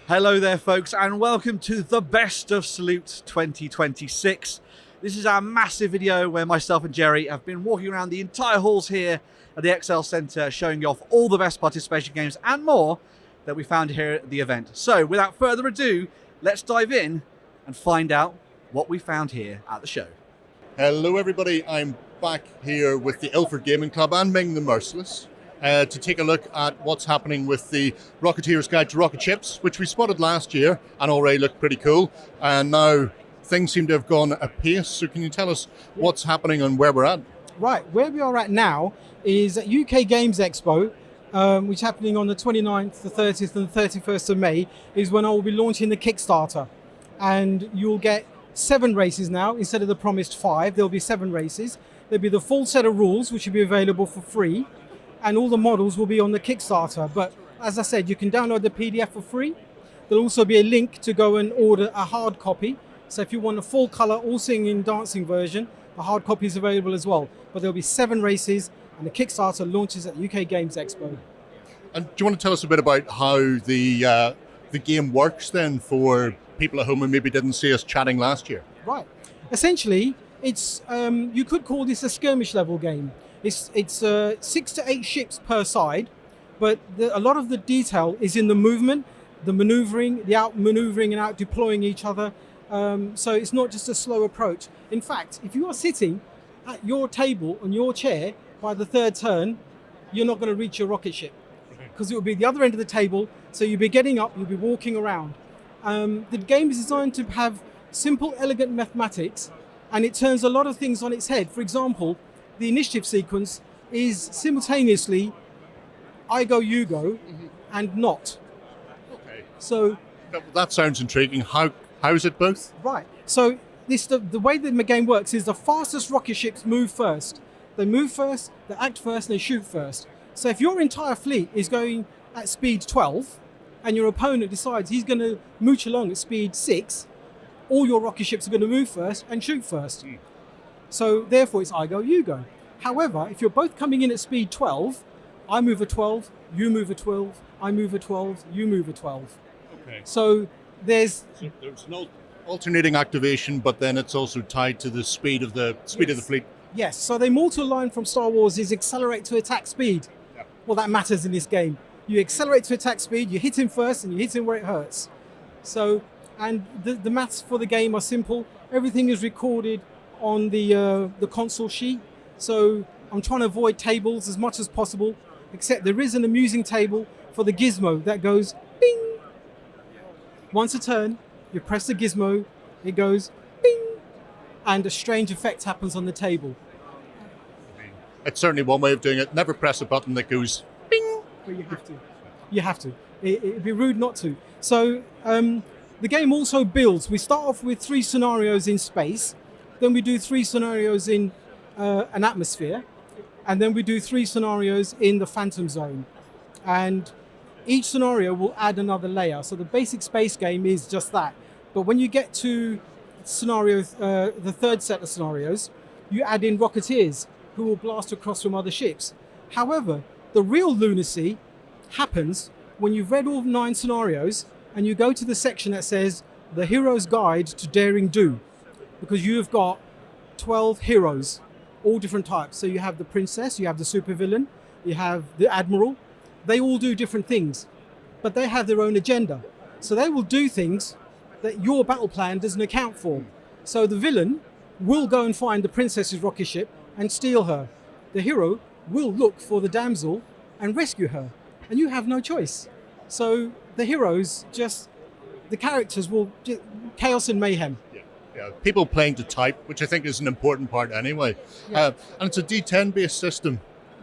Hello there folks, and welcome to the Best of Salute 2026. This is our massive video where myself and Jerry have been walking around the entire halls here at the XL Centre, showing you off all the best participation games and more that we found here at the event. So without further ado, let's dive in and find out what we found here at the show. Hello everybody, I'm back here with the Ilford Gaming Club and Ming the Merciless to take a look at what's happening with the Rocketeer's Guide to Rocket Ships, which we spotted last year and already looked pretty cool, and now things seem to have gone apace. So can you tell us what's happening and where we're at? Right, where we are at now is at UK Games Expo, which is happening on the 29th, the 30th and the 31st of May, is when I will be launching the Kickstarter. And you'll get 7 races now, instead of the promised 5, there'll be 7 races. There'll be the full set of rules, which will be available for free, and all the models will be on the Kickstarter. But as I said, you can download the PDF for free. There'll also be a link to go and order a hard copy. So if you want a full colour, all singing, dancing version, the hard copy is available as well. But there'll be 7 races, and the Kickstarter launches at UK Games Expo. And do you want to tell us a bit about how the game works then for people at home who maybe didn't see us chatting last year? Right. Essentially, it's you could call this a skirmish level game. It's 6 to 8 ships per side, but a lot of the detail is in the movement, the manoeuvring, the out-manoeuvring and out-deploying each other. So it's not just a slow approach. In fact, if you are sitting at your table on your chair by the 3rd turn, you're not going to reach your rocket ship, because it will be the other end of the table. So you'll be getting up, you'll be walking around. The game is designed to have simple, elegant mathematics, and it turns a lot of things on its head. For example, the initiative sequence is simultaneously I go, you go, and not. Okay. So that sounds intriguing. How is it both? right. So the way the game works is the fastest rocket ships move first. They move first, they act first, and they shoot first. So if your entire fleet is going at speed 12, and your opponent decides he's going to mooch along at speed 6, all your rocket ships are going to move first and shoot first. So therefore it's I go, you go. However, if you're both coming in at speed 12, I move a 12, you move a 12, I move a 12, you move a 12. Okay. So there's no alternating activation, but then it's also tied to the speed of the fleet. Yes, so the immortal line from Star Wars is accelerate to attack speed. Yeah. Well, that matters in this game. You accelerate to attack speed, you hit him first, and you hit him where it hurts. So, and the maths for the game are simple. Everything is recorded on the console sheet. So I'm trying to avoid tables as much as possible, except there is an amusing table for the gizmo that goes bing. Once a turn, you press the gizmo, it goes bing, and a strange effect happens on the table. It's certainly one way of doing it. Never press a button that goes bing. But you have to. It'd be rude not to. So the game also builds. We start off with 3 scenarios in space, then we do 3 scenarios in an atmosphere, and then we do 3 scenarios in the Phantom Zone. And each scenario will add another layer. So the basic space game is just that. But when you get to scenario, the 3rd set of scenarios, you add in Rocketeers who will blast across from other ships. However, the real lunacy happens when you've read all 9 scenarios and you go to the section that says The Hero's Guide to Daring Do, because you have got 12 heroes, all different types. So you have the princess, you have the supervillain, you have the admiral. They all do different things, but they have their own agenda. So they will do things that your battle plan doesn't account for. So the villain will go and find the princess's rocket ship and steal her. The hero will look for the damsel and rescue her, and you have no choice. So the heroes the characters will chaos and mayhem. Yeah, people playing to type, which I think is an important part anyway. Yeah. And it's a D10 based system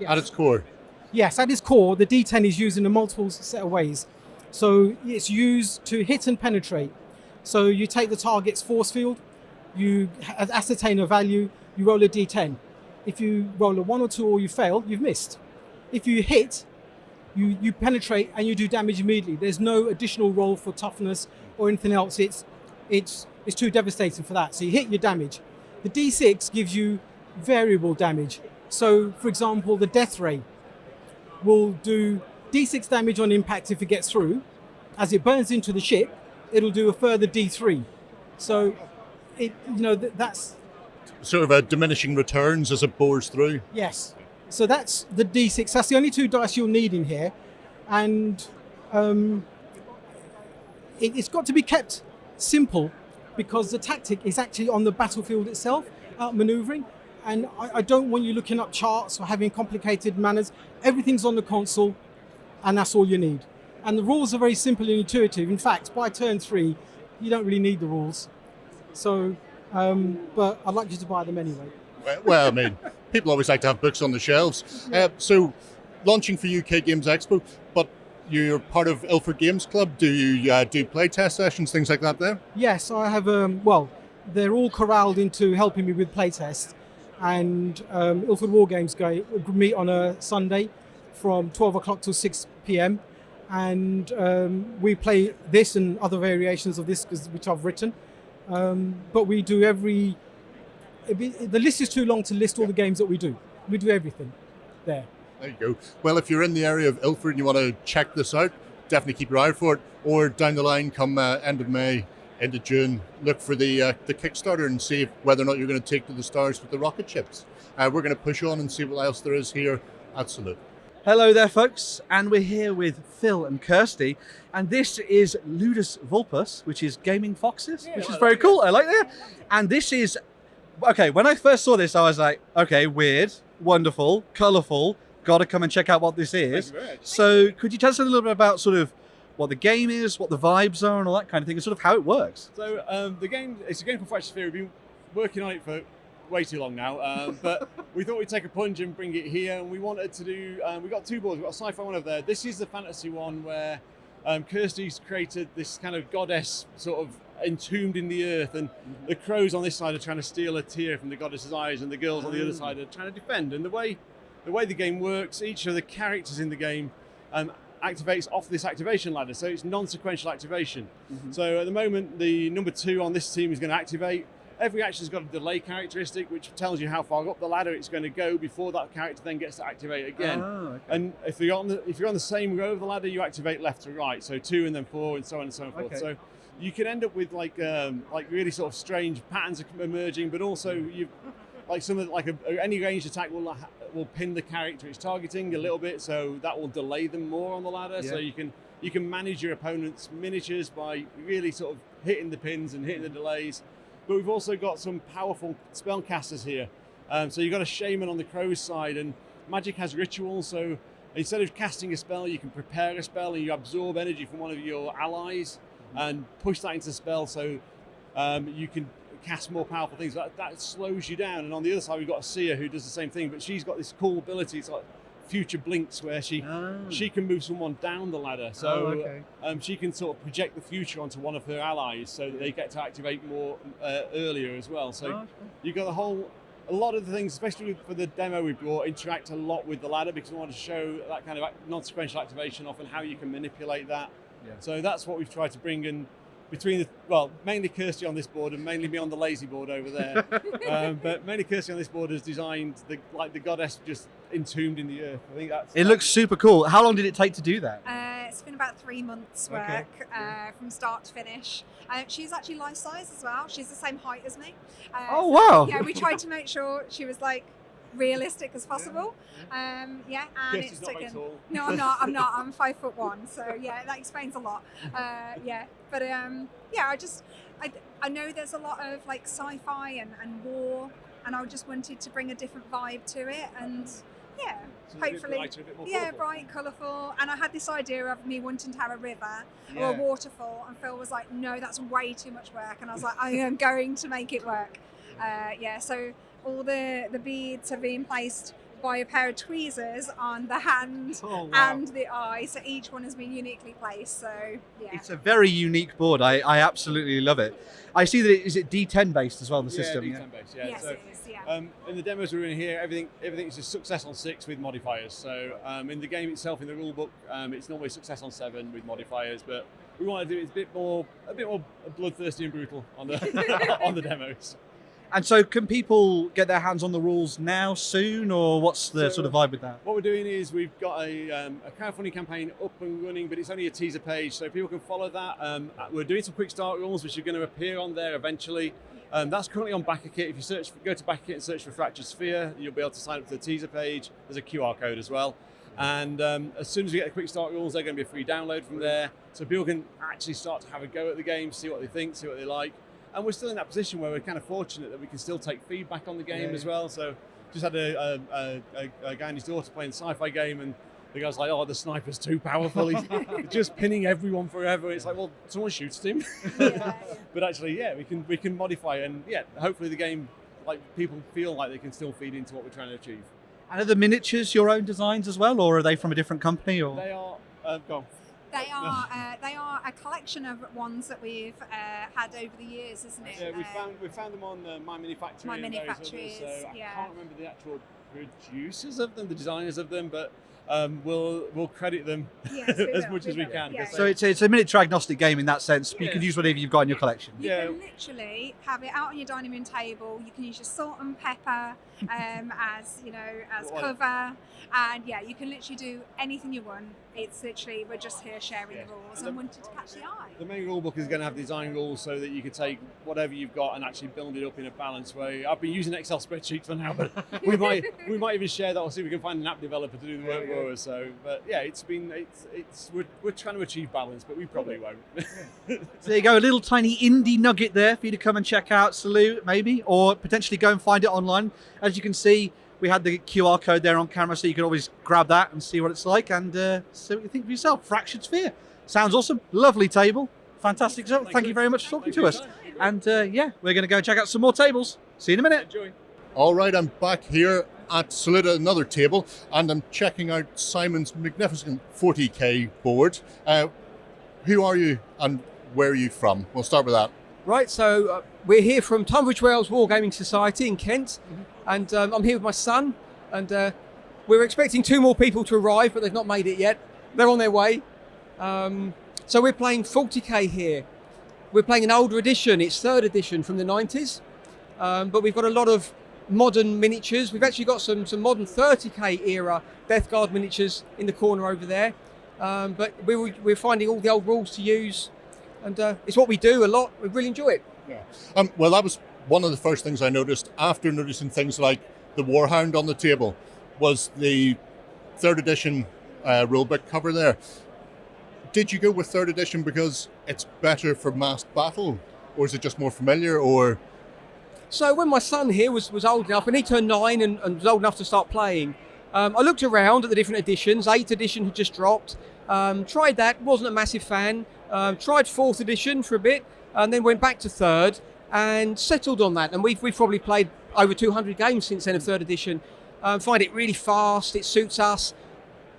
at its core. Yes, at its core, the D10 is used in a multiple set of ways. So it's used to hit and penetrate. So you take the target's force field, you ascertain a value, you roll a D10. If you roll a 1 or 2 or you fail, you've missed. If you hit, you penetrate and you do damage immediately. There's no additional roll for toughness or anything else. It's too devastating for that. So you hit your damage. The D6 gives you variable damage. So, for example, the Death Ray will do D6 damage on impact if it gets through, as it burns into the ship, it'll do a further D3. So, that's Sort of a diminishing returns as it bores through. yes. So that's the D6. That's the only 2 dice you'll need in here, and it's got to be kept simple because the tactic is actually on the battlefield itself, outmaneuvering. And I don't want you looking up charts or having complicated manners. Everything's on the console, and that's all you need. And the rules are very simple and intuitive. In fact, by turn 3, you don't really need the rules. So, but I'd like you to buy them anyway. Well, I mean, people always like to have books on the shelves. So, launching for UK Games Expo, but you're part of Ilford Games Club. Do you do playtest sessions, things like that there? Yes, I have. They're all corralled into helping me with playtests. And Ilford Wargames meet on a Sunday from 12 o'clock till 6 p.m. And we play this and other variations of this, which I've written. But we do the list is too long to list all the games that we do. We do everything there. There you go. Well, if you're in the area of Ilford and you want to check this out, definitely keep your eye out for it. Or down the line, come end of May, end of June, look for the Kickstarter and see whether or not you're going to take to the stars with the rocket ships. We're going to push on and see what else there is here at Salute. Hello there, folks, and we're here with Phil and Kirsty, and this is Ludus Vulpes, which is gaming foxes, which is very cool. I like that. And this is, okay, when I first saw this, I was like, okay, weird, wonderful, colourful, got to come and check out what this is. So could you tell us a little bit about sort of what the game is, what the vibes are and all that kind of thing, and sort of how it works? So the game, it's a game called Fresh Sphere. We've been working on it for way too long now, but we thought we'd take a plunge and bring it here, and we wanted to do, we got 2 boards. We've got a sci-fi one over there. This is the fantasy one where Kirsty's created this kind of goddess sort of entombed in the earth, and the crows on this side are trying to steal a tear from the goddess's eyes, and the girls on the other side are trying to defend. And the way the game works, each of the characters in the game activates off this activation ladder, so it's non-sequential activation. So at the moment, the number 2 on this team is going to activate. Every action's got a delay characteristic, which tells you how far up the ladder it's going to go before that character then gets to activate again. Oh, okay. And if you're on the same row of the ladder, you activate left to right, so 2 and then 4 and so on and so forth. Okay. So you can end up with like really sort of strange patterns emerging, but also you like some of any ranged attack will pin the character it's targeting a little bit, so that will delay them more on the ladder. Yeah. So you can manage your opponent's miniatures by really sort of hitting the pins and hitting the delays. But we've also got some powerful spellcasters here. So you've got a shaman on the crow's side, and magic has rituals. So instead of casting a spell, you can prepare a spell and you absorb energy from one of your allies and push that into the spell, so you can cast more powerful things. That slows you down. And on the other side, we've got a seer who does the same thing, but she's got this cool ability. It's like future blinks, where she can move someone down the ladder. So she can sort of project the future onto one of her allies, so that they get to activate more earlier as well. So you've got a lot of the things, especially for the demo we brought, interact a lot with the ladder, because we want to show that kind of non-sequential activation off and how you can manipulate that. Yeah. So that's what we've tried to bring in between mainly Kirsty on this board and mainly me on the lazy board over there. But mainly Kirsty on this board has designed the goddess just entombed in the earth. I think it looks super cool. How long did it take to do that? It's been about 3 months work from start to finish. She's actually life size as well. She's the same height as me. Oh wow! Yeah, we tried to make sure she was like realistic as possible. And Kirsty's it's not taken. tall. No, I'm not. I'm 5'1", so yeah, that explains a lot. But I know there's a lot of like sci-fi and war, and I just wanted to bring a different vibe to it, and hopefully, a bit more colourful. bright, colourful. And I had this idea of me wanting to have a river or a waterfall, and Phil was like, "No, that's way too much work," and I was like, "I am going to make it work." So all the beads have been placed by a pair of tweezers on the hand and the eye, so each one has been uniquely placed. So it's a very unique board. I absolutely love it. I see that is it D10 based as well, the system. D10 based. Yeah. Yes, it is. Yeah. In the demos we're in here, everything is a success on 6 with modifiers. So in the game itself, in the rule book, it's normally success on 7 with modifiers, but we want to do it a bit more bloodthirsty and brutal on the on the demos. And so can people get their hands on the rules now, soon, or what's the sort of vibe with that? What we're doing is we've got a crowdfunding campaign up and running, but it's only a teaser page, so people can follow that. We're doing some quick start rules, which are going to appear on there eventually. That's currently on BackerKit. If you go to BackerKit and search for Fractured Sphere, you'll be able to sign up for the teaser page. There's a QR code as well. And as soon as we get the quick start rules, they're going to be a free download from there, so people can actually start to have a go at the game, see what they think, see what they like. And we're still in that position where we're kind of fortunate that we can still take feedback on the game as well. So just had a guy and his daughter playing a sci-fi game, and the guy's like, "Oh, the sniper's too powerful. He's just pinning everyone forever." It's like, well, someone shoots him. But actually, we can modify it, and hopefully the game, like, people feel like they can still feed into what we're trying to achieve. And are the miniatures your own designs as well, or are they from a different company? Or They are. Go on. They are a collection of ones that we've had over the years, isn't it? Yeah, we found them on My Mini Factory. My and Mini various Factories, others, so yeah. I can't remember the actual producers of them, the designers of them, but we'll credit them as much as we can. Yeah. so it's a miniature agnostic game in that sense. You can use whatever you've got in your collection. You can literally have it out on your dining room table. You can use your salt and pepper as cover, and you can literally do anything you want. It's literally, we're just here sharing the rules and wanting to catch the eye. The main rule book is going to have design rules so that you can take whatever you've got and actually build it up in a balanced way. I've been using Excel spreadsheets for now, but we might even share that or see if we can find an app developer to do the work for us. So, but we're trying to achieve balance, but we probably won't. So there you go, a little tiny indie nugget there for you to come and check out, Salute maybe, or potentially go and find it online. As you can see, we had the QR code there on camera, so you can always grab that and see what it's like and see what you think for yourself. Fractured Sphere. Sounds awesome. Lovely table. Fantastic. So thank you very much for talking to us. And we're going to go check out some more tables. See you in a minute. Enjoy. All right, I'm back here at Salute at another table, and I'm checking out Simon's magnificent 40k board. Who are you and where are you from? We'll start with that. Right, so we're here from Tunbridge Wargaming Society in Kent, and I'm here with my son, and we're expecting 2 more people to arrive, but they've not made it yet. They're on their way. So we're playing 40k here. We're playing an older edition. It's 3rd edition from the 90s, but we've got a lot of modern miniatures. We've actually got some modern 30k era Death Guard miniatures in the corner over there, but we're finding all the old rules to use, and it's what we do a lot. We really enjoy it. Yeah. Well, that was one of the first things I noticed after noticing things like the Warhound on the table was the 3rd edition rulebook cover there. Did you go with 3rd edition because it's better for massed battle, or is it just more familiar, or? So when my son here was old enough, and he turned 9 and was old enough to start playing, I looked around at the different editions. 8th edition had just dropped. Tried that, wasn't a massive fan. Tried 4th edition for a bit, and then went back to 3rd and settled on that. And we've probably played over 200 games since then of 3rd edition. Find it really fast, it suits us.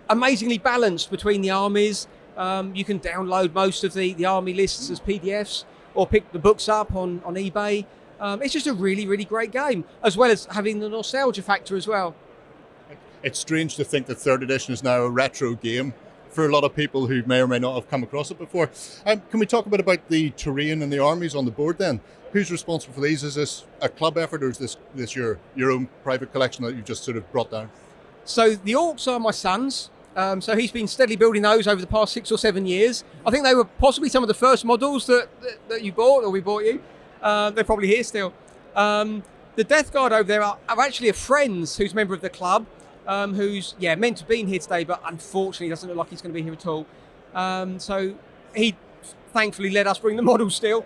Amazingly balanced between the armies. You can download most of the army lists as PDFs or pick the books up on eBay. It's just a really, really great game, as well as having the nostalgia factor as well. It's strange to think that 3rd edition is now a retro game for a lot of people who may or may not have come across it before. Can we talk a bit about the terrain and the armies on the board then? Who's responsible for these? Is this a club effort, or is this your own private collection that you've just sort of brought down? So the orcs are my son's. So he's been steadily building those over the past 6 or 7 years. I think they were possibly some of the first models that you bought, or we bought you. They're probably here still. The Death Guard over there are actually a friend who's a member of the club, who's meant to be in here today, but unfortunately doesn't look like he's going to be here at all. So he thankfully let us bring the model still.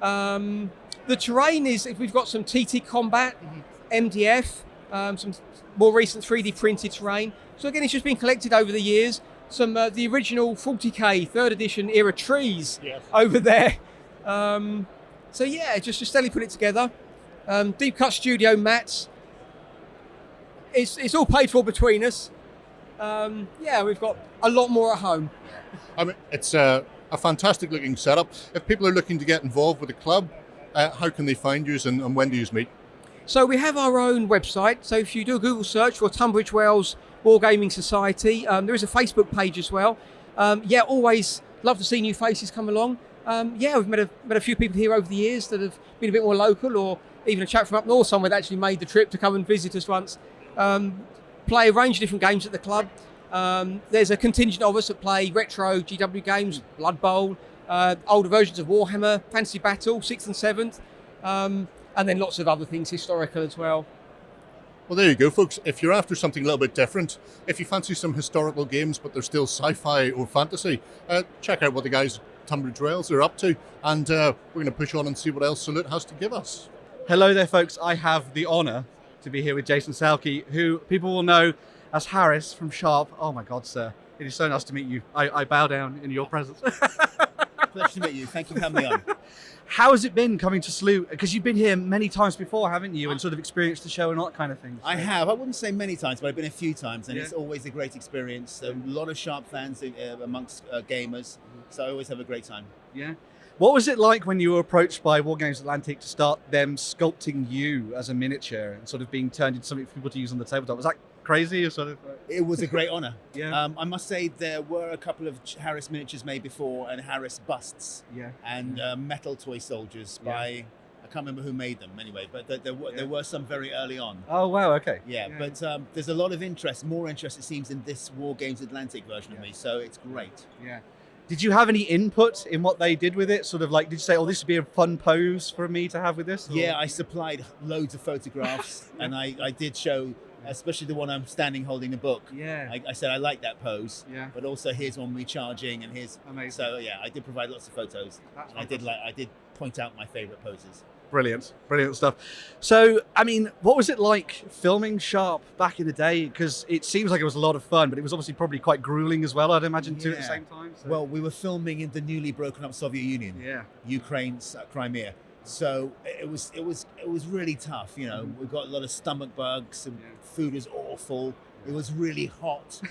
The terrain is, we've got some TT Combat, MDF, some more recent 3D printed terrain. So again, it's just been collected over the years. Some the original 40k 3rd edition era trees over there. So just steadily put it together. Deep cut studio mats. It's all paid for between us. We've got a lot more at home. I mean, it's a fantastic looking setup. If people are looking to get involved with the club, how can they find you, and when do you meet? So we have our own website. So if you do a Google search for Tunbridge Wargaming Society, there is a Facebook page as well. Always love to see new faces come along. Yeah, we've met a few people here over the years that have been a bit more local, or even a chap from up north somewhere that actually made the trip to come and visit us once. Play a range of different games at the club. There's a contingent of us that play retro GW games, Blood Bowl, older versions of Warhammer, Fantasy Battle, 6th and 7th, and then lots of other things historical as well. Well, there you go, folks. If you're after something a little bit different, if you fancy some historical games but they're still sci-fi or fantasy, check out what the guys at Tunbridge Rails are up to, and we're going to push on and see what else Salute has to give us. Hello there, folks. I have the honour to be here with Jason Salkey, who people will know as Harris from Sharp. Oh my God, sir. It is so nice to meet you. I bow down in your presence. Pleasure to meet you. Thank you for having me on. How has it been coming to Salute? Because you've been here many times before, haven't you? And sort of experienced the show and all that kind of thing. I have. I wouldn't say many times, but I've been a few times, and Yeah. it's always a great experience. A lot of Sharp fans amongst gamers, so I always have a great time. Yeah. What was it like when you were approached by Wargames Atlantic to start them sculpting you as a miniature and sort of being turned into something for people to use on the tabletop? Was that crazy or sort of? It was a great honour. Yeah. I must say there were a couple of Harris miniatures made before, and Harris busts, Yeah. and metal toy soldiers by, I can't remember who made them anyway, but there were some very early on. Oh wow. Okay. Yeah, but there's a lot of interest, more interest it seems, in this Wargames Atlantic version of me, so it's great. Yeah. Did you have any input in what they did with it? Sort of like, did you say, "Oh, this would be a fun pose for me to have with this"? Or? Yeah, I supplied loads of photographs, and I did show, especially the one I'm standing holding the book. Yeah. I said I like that pose. Yeah. But also here's one me charging, and here's Amazing. So yeah, I did provide lots of photos. That's And I did point out my favourite poses. Brilliant stuff. So, I mean, what was it like filming Sharp back in the day? Because it seems like it was a lot of fun, but it was obviously probably quite grueling as well, I'd imagine, too, at the Yeah. same time. So. Well, we were filming in the newly broken up Soviet Union, yeah. Ukraine's Crimea. So it was really tough. You know, we got a lot of stomach bugs, and food was awful. It was really hot.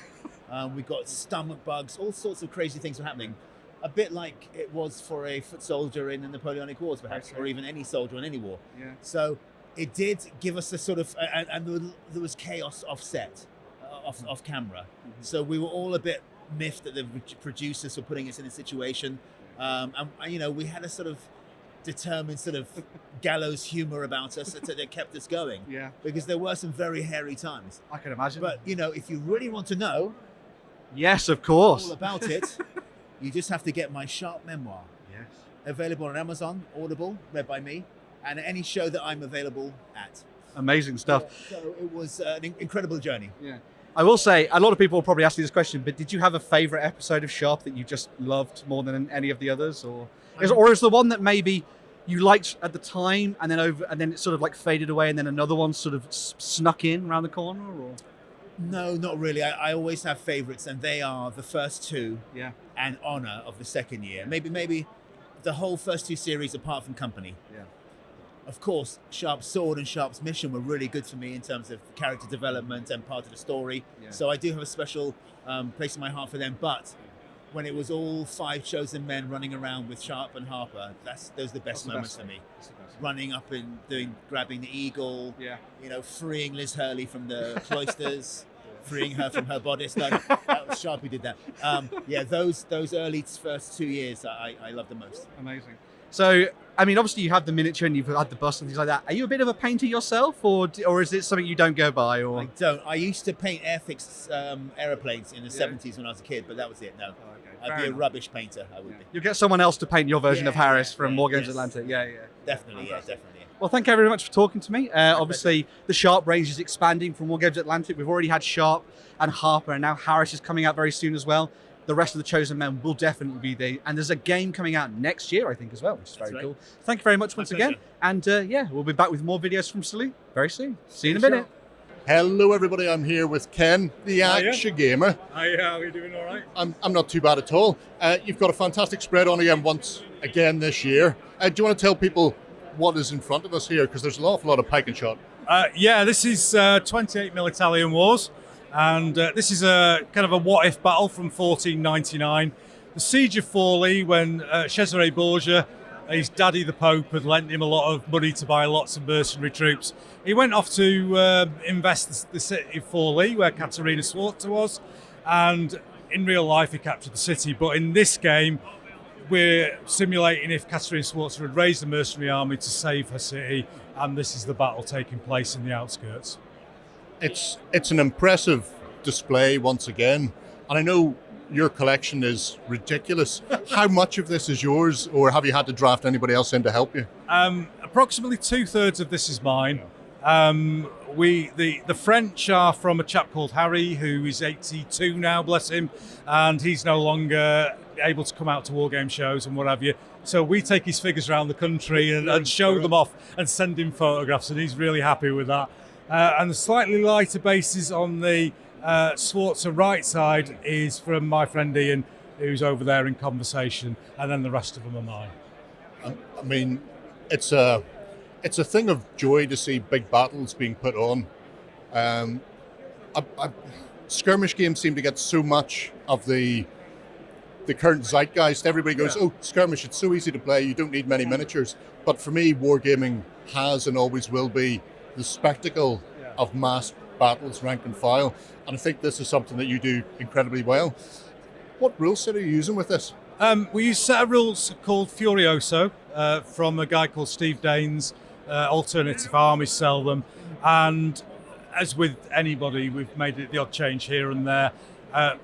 We got stomach bugs. All sorts of crazy things were happening. A bit like it was for a foot soldier in the Napoleonic Wars, perhaps, or even any soldier in any war. Yeah. So it did give us a sort of, and there was chaos off set, off camera. So we were all a bit miffed that the producers were putting us in a situation, and you know, we had a sort of determined sort of gallows humor about us that kept us going. Yeah. Because there were some very hairy times. I can imagine. But you know, if you really want to know yes, of course. all about it, you just have to get my Sharp memoir. Yes. Available on Amazon, Audible, read by me, and any show that I'm available at. Amazing stuff. So it was an incredible journey. Yeah. I will say, a lot of people will probably ask you this question, but did you have a favourite episode of Sharp that you just loved more than any of the others, or is the one that maybe you liked at the time and then it sort of like faded away, and then another one sort of snuck in around the corner? Or No, not really. I always have favourites, and they are the first two yeah, and Honour of the second year. Maybe the whole first two series apart from Company. yeah, Of course, Sharp's Sword and Sharp's Mission were really good for me in terms of character development and part of the story. Yeah. So I do have a special place in my heart for them. But when it was all 5 chosen men running around with Sharp and Harper, those are the best moments for me. Running up and grabbing the eagle, yeah. you know, freeing Liz Hurley from the cloisters, freeing her from her bodice. No, that was Sharp who did that. Yeah, those early first 2 years I love the most. Amazing. So, I mean, obviously you have the miniature and you've had the bust and things like that. Are you a bit of a painter yourself, or is it something you don't go by? Or I don't. I used to paint Airfix aeroplanes in the 70s when I was a kid, but that was it. No, I'd be a rubbish painter. I would be. You'll get someone else to paint your version of Yeah, Harris from Wargames yes. Atlantic. Yeah. Definitely. Well, thank you very much for talking to me. Obviously, the Sharp range is expanding from Wargames Atlantic. We've already had Sharp and Harper, and now Harris is coming out very soon as well. The rest of the Chosen Men will definitely be there. And there's a game coming out next year, I think, as well, which is very right. cool. Thank you very much once again. And yeah, we'll be back with more videos from Salute very soon. See you in a minute. Hello, everybody. I'm here with Ken, the Yarkshire Gamer. Hi, how are you doing? All right? I'm not too bad at all. You've got a fantastic spread on once again this year. Do you want to tell people what is in front of us here? Because there's an awful lot of pike and shot. Yeah, this is 28 mil Italian Wars, and this is a kind of a what-if battle from 1499. The Siege of Forlì, when Cesare Borgia, his daddy the Pope, had lent him a lot of money to buy lots of mercenary troops. He went off to invest the city of Forlì, where Caterina Sforza was, and in real life he captured the city. But in this game, we're simulating if Catherine Swartzer had raised a mercenary army to save her city, and this is the battle taking place in the outskirts. It's an impressive display once again, and I know your collection is ridiculous. How much of this is yours, or have you had to draft anybody else in to help you? Approximately 2/3 of this is mine. The French are from a chap called Harry, who is 82 now, bless him, and he's no longer able to come out to Wargame shows and what have you. So we take his figures around the country and show them off and send him photographs, and he's really happy with that. And the slightly lighter bases on the Swartzer right side is from my friend Ian, who's over there in conversation, and then the rest of them are mine. I mean, it's a thing of joy to see big battles being put on. Skirmish games seem to get so much of the current zeitgeist. Everybody goes, oh, skirmish, it's so easy to play, you don't need many miniatures. But for me, wargaming has and always will be the spectacle of mass battles, rank and file. And I think this is something that you do incredibly well. What rule set are you using with this? We use a set of rules called Furioso from a guy called Steve Daines. Alternative armies sell them, and as with anybody, we've made it the odd change here and there,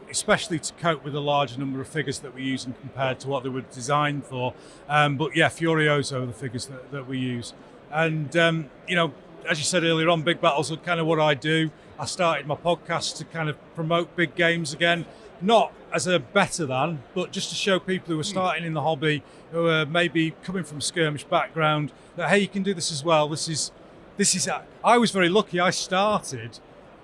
especially to cope with the larger number of figures that we use and compared to what they were designed for. But yeah, Furioso are the figures that we use. And as you said earlier on, big battles are kind of what I do. I started my podcast to kind of promote big games again, not as a better than, but just to show people who are starting in the hobby, who are maybe coming from a skirmish background, that hey, you can do this as well. This is. I was very lucky. I started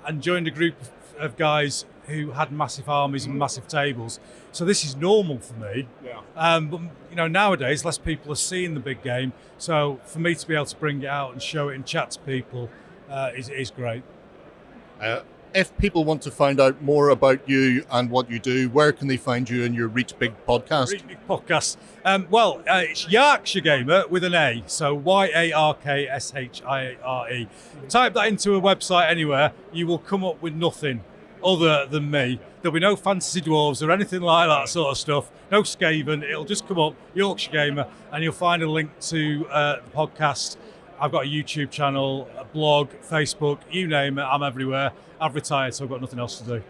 and joined a group of guys who had massive armies and massive tables. So this is normal for me. Yeah. But nowadays, less people are seeing the big game. So for me to be able to bring it out and show it and chat to people is great. If people want to find out more about you and what you do, where can they find you in your Reach Big podcast? Reach Big podcast. It's Yarkshire Gamer with an A, so YARKSHIRE. Type that into a website anywhere, you will come up with nothing other than me. There'll be no fantasy dwarves or anything like that sort of stuff. No Skaven. It'll just come up, Yorkshire Gamer, and you'll find a link to the podcast. I've got a YouTube channel, a blog, Facebook, you name it, I'm everywhere. I've retired, so I've got nothing else to do.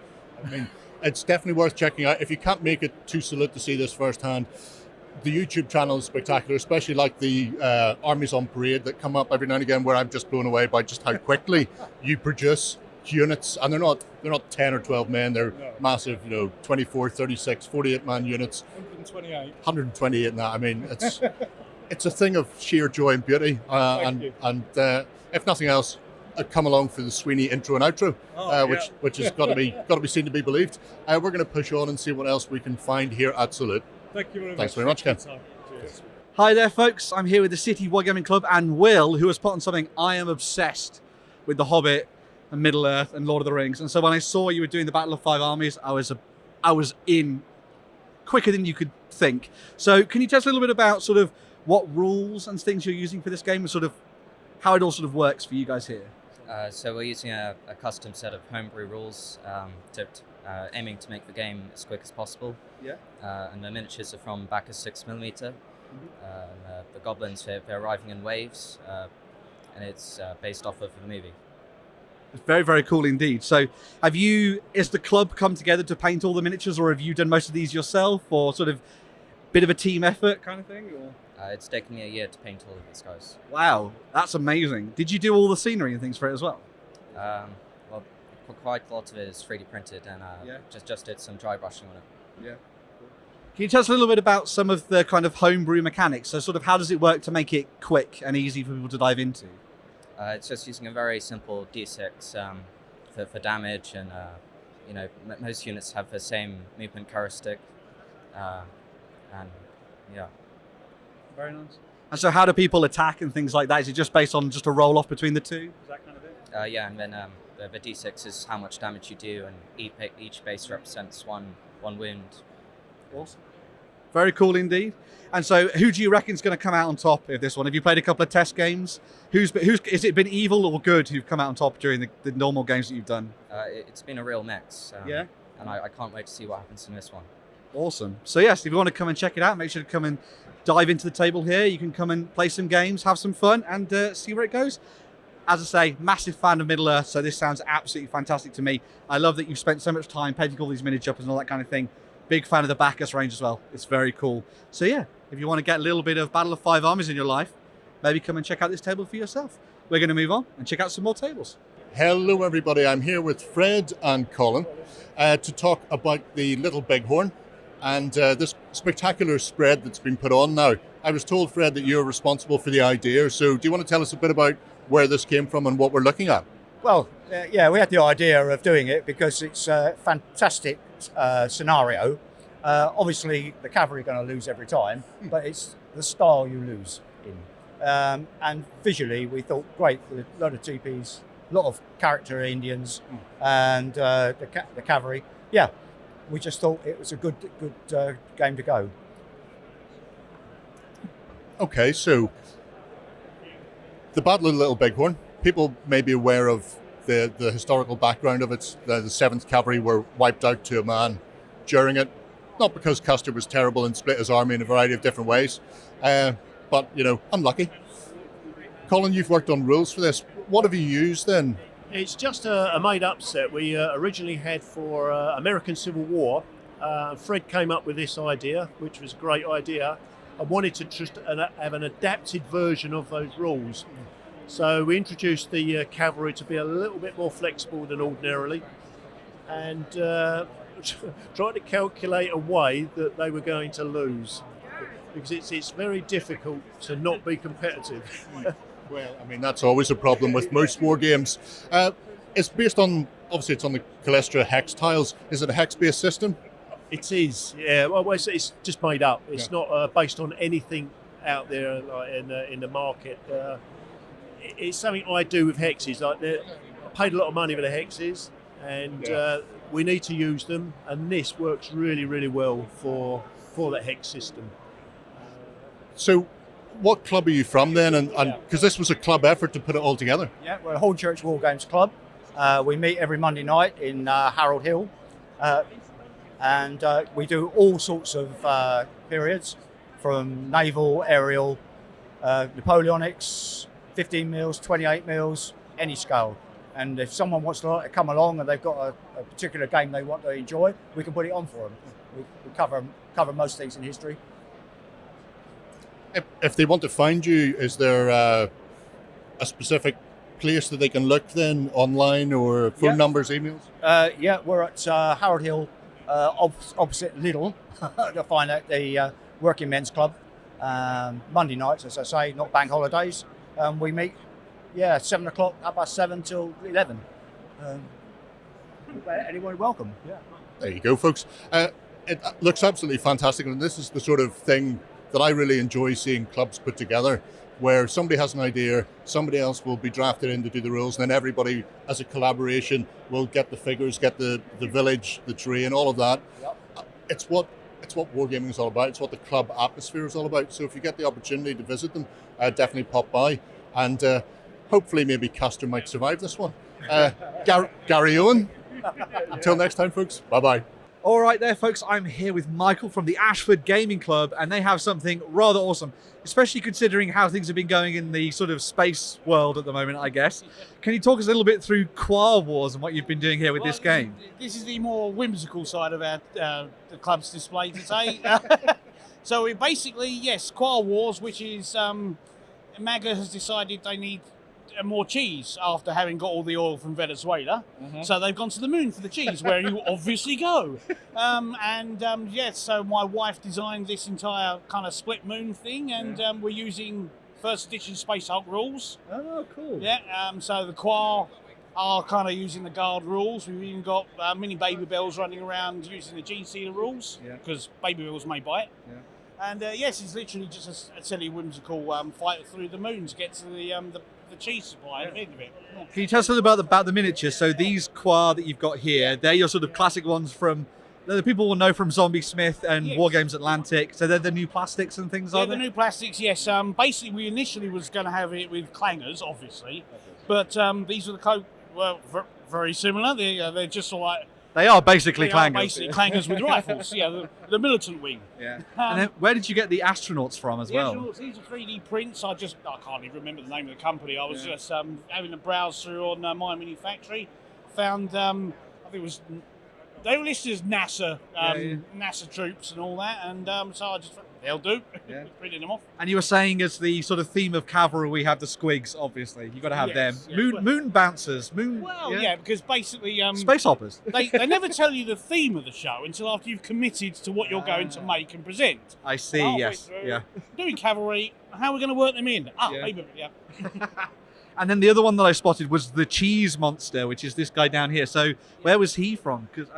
I mean, it's definitely worth checking out. If you can't make it to Salute to see this firsthand, the YouTube channel is spectacular, especially like the Armies on Parade that come up every now and again, where I'm just blown away by just how quickly you produce units. And they're not 10 or 12 men, they're massive, 24, 36, 48 man units. 128 in that. I mean, it's a thing of sheer joy and beauty. And if nothing else, come along for the Sweeney intro and outro, which has got to be seen to be believed. We're going to push on and see what else we can find here at Salute. Thank you very much. Thanks very much, Ken. Cheers. Hi there, folks. I'm here with the City Wargaming Club and Will, who has put on something. I am obsessed with The Hobbit and Middle Earth and Lord of the Rings. And so when I saw you were doing the Battle of Five Armies, I was in quicker than you could think. So can you tell us a little bit about sort of what rules and things you're using for this game and sort of how it all sort of works for you guys here? So we're using a custom set of homebrew rules, aiming to make the game as quick as possible. Yeah. And the miniatures are from back of 6mm. The goblins, they're arriving in waves, and it's based off of the movie. It's very, very cool indeed. So is the club come together to paint all the miniatures, or have you done most of these yourself, or sort of bit of a team effort kind of thing? Or? It's taken me a year to paint all of these guys. Wow, that's amazing. Did you do all the scenery and things for it as well? Well, quite a lot of it is 3D printed, and just did some dry brushing on it. Yeah. Can you tell us a little bit about some of the kind of homebrew mechanics? So sort of how does it work to make it quick and easy for people to dive into? It's just using a very simple D6 for damage, and most units have the same movement heuristic, and yeah. Very nice. And so how do people attack and things like that? Is it just based on just a roll off between the two? Is that kind of it? Yeah, and then the D6 is how much damage you do, and each base represents one wound. Awesome. Very cool indeed. And so who do you reckon is going to come out on top of this one? Have you played a couple of test games? Has it been evil or good who've come out on top during the normal games that you've done? It's been a real mix. Yeah. And I can't wait to see what happens in this one. Awesome. So yes, if you want to come and check it out, make sure to come and dive into the table here. You can come and play some games, have some fun, and see where it goes. As I say, massive fan of Middle-earth, so this sounds absolutely fantastic to me. I love that you've spent so much time painting all these miniatures and all that kind of thing. Big fan of the Bacchus range as well. It's very cool. So yeah, if you want to get a little bit of Battle of Five Armies in your life, maybe come and check out this table for yourself. We're going to move on and check out some more tables. Hello everybody, I'm here with Fred and Colin to talk about the Little Bighorn and this spectacular spread that's been put on now. I was told, Fred, that you're responsible for the idea, so do you want to tell us a bit about where this came from and what we're looking at? Well, yeah, we had the idea of doing it because it's a fantastic scenario. Obviously, the cavalry are going to lose every time, but it's the style you lose in. And visually, we thought, great, with a lot of TPs, a lot of character Indians, and the cavalry. Yeah, we just thought it was a good game to go. Okay, so the Battle of the Little Bighorn, people may be aware of the historical background of it. The 7th Cavalry were wiped out to a man during it, not because Custer was terrible and split his army in a variety of different ways, but, you know, unlucky. Colin, you've worked on rules for this. What have you used then? It's just a made-up set we originally had for American Civil War. Fred came up with this idea, which was a great idea. I wanted to just have an adapted version of those rules. So we introduced the cavalry to be a little bit more flexible than ordinarily, and tried to calculate a way that they were going to lose, because it's very difficult to not be competitive. Well, I mean, that's always a problem with most war games. It's based on, obviously it's on the Calestra hex tiles. Is it a hex-based system? It is, yeah. Well, it's just made up. It's not based on anything out there like in the market. It's something I do with hexes. Like I paid a lot of money for the hexes, and we need to use them. And this works really, really well for the hex system. So, what club are you from then? And because this was a club effort to put it all together. Yeah, we're a Hornchurch Wargames club. We meet every Monday night in Harold Hill. And we do all sorts of periods, from naval, aerial, Napoleonics, 15 mils, 28 mils, any scale. And if someone wants to come along and they've got a particular game they want to enjoy, we can put it on for them. We cover most things in history. If they want to find you, is there a specific place that they can look then, online, or phone numbers, emails? Yeah, we're at Harold Hill, opposite Lidl, to find out the Working Men's Club. Monday nights, as I say, not bank holidays. We meet, 7 o'clock, up by 7 till 11. Anyone welcome. Yeah. There you go, folks. It looks absolutely fantastic, and this is the sort of thing that I really enjoy seeing clubs put together, where somebody has an idea, somebody else will be drafted in to do the rules, and then everybody, as a collaboration, will get the figures, get the village, the terrain, all of that. Yep. It's what wargaming is all about. It's what the club atmosphere is all about. So if you get the opportunity to visit them, definitely pop by, and hopefully maybe Custer might survive this one. Gary Owen. Until next time, folks. Bye-bye. All right there, folks, I'm here with Michael from the Ashford Gaming Club, and they have something rather awesome, especially considering how things have been going in the sort of space world at the moment, I guess. Can you talk us a little bit through Quar Wars and what you've been doing here with this game? This is the more whimsical side of our the club's display today. So we basically, yes, Quar Wars, which is MAGA has decided they need more cheese after having got all the oil from Venezuela. So they've gone to the moon for the cheese, where you obviously go. So my wife designed this entire kind of split moon thing, and we're using first edition Space Hulk rules. Oh, cool. Yeah, so the Quar are kind of using the guard rules. We've even got mini Baby Bells running around using the G-Sealer rules, because Baby Bells may bite. Yeah. And yes, it's literally just a silly whimsical fight through the moon to get to the cheese supply at the end of it. Yeah. Can you tell us something about the miniatures? So these Quar that you've got here, they're your sort of classic ones from the people will know from Zombie Smith and Wargames Atlantic. So they're the new plastics and things, are they? The new plastics, yes. Basically, we initially was going to have it with clangers, obviously, but these are the very similar. They're just like They are basically They are clangers. basically clangers with rifles. Yeah, the militant wing. Yeah. And then where did you get the astronauts from as well? These are 3D prints. I can't even remember the name of the company. I was just having a browse through on My Mini Factory. Found I think it was they were listed as NASA NASA troops and all that, and so I just thought, they'll do. Printing them off. And you were saying as the sort of theme of cavalry, we have the squigs. Obviously, you've got to have them. Yes, Moon bouncers. Because basically space hoppers. they never tell you the theme of the show until after you've committed to what you're going to make and present. I see. Yes. Yeah. Doing cavalry. How are we going to work them in? And then the other one that I spotted was the cheese monster, which is this guy down here. So where was he from? Because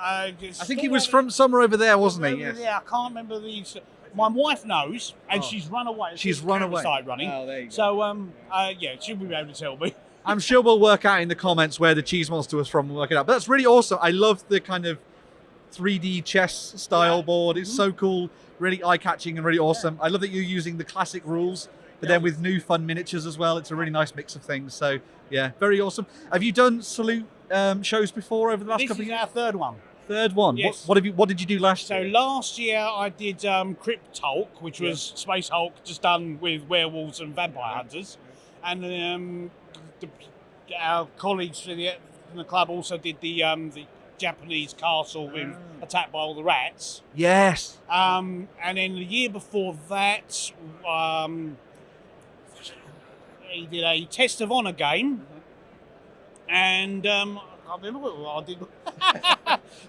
I think he was from somewhere over there, wasn't he? Yes. Yeah, I can't remember these. My wife knows, and she's run away. She's run away. Started running. Oh, there you go. So she'll be able to tell me. I'm sure we'll work out in the comments where the cheese monster was from. We'll work it out. But that's really awesome. I love the kind of 3D chess style board. It's so cool, really eye-catching and really awesome. I love that you're using the classic rules, but then with new fun miniatures as well. It's a really nice mix of things. So yeah, very awesome. Have you done Salute shows before over the last couple of years? This is our third one. Third one. Yes. What did you do last year? So last year I did Crypt Hulk, which was Space Hulk, just done with werewolves and vampire hunters, and our colleagues from the club also did the Japanese castle with attacked by all the rats. Yes. And then the year before that, he did a Test of Honor game, and I can't remember what I did.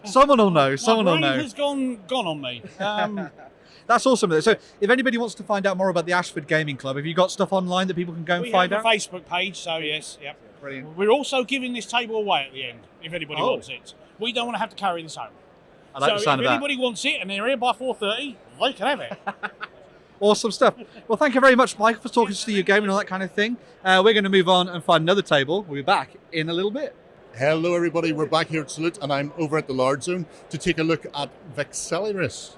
Someone will know. Someone will My know. brain has gone on me. That's awesome. So if anybody wants to find out more about the Ashford Gaming Club, have you got stuff online that people can go and find out? We have a Facebook page, so yes, yep. Brilliant. We're also giving this table away at the end, if anybody wants it. We don't want to have to carry this home. I like the sound of if that. anybody wants it and they're here by 4:30, they can have it. Awesome stuff. Well, thank you very much, Michael, for talking to you game and all that kind of thing. We're going to move on and find another table. We'll be back in a little bit. Hello everybody, we're back here at Salute and I'm over at the Lord Zone to take a look at Vexillarius,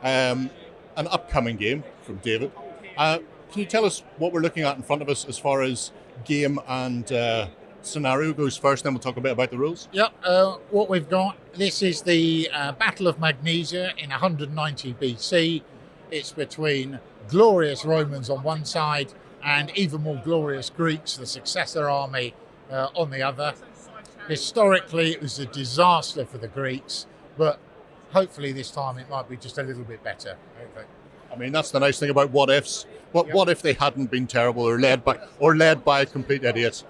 an upcoming game from David. Can you tell us what we're looking at in front of us as far as game and scenario goes first, then we'll talk a bit about the rules? Yep, what we've got, this is the Battle of Magnesia in 190 BC. It's between glorious Romans on one side and even more glorious Greeks, the successor army, on the other. Historically, it was a disaster for the Greeks, but hopefully this time it might be just a little bit better. Okay. I mean, that's the nice thing about what ifs. What if they hadn't been terrible or led by complete idiots?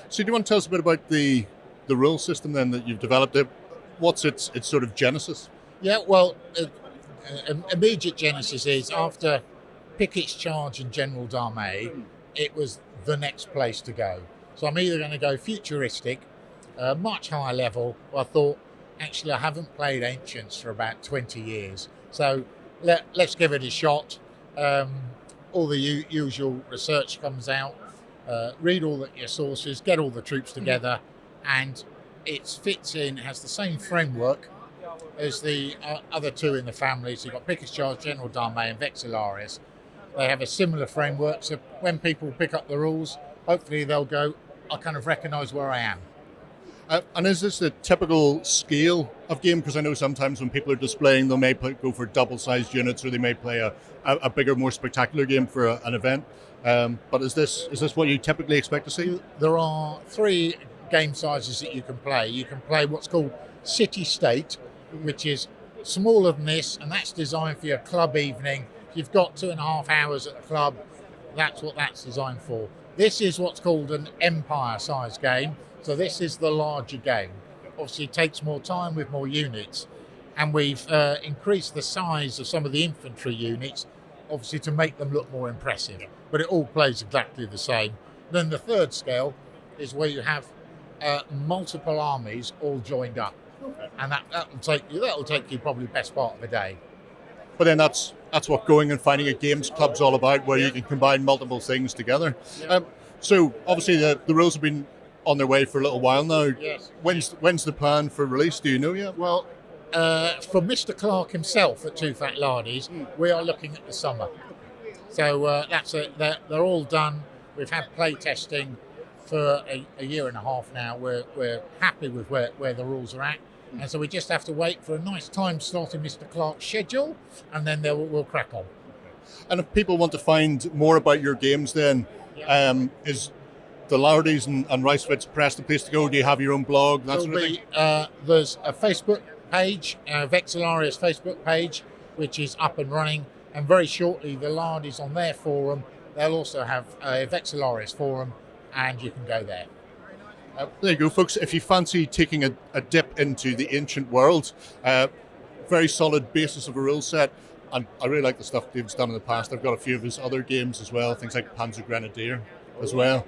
So do you want to tell us a bit about the rule system then that you've developed? What's its sort of genesis? Yeah, well, immediate genesis is after Pickett's charge and General Darmay, it was the next place to go. So I'm either going to go futuristic, much higher level. I thought, actually, I haven't played Ancients for about 20 years. So let's give it a shot. All the usual research comes out, read all your sources, get all the troops together, and it fits in, has the same framework as the other two in the family. So you've got Pickett's Charge, General Darmay and Vexillarius. They have a similar framework, so when people pick up the rules, hopefully they'll go, I kind of recognise where I am. And is this the typical scale of game? Because I know sometimes when people are displaying, they may go for double-sized units, or they may play a bigger, more spectacular game for an event. But is this what you typically expect to see? There are 3 game sizes that you can play. You can play what's called city-state, which is smaller than this, and that's designed for your club evening. If you've got 2.5 hours at the club, that's what that's designed for. This is what's called an empire-sized game. So this is the larger game. Obviously it takes more time with more units, and we've increased the size of some of the infantry units, obviously to make them look more impressive, but it all plays exactly the same. Then the third scale is where you have multiple armies all joined up, and that'll take you probably the best part of a day. But then that's what going and finding a games club's all about, where you can combine multiple things together. So obviously the rules have been on their way for a little while now. Yes. When's the plan for release? Do you know yet? Well, from Mr. Clark himself at Two Fat Lardies, we are looking at the summer. So that's it. They're all done. We've had play testing for a year and a half now. We're happy with where the rules are at. And so we just have to wait for a nice time slot in Mr. Clark's schedule, and then we'll crack on. And if people want to find more about your games, then is the Lourdes and Ricewitz Press the place to go? Do you have your own blog? That sort of thing? There's a Facebook page, Vexillarius Facebook page, which is up and running, and very shortly the Lourdes on their forum, they'll also have a Vexillarius forum, and you can go there. There you go, folks. If you fancy taking a dip into the ancient world, very solid basis of a rule set. And I really like the stuff David's done in the past. I've got a few of his other games as well, things like Panzer Grenadier as well.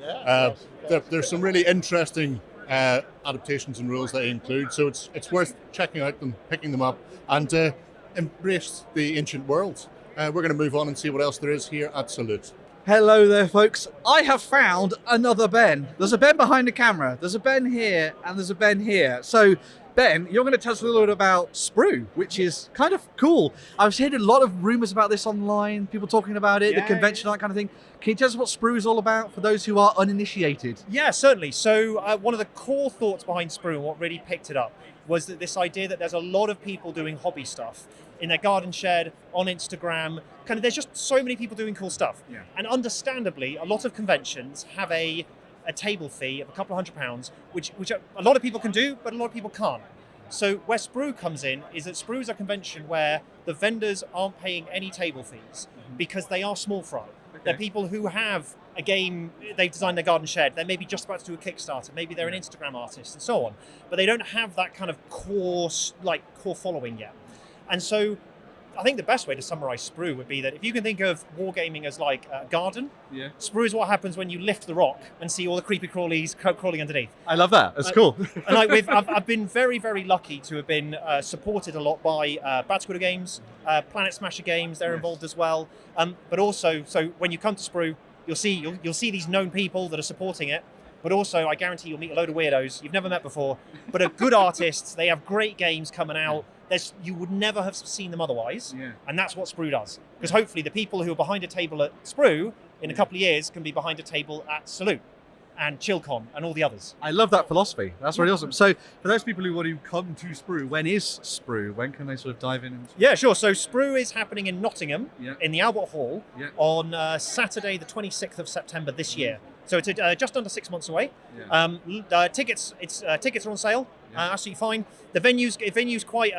There's some really interesting adaptations and rules that he includes, so it's worth checking out them, picking them up, and embrace the ancient world. We're going to move on and see what else there is here at Salute. Hello there, folks. I have found another Ben. There's a Ben behind the camera, there's a Ben here, and there's a Ben here. So, Ben, you're going to tell us a little bit about SPRU, which is kind of cool. I've heard a lot of rumours about this online, people talking about it, the convention, that kind of thing. Can you tell us what SPRU is all about for those who are uninitiated? Yeah, certainly. So one of the core thoughts behind SPRU and what really picked it up was that this idea that there's a lot of people doing hobby stuff in their garden shed, on Instagram, there's just so many people doing cool stuff. Yeah. And understandably, a lot of conventions have a table fee of a couple of £100, which a lot of people can do, but a lot of people can't. So where SPRU comes in is that SPRU is a convention where the vendors aren't paying any table fees because they are small fry. Okay. They're people who have a game, they've designed their garden shed, they're maybe just about to do a Kickstarter, maybe they're an Instagram artist and so on, but they don't have that kind of core following yet. And so I think the best way to summarize SPRU would be that if you can think of wargaming as like a garden, SPRU is what happens when you lift the rock and see all the creepy crawlies crawling underneath. I love that. That's cool. And I've been very, very lucky to have been supported a lot by Bad Korner Games, Planet Smasher Games. They're involved as well. But also, so when you come to SPRU, you'll see these known people that are supporting it. But also, I guarantee you'll meet a load of weirdos you've never met before, but are good artists. They have great games coming out. You would never have seen them otherwise, and that's what SPRU does. Because hopefully the people who are behind a table at SPRU in a couple of years can be behind a table at Salute and ChillCon and all the others. I love that philosophy. That's really awesome. So for those people who want to come to SPRU, when is SPRU? When can they sort of dive in? Yeah, sure. So SPRU is happening in Nottingham in the Albert Hall on Saturday the 26th of September this year. So it's just under 6 months away. Tickets are on sale. Absolutely fine. The venue's quite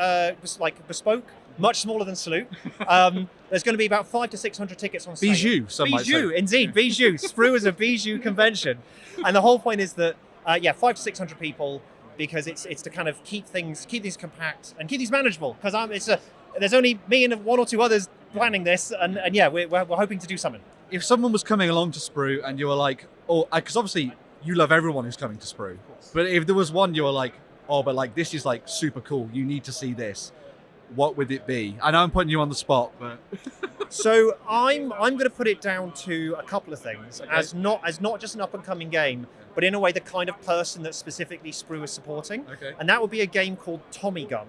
bespoke, much smaller than Salute. There's going to be about 500 to 600 tickets on sale. Bijou, some might say. Bijou, indeed, Bijou. SPRU is a Bijou convention, and the whole point is that 500 to 600 people, because it's to kind of keep things compact and keep these manageable. Because there's only me and one or two others planning this, and we're hoping to do something. If someone was coming along to SPRU and you were like, because obviously you love everyone who's coming to SPRU, but if there was one you were like, but like this is like super cool, you need to see this, what would it be? I know I'm putting you on the spot, but so I'm going to put it down to a couple of things, as not just an up and coming game, but in a way the kind of person that specifically SPRU is supporting. And that would be a game called Tommy Gun.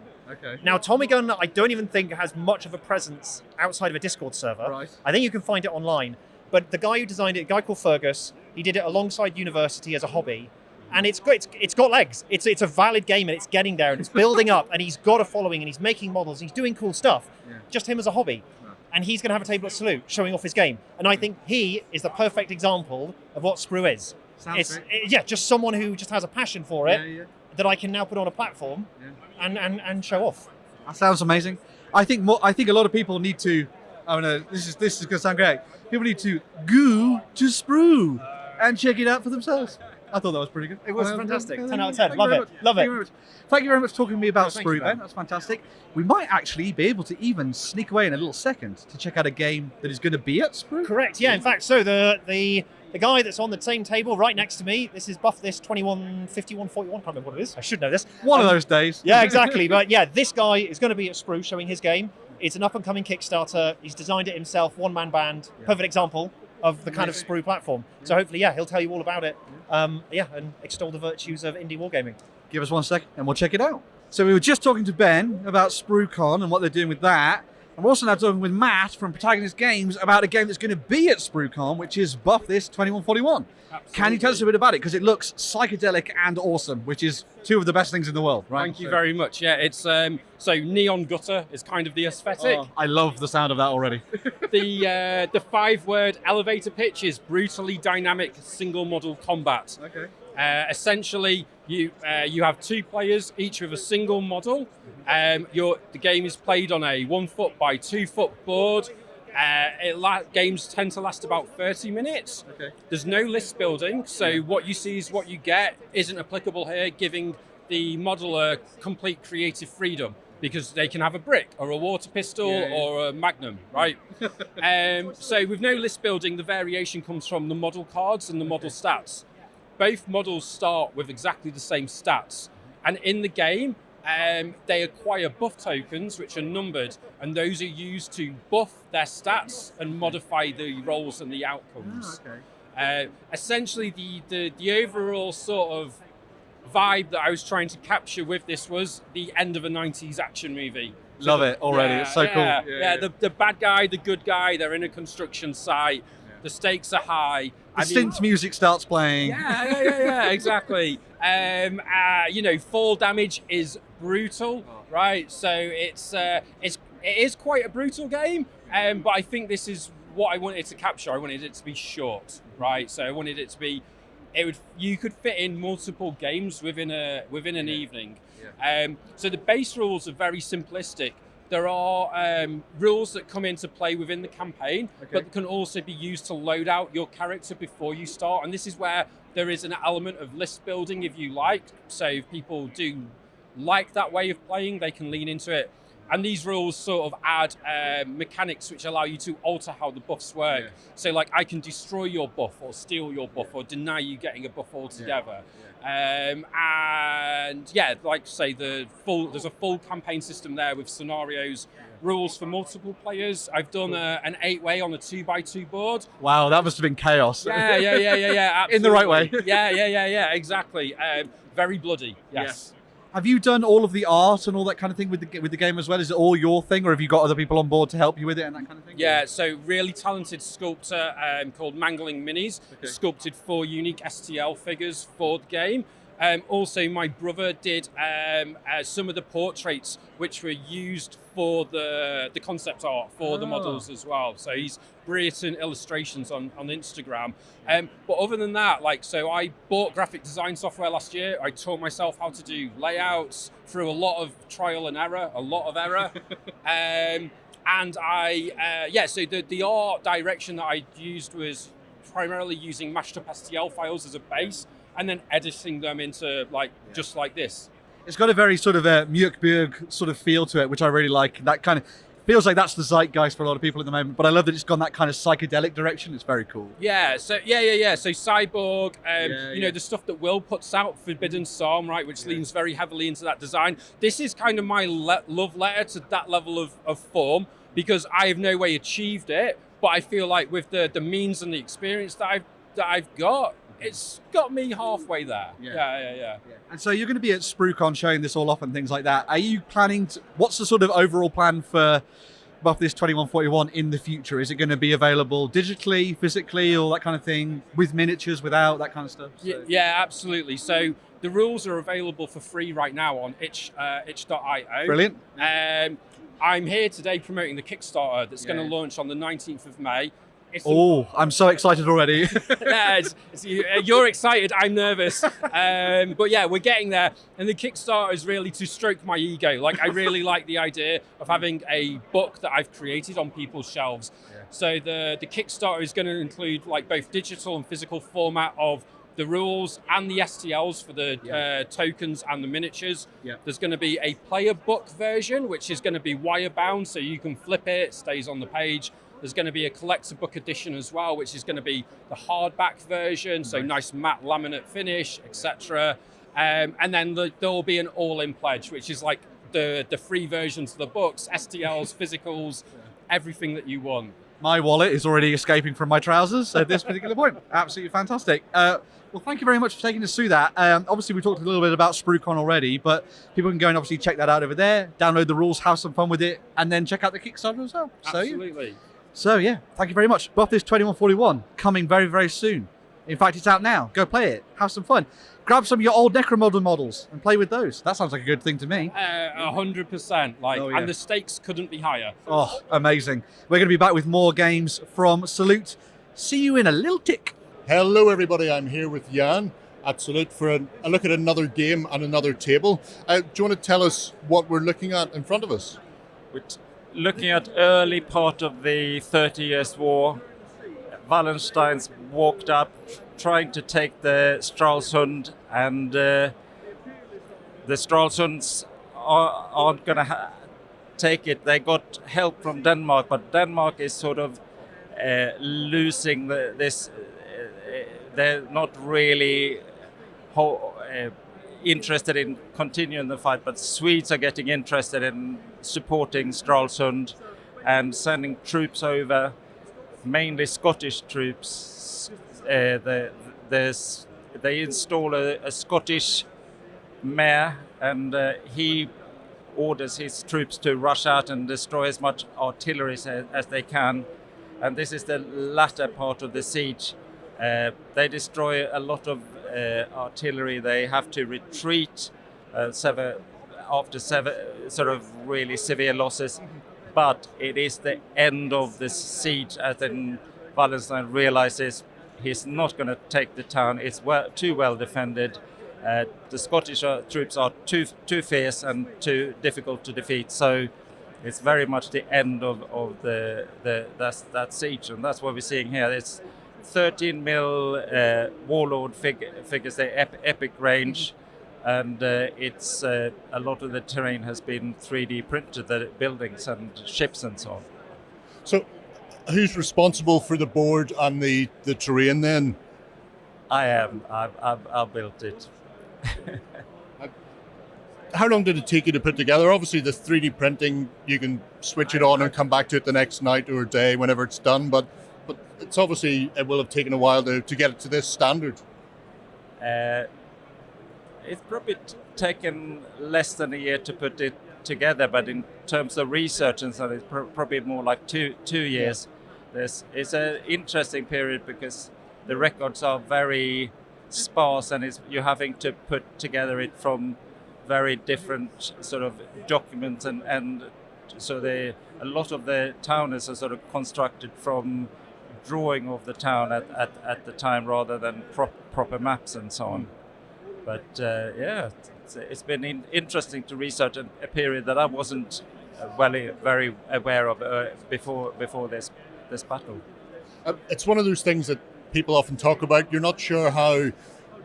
Now Tommy Gun, I don't even think has much of a presence outside of a Discord server. I think you can find it online. But the guy who designed it, a guy called Fergus, he did it alongside university as a hobby. And it's great. It's got legs. It's a valid game, and it's getting there, and it's building up, and he's got a following, and he's making models, and he's doing cool stuff. Just him as a hobby. And he's going to have a table at Salute showing off his game. And I think he is the perfect example of what SPRU is. Just someone who just has a passion for it that I can now put on a platform and show off. That sounds amazing. I think a lot of people need to. This is going to sound great. People need to go to SPRU and check it out for themselves. I thought that was pretty good. It was fantastic. 10 out of 10. Love it. Thank you very much for talking to me about SPRU, Ben. That's fantastic. We might actually be able to even sneak away in a little second to check out a game that is going to be at SPRU. Correct. Yeah. In fact, so the guy that's on the same table right next to me, this is Buff this 215141. Can't remember what it is. I should know this. One of those days. Yeah, exactly. But yeah, this guy is going to be at SPRU showing his game. It's an up-and-coming Kickstarter. He's designed it himself, one-man band. Perfect example of the kind of SPRU platform. So hopefully, he'll tell you all about it. And extol the virtues of indie wargaming. Give us 1 second and we'll check it out. So we were just talking to Ben about SPRU Con and what they're doing with that. I'm also now talking with Matt from Protagonist Games about a game that's going to be at SPRU which is Buff This 2141. Can you tell us a bit about it? Because it looks psychedelic and awesome, which is two of the best things in the world, right? Thank you very much. Yeah, it's so neon gutter is kind of the aesthetic. Oh, I love the sound of that already. The 5-word elevator pitch is brutally dynamic single model combat. Okay. Essentially, you have 2 players, each with a single model. The game is played on a 1 foot by 2 foot board. Games tend to last about 30 minutes. Okay. There's no list building, so what you see is what you get. Isn't applicable here, giving the modeler complete creative freedom, because they can have a brick or a water pistol or a magnum, right? So with no list building, the variation comes from the model cards and the model stats. Both models start with exactly the same stats, and in the game, they acquire buff tokens, which are numbered, and those are used to buff their stats and modify the rolls and the outcomes. Essentially, the overall sort of vibe that I was trying to capture with this was the end of a 90s action movie. Love it already. It's so cool. The bad guy, the good guy, they're in a construction site. The stakes are high. The synth music starts playing. Yeah, exactly. Fall damage is brutal, right? So it is quite a brutal game, but I think this is what I wanted to capture. I wanted it to be short, right? So I wanted it to be, you could fit in multiple games within an evening. So the base rules are very simplistic. There are rules that come into play within the campaign, but can also be used to load out your character before you start. And this is where there is an element of list building, if you like. So if people do like that way of playing, they can lean into it. And these rules sort of add mechanics which allow you to alter how the buffs work. So like, I can destroy your buff or steal your buff or deny you getting a buff altogether. Like say there's a full campaign system there with scenarios, rules for multiple players. I've done an 8-way on a 2x2 board. Wow, that must have been chaos. Yeah, absolutely. In the right way. Yeah, exactly. Very bloody, yes. Have you done all of the art and all that kind of thing with the game as well? Is it all your thing, or have you got other people on board to help you with it and that kind of thing? Yeah, so really talented sculptor called Mangling Minis sculpted 4 unique STL figures for the game. Also, my brother did some of the portraits which were used for the concept art for the models as well. So he's brilliant in illustrations on Instagram. But other than that, so I bought graphic design software last year. I taught myself how to do layouts through a lot of trial and error, so the art direction that I used was primarily using mashed up STL files as a base, and then editing them into just like this. It's got a very sort of a Mjökberg sort of feel to it, which I really like. That kind of feels like that's the zeitgeist for a lot of people at the moment, but I love that it's gone that kind of psychedelic direction. It's very cool. Yeah, so Cyborg, the stuff that Will puts out, Forbidden Psalm, right, which leans very heavily into that design. This is kind of my love letter to that level of form, because I have no way achieved it, but I feel like with the means and the experience that I've got, it's got me halfway there. Yeah. And so you're going to be at SPRU showing this all off and things like that. Are you planning what's the sort of overall plan for Buff This 2141 in the future? Is it going to be available digitally, physically, all that kind of thing, with miniatures, without, that kind of stuff? So. Yeah, absolutely. So the rules are available for free right now on itch.io. Brilliant. I'm here today promoting the Kickstarter that's going to launch on the 19th of May. I'm so excited already. You're excited, I'm nervous. But yeah, we're getting there. And the Kickstarter is really to stroke my ego. I really like the idea of having a book that I've created on people's shelves. So the Kickstarter is going to include both digital and physical format of the rules and the STLs for the tokens and the miniatures. There's going to be a player book version, which is going to be wire bound, so you can flip it stays on the page. There's going to be a collector book edition as well, which is going to be the hardback version, so nice matte laminate finish, etc. And then there will be an all-in pledge, which is the free versions of the books, STLs, physicals, everything that you want. My wallet is already escaping from my trousers at this particular point. Absolutely fantastic. Well, thank you very much for taking us through that. Obviously, we talked a little bit about SPRUCon already, but people can go and obviously check that out over there, download the rules, have some fun with it, and then check out the Kickstarter as well. Absolutely. So yeah, thank you very much. Buff this 2141 coming very, very soon. In fact, it's out now. Go play it. Have some fun. Grab some of your old Necromodel models and play with those. That sounds like a good thing to me. 100%. And the stakes couldn't be higher. Oh, amazing. We're going to be back with more games from Salute. See you in a little tick. Hello everybody, I'm here with Jan at Salute for a look at another game and another table. Do you want to tell us what we're looking at in front of us? We're looking at early part of the 30 Years' War. Wallensteins walked up trying to take the Stralsund, and the Stralsunds aren't going to take it. They got help from Denmark, but Denmark is sort of losing this. They're not really interested in continuing the fight, but Swedes are getting interested in supporting Stralsund and sending troops over, mainly Scottish troops. They install a Scottish mayor, and he orders his troops to rush out and destroy as much artillery as they can. And this is the latter part of the siege. They destroy a lot of artillery. They have to retreat after sort of really severe losses. But it is the end of the siege, as then Wallenstein realizes he's not going to take the town. It's too well defended. The Scottish troops are too fierce and too difficult to defeat. So it's very much the end of that siege, and that's what we're seeing here. It's 13 mil warlord figures, the epic range, and it's a lot of the terrain has been 3D printed, the buildings and ships and so on. So who's responsible for the board and the terrain then? I am. I've built it. How long did it take you to put together? Obviously the 3D printing, you can switch it on and come back to it the next night or day whenever it's done, but it's obviously, it will have taken a while to get it to this standard. It's probably taken less than a year to put it together, but in terms of research and so, it's probably more like two years. It's an interesting period because the records are very sparse, and you're having to put together it from very different sort of documents, and so a lot of the town is sort of constructed from drawing of the town at the time rather than proper maps and so on. But it's been interesting to research a period that I wasn't very aware of before this battle. It's one of those things that people often talk about. You're not sure how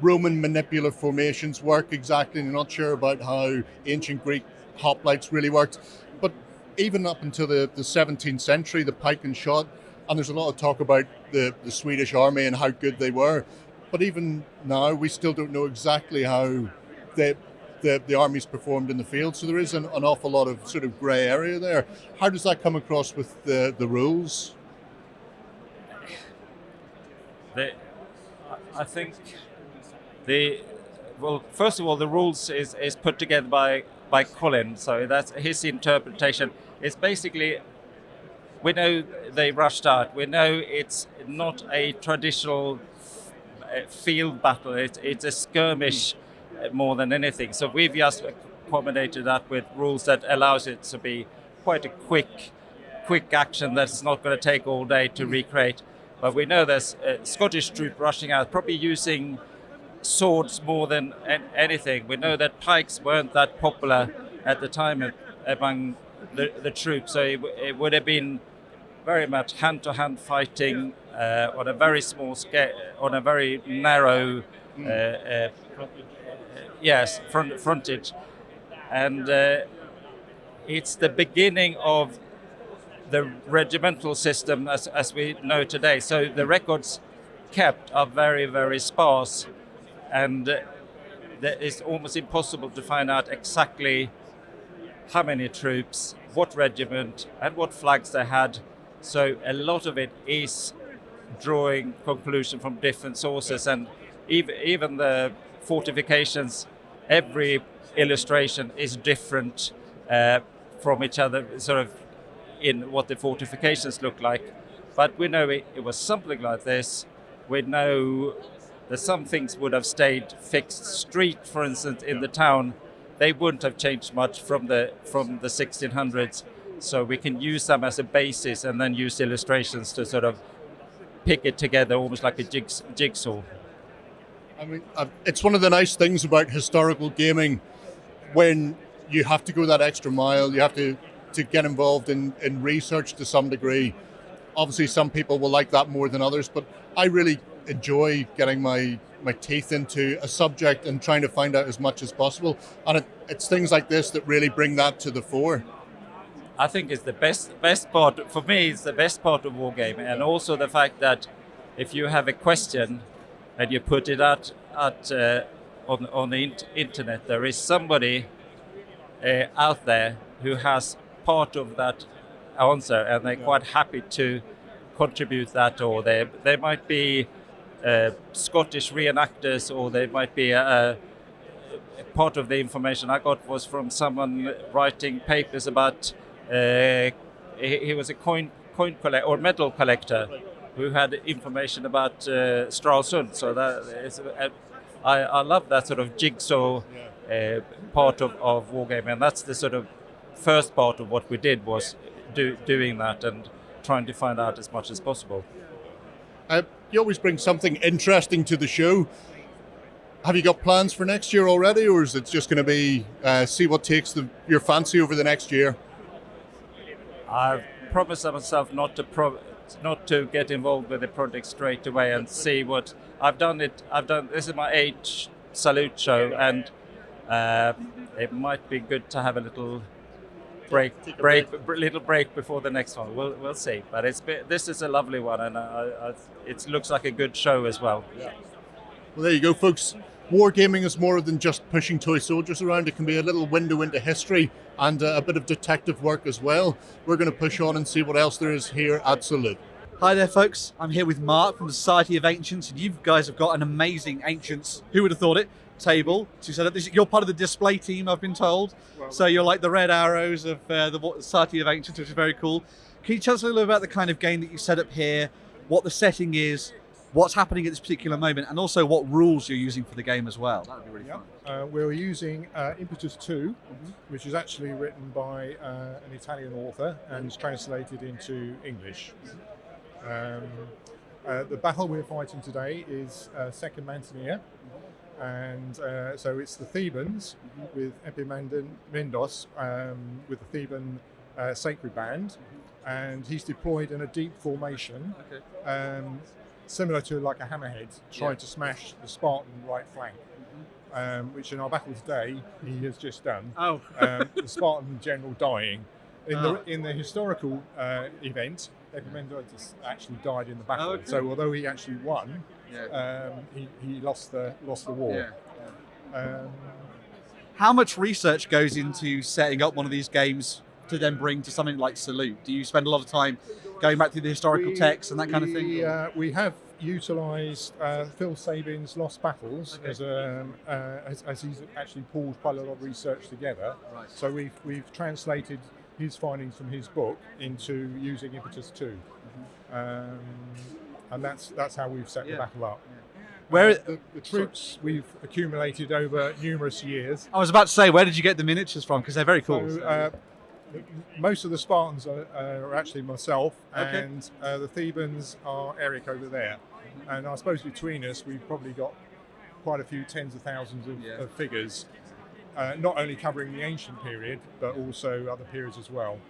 Roman manipulative formations work exactly, and you're not sure about how ancient Greek hoplites really worked. But even up until the 17th century, the pike and shot, and there's a lot of talk about the Swedish army and how good they were. But even now, we still don't know exactly how the armies performed in the field. So there is an awful lot of sort of grey area there. How does that come across with the rules? I think first of all, the rules is put together by Colin, so that's his interpretation. It's basically, we know they rushed out. We know it's not a traditional field battle. It's a skirmish more than anything. So we've just accommodated that with rules that allows it to be quite a quick action that's not going to take all day to recreate. But we know there's a Scottish troop rushing out, probably using swords more than anything. We know that pikes weren't that popular at the time among the troops, so it would have been very much hand-to-hand fighting on a very small scale, on a very narrow frontage. And it's the beginning of the regimental system as we know today. So the records kept are very, very sparse, and it's almost impossible to find out exactly how many troops, what regiment, and what flags they had. So a lot of it is drawing conclusion from different sources, and even the fortifications, every illustration is different from each other, sort of in what the fortifications look like. But we know it was something like this. We know that some things would have stayed fixed. Street, for instance, in the town, they wouldn't have changed much from the 1600s. So we can use them as a basis and then use illustrations to sort of pick it together, almost like a jigsaw. I mean, it's one of the nice things about historical gaming when you have to go that extra mile, you have to get involved in research to some degree. Obviously, some people will like that more than others, but I really enjoy getting my teeth into a subject and trying to find out as much as possible. And it's things like this that really bring that to the fore. I think it's the best part, for me, it's the best part of wargaming, and also the fact that if you have a question and you put it out on the internet, there is somebody out there who has part of that answer, and they're quite happy to contribute that, or they might be Scottish reenactors, or they might be part of the information I got was from someone writing papers about he was a coin collector or medal collector who had information about Stralsund. So that is, I love that sort of jigsaw part of wargaming, and that's the sort of first part of what we did, was doing that and trying to find out as much as possible. You always bring something interesting to the show. Have you got plans for next year already, or is it just going to be see what takes your fancy over the next year? I've promised myself not to get involved with the project straight away and see what I've done. This is my 8th Salute show, and it might be good to have a little break before the next one. We'll see. But this is a lovely one, and it looks like a good show as well. Yeah. Well, there you go, folks. Wargaming is more than just pushing toy soldiers around. It can be a little window into history and a bit of detective work as well. We're going to push on and see what else there is here at Salute. Hi there, folks. I'm here with Mark from the Society of Ancients, and you guys have got an amazing Ancients, who would have thought it, table to set up. You're part of the display team, I've been told. So you're like the red arrows of the Society of Ancients, which is very cool. Can you tell us a little bit about the kind of game that you set up here, what the setting is, what's happening at this particular moment, and also what rules you're using for the game as well? That would be really fun. We're using Impetus 2, which is actually written by an Italian author and is translated into English. The battle we're fighting today is Second Mantineer, and so it's the Thebans with Epimendos with the Theban sacred band, and he's deployed in a deep formation. Similar to like a hammerhead, trying to smash the Spartan right flank, which in our battle today he has just done. The Spartan general dying. In the historical event, Epimendes actually died in the battle. So although he actually won, he lost the war. How much research goes into setting up one of these games to then bring to something like Salute? Do you spend a lot of time going back through the historical texts and that kind of thing? We have utilised Phil Sabin's Lost Battles as he's actually pulled quite a lot of research together. So we've translated his findings from his book into using Impetus 2, and that's how we've set the battle up. Where the troops we've accumulated over numerous years. I was about to say, where did you get the miniatures from? Because they're very cool. So, most of the Spartans are actually myself, and the Thebans are Eric over there. And I suppose between us, we've probably got quite a few tens of thousands of figures, not only covering the ancient period, but also other periods as well.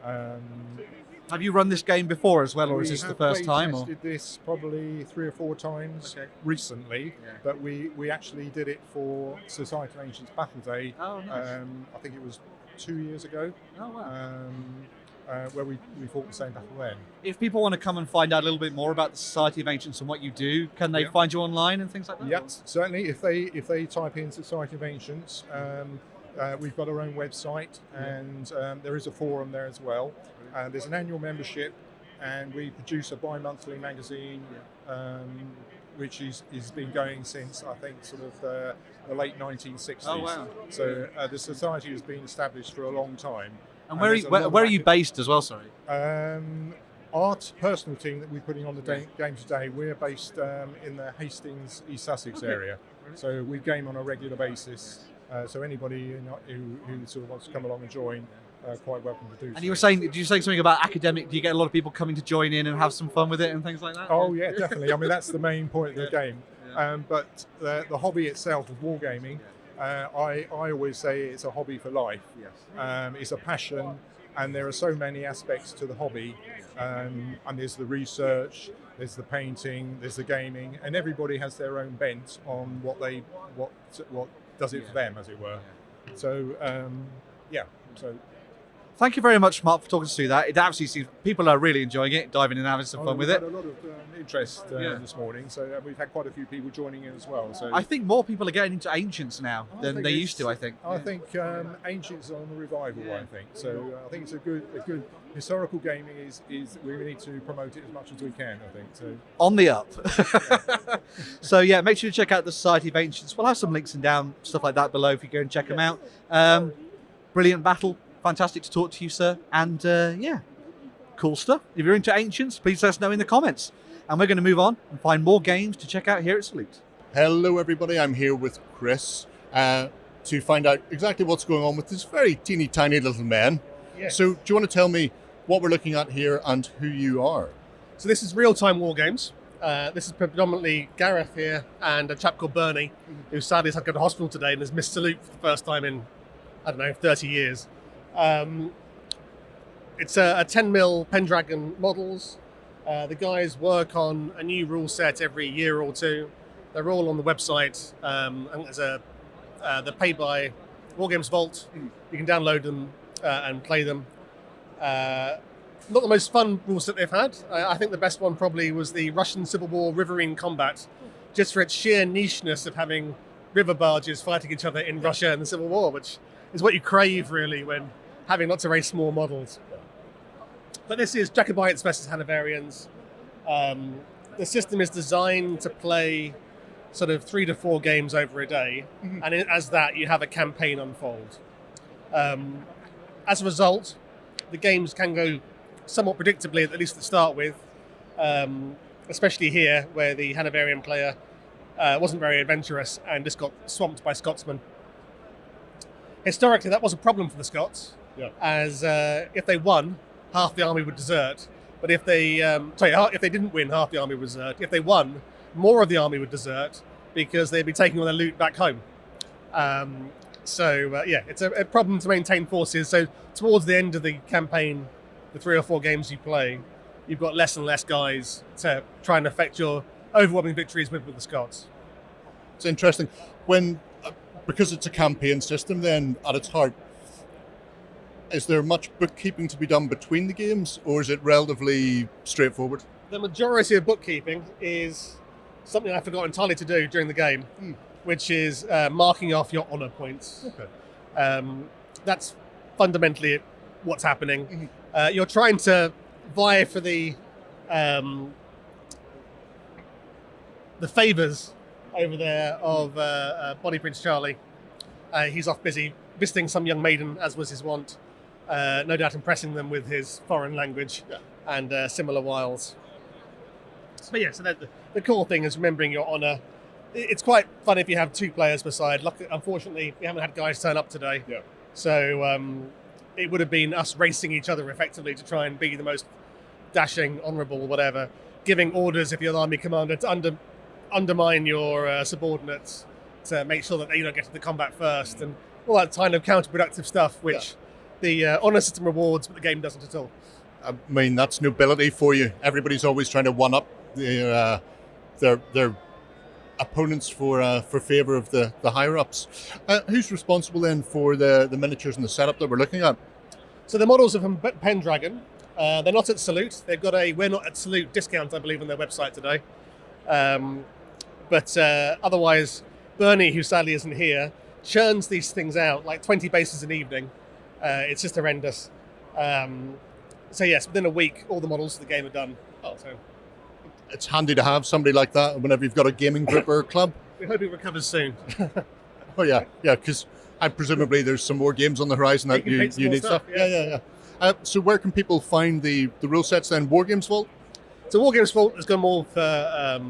Have you run this game before as well, or is this the first time? We tested this probably 3 or 4 times recently, but we actually did it for Society of Ancients Battle Day. I think it was 2 years ago. Where we fought the same battle then. If people want to come and find out a little bit more about the Society of Ancients and what you do, can they find you online and things like that? Yes, certainly. If they type in Society of Ancients, we've got our own website, and there is a forum there as well. There's an annual membership and we produce a bi-monthly magazine, which is been going since I think sort of the late 1960s. Oh, wow. So the society has been established for a long time. And where are you based as well? Sorry. Our personal team that we're putting on the game today, we're based in the Hastings, East Sussex area. So we game on a regular basis. So anybody who sort of wants to come along and join, quite welcome to do so. And you were saying, did you say something about academic? Do you get a lot of people coming to join in and have some fun with it and things like that? Oh yeah, definitely. I mean, that's the main point of the game. But the hobby itself of wargaming, I always say it's a hobby for life. Yes. It's a passion, and there are so many aspects to the hobby. And there's the research, there's the painting, there's the gaming, and everybody has their own bent on what does it for them, as it were. So so. Thank you very much, Mark, for talking us through that. It absolutely seems people are really enjoying it, diving in and having some fun with it. We've had a lot of interest this morning, so we've had quite a few people joining in as well. So I think more people are getting into Ancients now than they used to, I think. I think Ancients are on the revival, I think. So I think it's a good historical gaming is we need to promote it as much as we can, I think. So on the up. So yeah, make sure to check out the Society of Ancients. We'll have some links and down, stuff like that below if you go and check them out. Brilliant battle. Fantastic to talk to you, sir. And yeah, cool stuff. If you're into Ancients, please let us know in the comments. And we're going to move on and find more games to check out here at Salute. Hello, everybody. I'm here with Chris to find out exactly what's going on with this very teeny tiny little man. Yes. So do you want to tell me what we're looking at here and who you are? So this is real-time Wargames. This is predominantly Gareth here and a chap called Bernie, who sadly has had to go to hospital today and has missed Salute for the first time in, 30 years. It's a 10mm Pendragon models. The guys work on a new rule set every year or two. They're all on the website. And there's they're paid by Wargames Vault. You can download them and play them. Not the most fun rule set they've had. I think the best one probably was the Russian Civil War Riverine Combat, just for its sheer nicheness of having river barges fighting each other in Russia in the Civil War, which is what you crave really when having lots of very small models. But this is Jacobites versus Hanoverians. The system is designed to play sort of 3 to 4 games over a day, and as that you have a campaign unfold. As a result, the games can go somewhat predictably, at least to start with, especially here where the Hanoverian player wasn't very adventurous and just got swamped by Scotsmen. Historically, that was a problem for the Scots, as if they won, half the army would desert. But if they didn't win, half the army would desert. If they won, more of the army would desert because they'd be taking all their loot back home. It's a problem to maintain forces. So towards the end of the campaign, the 3 or 4 games you play, you've got less and less guys to try and affect your overwhelming victories with the Scots. It's interesting. Because it's a campaign system, then at its heart, is there much bookkeeping to be done between the games, or is it relatively straightforward? The majority of bookkeeping is something I forgot entirely to do during the game, which is marking off your honor points. Okay. That's fundamentally what's happening. You're trying to vie for the favours over there of Bonnie Prince Charlie. He's off busy visiting some young maiden, as was his wont. No doubt impressing them with his foreign language and similar wiles. But yeah, so the cool thing is remembering your honour. It's quite fun if you have 2 players per side. Unfortunately, we haven't had guys turn up today. Yeah. So it would have been us racing each other effectively to try and be the most dashing, honourable, whatever, giving orders if you're the army commander to undermine your subordinates to make sure that they don't get to the combat first, and all that kind of counterproductive stuff, which the honour system rewards, but the game doesn't at all. I mean, that's nobility for you. Everybody's always trying to one-up their opponents for favour of the higher-ups. Who's responsible then for the miniatures and the setup that we're looking at? So the models are from Pendragon. They're not at Salute. They've got a We're Not at Salute discount, I believe, on their website today. But otherwise, Bernie, who sadly isn't here, churns these things out, like 20 bases an evening. It's just horrendous. So yes, within a week, all the models of the game are done. So It's handy to have somebody like that whenever you've got a gaming group or a club. we hope it recovers soon. Oh yeah, because presumably there's some more games on the horizon that you need stuff. Yeah. So where can people find the rule sets then? Wargames Vault? So Wargames Vault has gone more for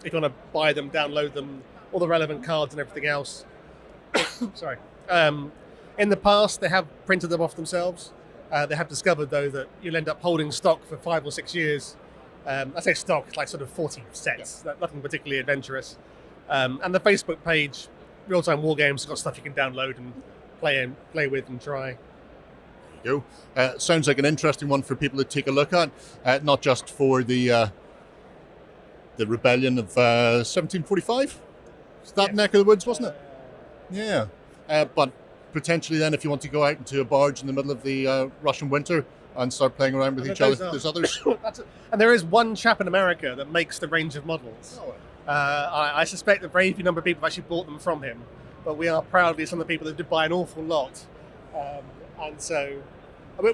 if you want to buy them, download them, all the relevant cards and everything else. Sorry. In the past, they have printed them off themselves. They have discovered, though, that you'll end up holding stock for 5 or 6 years. I say stock, it's like sort of 40 sets, nothing particularly adventurous. And the Facebook page, Real Time Wargames, has got stuff you can download and play with and try. Go. Sounds like an interesting one for people to take a look at, not just for the rebellion of 1745. It's that neck of the woods, wasn't it? Yeah. But potentially then, if you want to go out into a barge in the middle of the Russian winter and start playing around with each other, there's others. And there is one chap in America that makes the range of models. I suspect a very few number of people have actually bought them from him, but we are proudly some of the people that did buy an awful lot. And so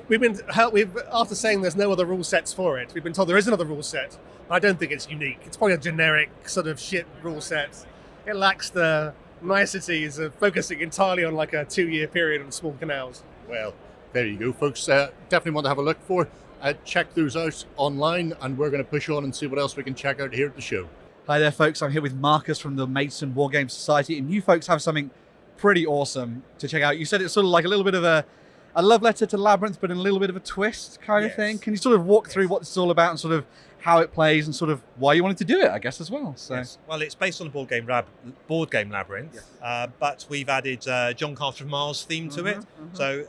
we've after saying there's no other rule sets for it, we've been told there is another rule set, but I don't think it's unique. It's probably a generic sort of shit rule set. It lacks the niceties of focusing entirely on like a 2-year period on small canals. Well, there you go, folks. Definitely want to have a look for. Check those out online, and we're going to push on and see what else we can check out here at the show. Hi there, folks. I'm here with Marcus from the Maidstone Wargames Society, and you folks have something pretty awesome to check out. You said it's sort of like a little bit of a love letter to Labyrinth, but in a little bit of a twist kind of thing. Can you sort of walk through what this is all about and sort of how it plays and sort of why you wanted to do it, I guess, as well? So. Yes. Well, it's based on a board game Labyrinth, but we've added John Carter of Mars theme to it. So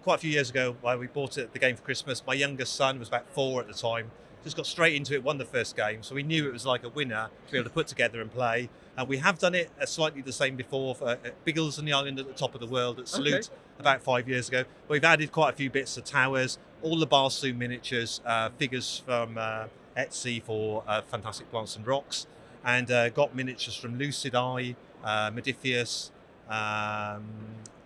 quite a few years ago, while we bought the game for Christmas, my youngest son was about 4 at the time, just got straight into it, won the first game. So we knew it was like a winner to be able to put together and play. And we have done it slightly the same before for Biggles and the Island at the Top of the World at Salute about 5 years ago. But we've added quite a few bits of towers, all the Barsoom miniatures, figures from Etsy for Fantastic Plants and Rocks, and got miniatures from Lucid Eye, Modiphius,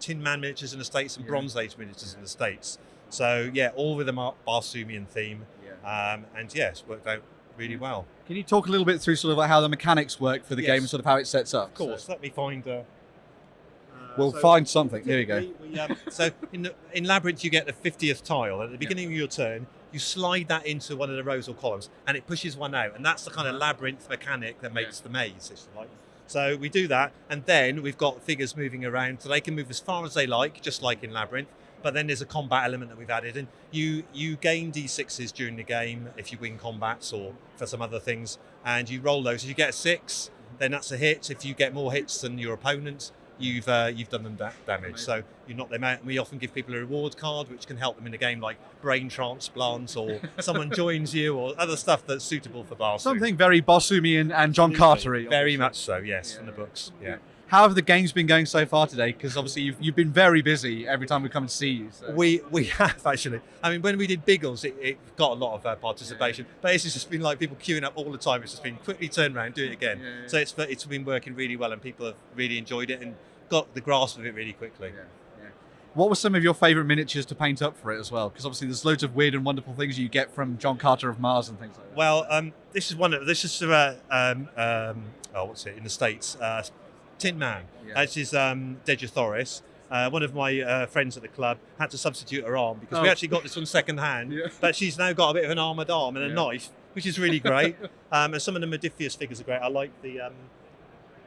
Tin Man miniatures in the States, and Bronze Age miniatures in the States. So yeah, all with a Barsoomian theme, and it's worked out really well. Can you talk a little bit through sort of like how the mechanics work for the game and sort of how it sets up? Of course. Let me find. We'll find something. Here we go. So in Labyrinth, you get the 50th tile at the beginning of your turn. You slide that into one of the rows or columns, and it pushes one out, and that's the kind of labyrinth mechanic that makes the maze, if you like. So we do that, and then we've got figures moving around, so they can move as far as they like, just like in Labyrinth. But then there's a combat element that we've added, and you gain d6s during the game if you win combats or for some other things, and you roll those. If you get a 6, then that's a hit. If you get more hits than your opponent, you've done them damage. So you knock them out, and we often give people a reward card which can help them in the game, like brain transplants, or someone joins you, or other stuff that's suitable for Barsoom. Something very Barsoomian and John Carter-y. Very much so, yes, in the books. Yeah. How have the games been going so far today? Because obviously you've been very busy every time we come and see you. So. We have, actually. I mean, when we did Biggles, it got a lot of participation. But it's just been like people queuing up all the time. It's just been quickly turn around, do it again. So it's been working really well, and people have really enjoyed it and got the grasp of it really quickly. What were some of your favourite miniatures to paint up for it as well? Because obviously there's loads of weird and wonderful things you get from John Carter of Mars and things like that. Well, this is what's it in the States? Tin Man. This is Dejathoris. One of my friends at the club had to substitute her arm because we actually got this one second hand, but she's now got a bit of an armoured arm and a knife, which is really great. And some of the Modiphius figures are great.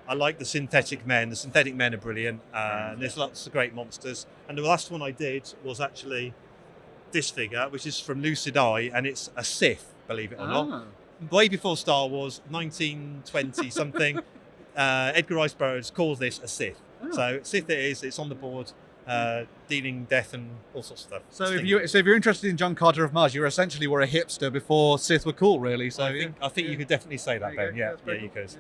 I like the synthetic men. The synthetic men are brilliant. And there's lots of great monsters. And the last one I did was actually this figure, which is from Lucid Eye, and it's a Sith, believe it or not. Way before Star Wars, 1920 something. Edgar Rice Burroughs calls this a Sith. So Sith it is. It's on the board, dealing death and all sorts of stuff. So if you're interested in John Carter of Mars, you essentially were a hipster before Sith were cool, really. So I think you could definitely say that, Ben. Yeah, you could.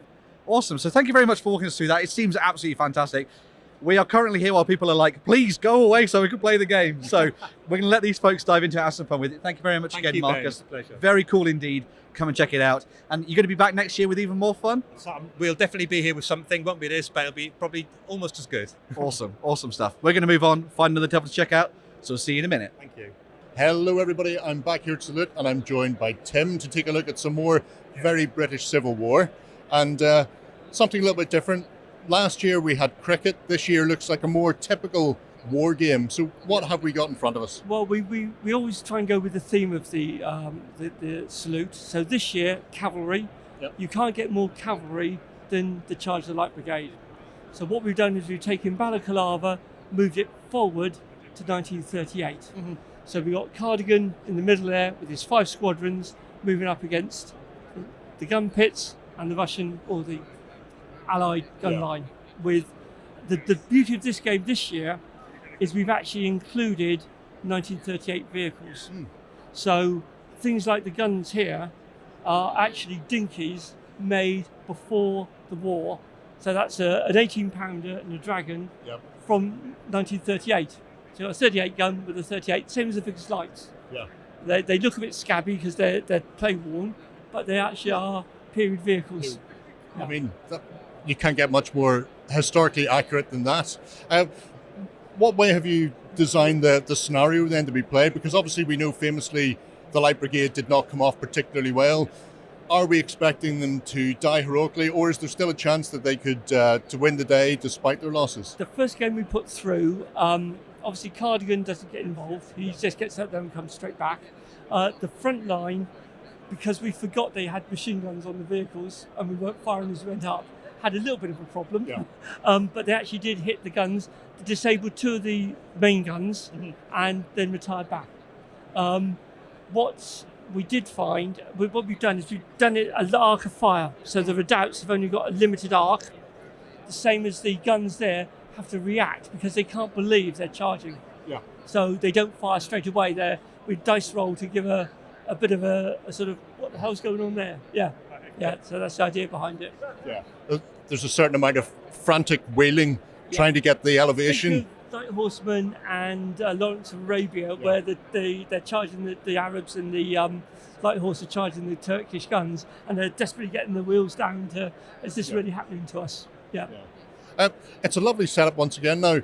Awesome. So thank you very much for walking us through that. It seems absolutely fantastic. We are currently here while people are like, please go away so we can play the game. So we're going to let these folks dive into it, have some fun with it. Thank you very much again, Marcus. It's a pleasure. Very cool indeed. Come and check it out. And you're going to be back next year with even more fun? So we'll definitely be here with something. Won't be this, but it'll be probably almost as good. Awesome. Awesome stuff. We're going to move on, find another table to check out. So we'll see you in a minute. Thank you. Hello everybody, I'm back here at Salute and I'm joined by Tim to take a look at some more very British Civil War and something a little bit different. Last year we had cricket, this year looks like a more typical war game. So what have we got in front of us? Well, we always try and go with the theme of the salute. So this year, cavalry. Yep. You can't get more cavalry than the Charge of the Light Brigade. So what we've done is we've taken Balaclava, moved it forward to 1938. Mm-hmm. So we've got Cardigan in the middle there with his 5 squadrons moving up against the gun pits and the Russian or the Allied gun line. With the beauty of this game this year is we've actually included 1938 vehicles. So things like the guns here are actually dinkies made before the war. So that's an 18-pounder and a Dragon from 1938. So a 38 gun with a 38, same as the Vickers Lights. Yeah. They look a bit scabby because they're play worn, but they actually are period vehicles. I mean, you can't get much more historically accurate than that. What way have you designed the scenario then to be played? Because obviously we know famously the Light Brigade did not come off particularly well. Are we expecting them to die heroically, or is there still a chance that they could to win the day despite their losses? The first game we put through, obviously Cardigan doesn't get involved. He just gets out there and comes straight back. The front line, because we forgot they had machine guns on the vehicles and we weren't firing as we went up, had a little bit of a problem. But they actually did hit the guns, disabled 2 of the main guns, and then retired back. What we did find, what we've done is we've done it an arc of fire. So the redoubts have only got a limited arc, the same as the guns there have to react because they can't believe they're charging. Yeah. So they don't fire straight away. We dice roll to give a bit of a sort of, what the hell's going on there? Yeah. So that's the idea behind it. Yeah. There's a certain amount of frantic wailing trying to get the elevation. Light Horsemen and Lawrence of Arabia, where they're charging the Arabs and the Light Horse are charging the Turkish guns, and they're desperately getting the wheels down to, is this really happening to us? Yeah. It's a lovely setup once again. Now,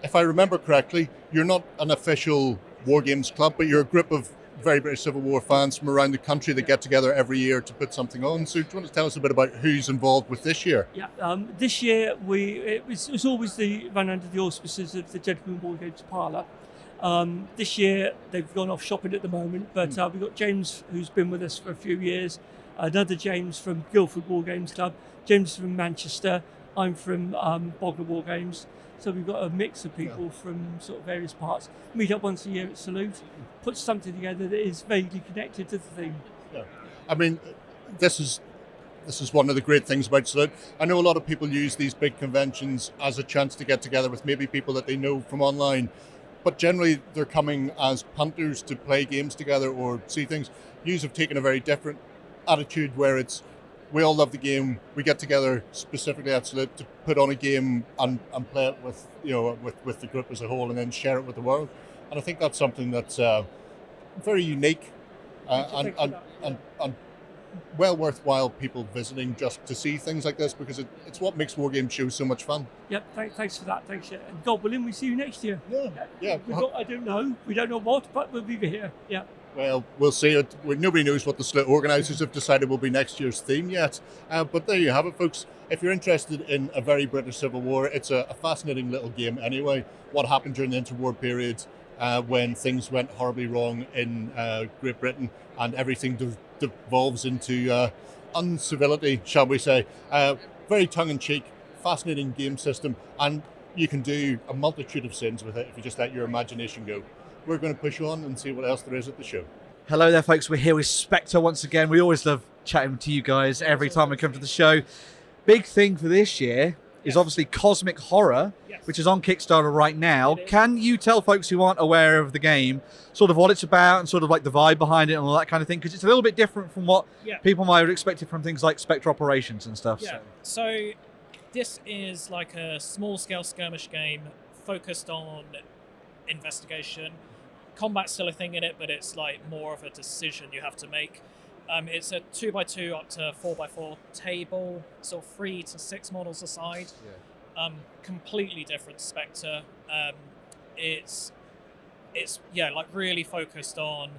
if I remember correctly, you're not an official Wargames club, but you're a group of very British Civil War fans from around the country that get together every year to put something on. So do you want to tell us a bit about who's involved with this year? Yeah, this year it was always run under the auspices of the Gentleman Wargames Parlour. This year they've gone off shopping at the moment, but we've got James who's been with us for a few years, another James from Guildford Wargames Club, James from Manchester, I'm from Bognor Wargames. So we've got a mix of people from sort of various parts. Meet up once a year at Salute, put something together that is vaguely connected to the theme. Yeah. I mean, this is one of the great things about Salute. I know a lot of people use these big conventions as a chance to get together with maybe people that they know from online, but generally they're coming as punters to play games together or see things. Yous have taken a very different attitude where it's, we all love the game. We get together specifically at Salute to put on a game and play it with with the group as a whole, and then share it with the world. And I think that's something that's very unique and well worthwhile people visiting just to see things like this, because it's what makes Wargame shows so much fun. Yep, thanks for that. Thanks. And God willing, we see you next year. Yeah. I don't know. We don't know what, but we'll be here. Yeah. Well, we'll see. Nobody knows what the Salute organisers have decided will be next year's theme yet. But there you have it, folks. If you're interested in a very British Civil War, it's a fascinating little game anyway. What happened during the interwar period when things went horribly wrong in Great Britain and everything devolves into uncivility, shall we say. Very tongue-in-cheek, fascinating game system, and you can do a multitude of sins with it if you just let your imagination go. We're going to push on and see what else there is at the show. Hello there, folks. We're here with Spectre once again. We always love chatting to you guys every time we come to the show. Big thing for this year is obviously Cosmic Horror, which is on Kickstarter right now. Can you tell folks who aren't aware of the game sort of what it's about and sort of like the vibe behind it and all that kind of thing? Because it's a little bit different from what people might have expected from things like Spectre Operations and stuff. Yeah. So this is like a small-scale skirmish game focused on investigation. Combat's still a thing in it, but it's like more of a decision you have to make. It's a 2x2 up to 4x4 table, sort of 3 to 6 models aside. Completely different Spectre. It's it's like really focused on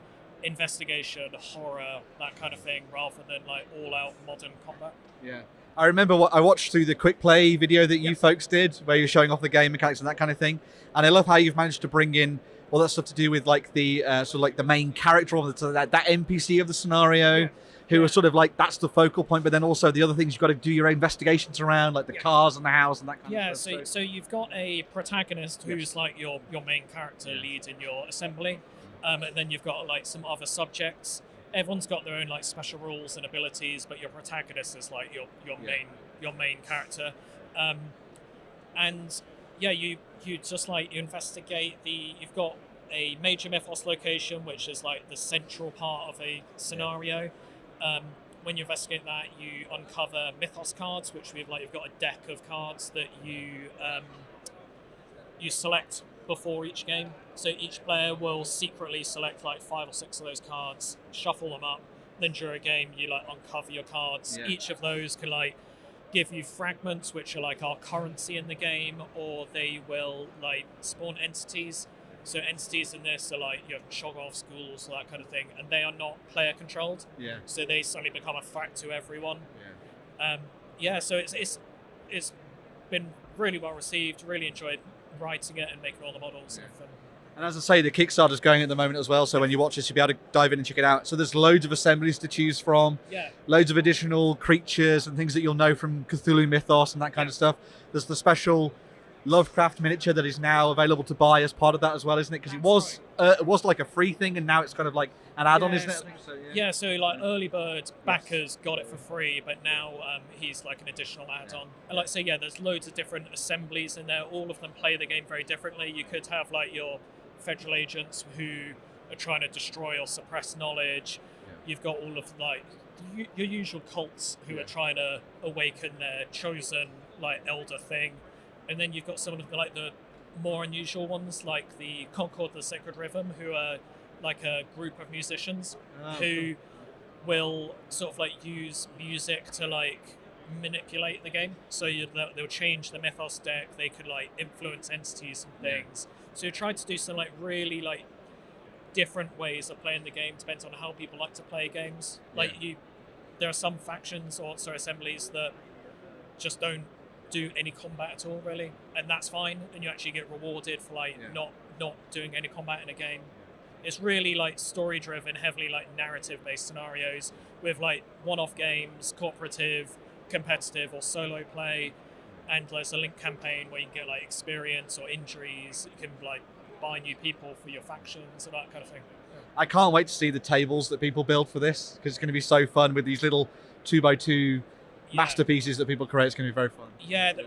investigation, horror, that kind of thing, rather than like all-out modern combat. Yeah. I remember what I watched through the quick play video that you folks did, where you're showing off the game mechanics and that kind of thing. And I love how you've managed to bring in all that stuff to do with like the sort of like the main character of that NPC of the scenario, who are sort of like that's the focal point. But then also the other things you've got to do your investigations around, like the cars and the house and that kind of stuff. So you've got a protagonist who's like your main character lead in your assembly. And then you've got like some other subjects. Everyone's got their own like special rules and abilities, but your protagonist is like your main character. And you just like you investigate you've got a major mythos location, which is like the central part of a scenario. When you investigate that, you uncover mythos cards, which you've got a deck of cards that you select before each game. So each player will secretly select like 5 or 6 of those cards, shuffle them up, then during a game you like uncover your cards. Yeah. Each of those can like give you fragments, which are like our currency in the game, or they will like spawn entities. So entities in this are like Shoggoth schools, that kind of thing, and they are not player controlled. Yeah. So they suddenly become a threat to everyone. So it's been really well received. Really enjoyed writing it and making all the models. And as I say, the Kickstarter's going at the moment as well, so when you watch this, you'll be able to dive in and check it out. So there's loads of assemblies to choose from, loads of additional creatures and things that you'll know from Cthulhu mythos and that kind of stuff. There's the special Lovecraft miniature that is now available to buy as part of that as well, isn't it? Because it was like a free thing, and now it's kind of like an add-on, isn't it? So like early bird backers got it for free, but now he's like an additional add-on. And like so, there's loads of different assemblies in there. All of them play the game very differently. You could have like your federal agents who are trying to destroy or suppress knowledge. You've got all of like your usual cults who are trying to awaken their chosen like elder thing. And then you've got some of the more unusual ones, like the Concord the Sacred Rhythm, who are like a group of musicians who will sort of like use music to like manipulate the game. So they'll change the mythos deck. They could like influence entities and things. So you try to do some like really like different ways of playing the game. Depends on how people like to play games. There are some factions or assemblies that just don't do any combat at all, really, and that's fine, and you actually get rewarded for like not doing any combat in a game. It's really like story driven, heavily like narrative based scenarios with like one-off games, cooperative, competitive or solo play, and there's a link campaign where you can get like experience or injuries. You can like buy new people for your factions and that kind of thing. I can't wait to see the tables that people build for this, because it's going to be so fun with these little 2x2 masterpieces that people create. It's going to be very fun.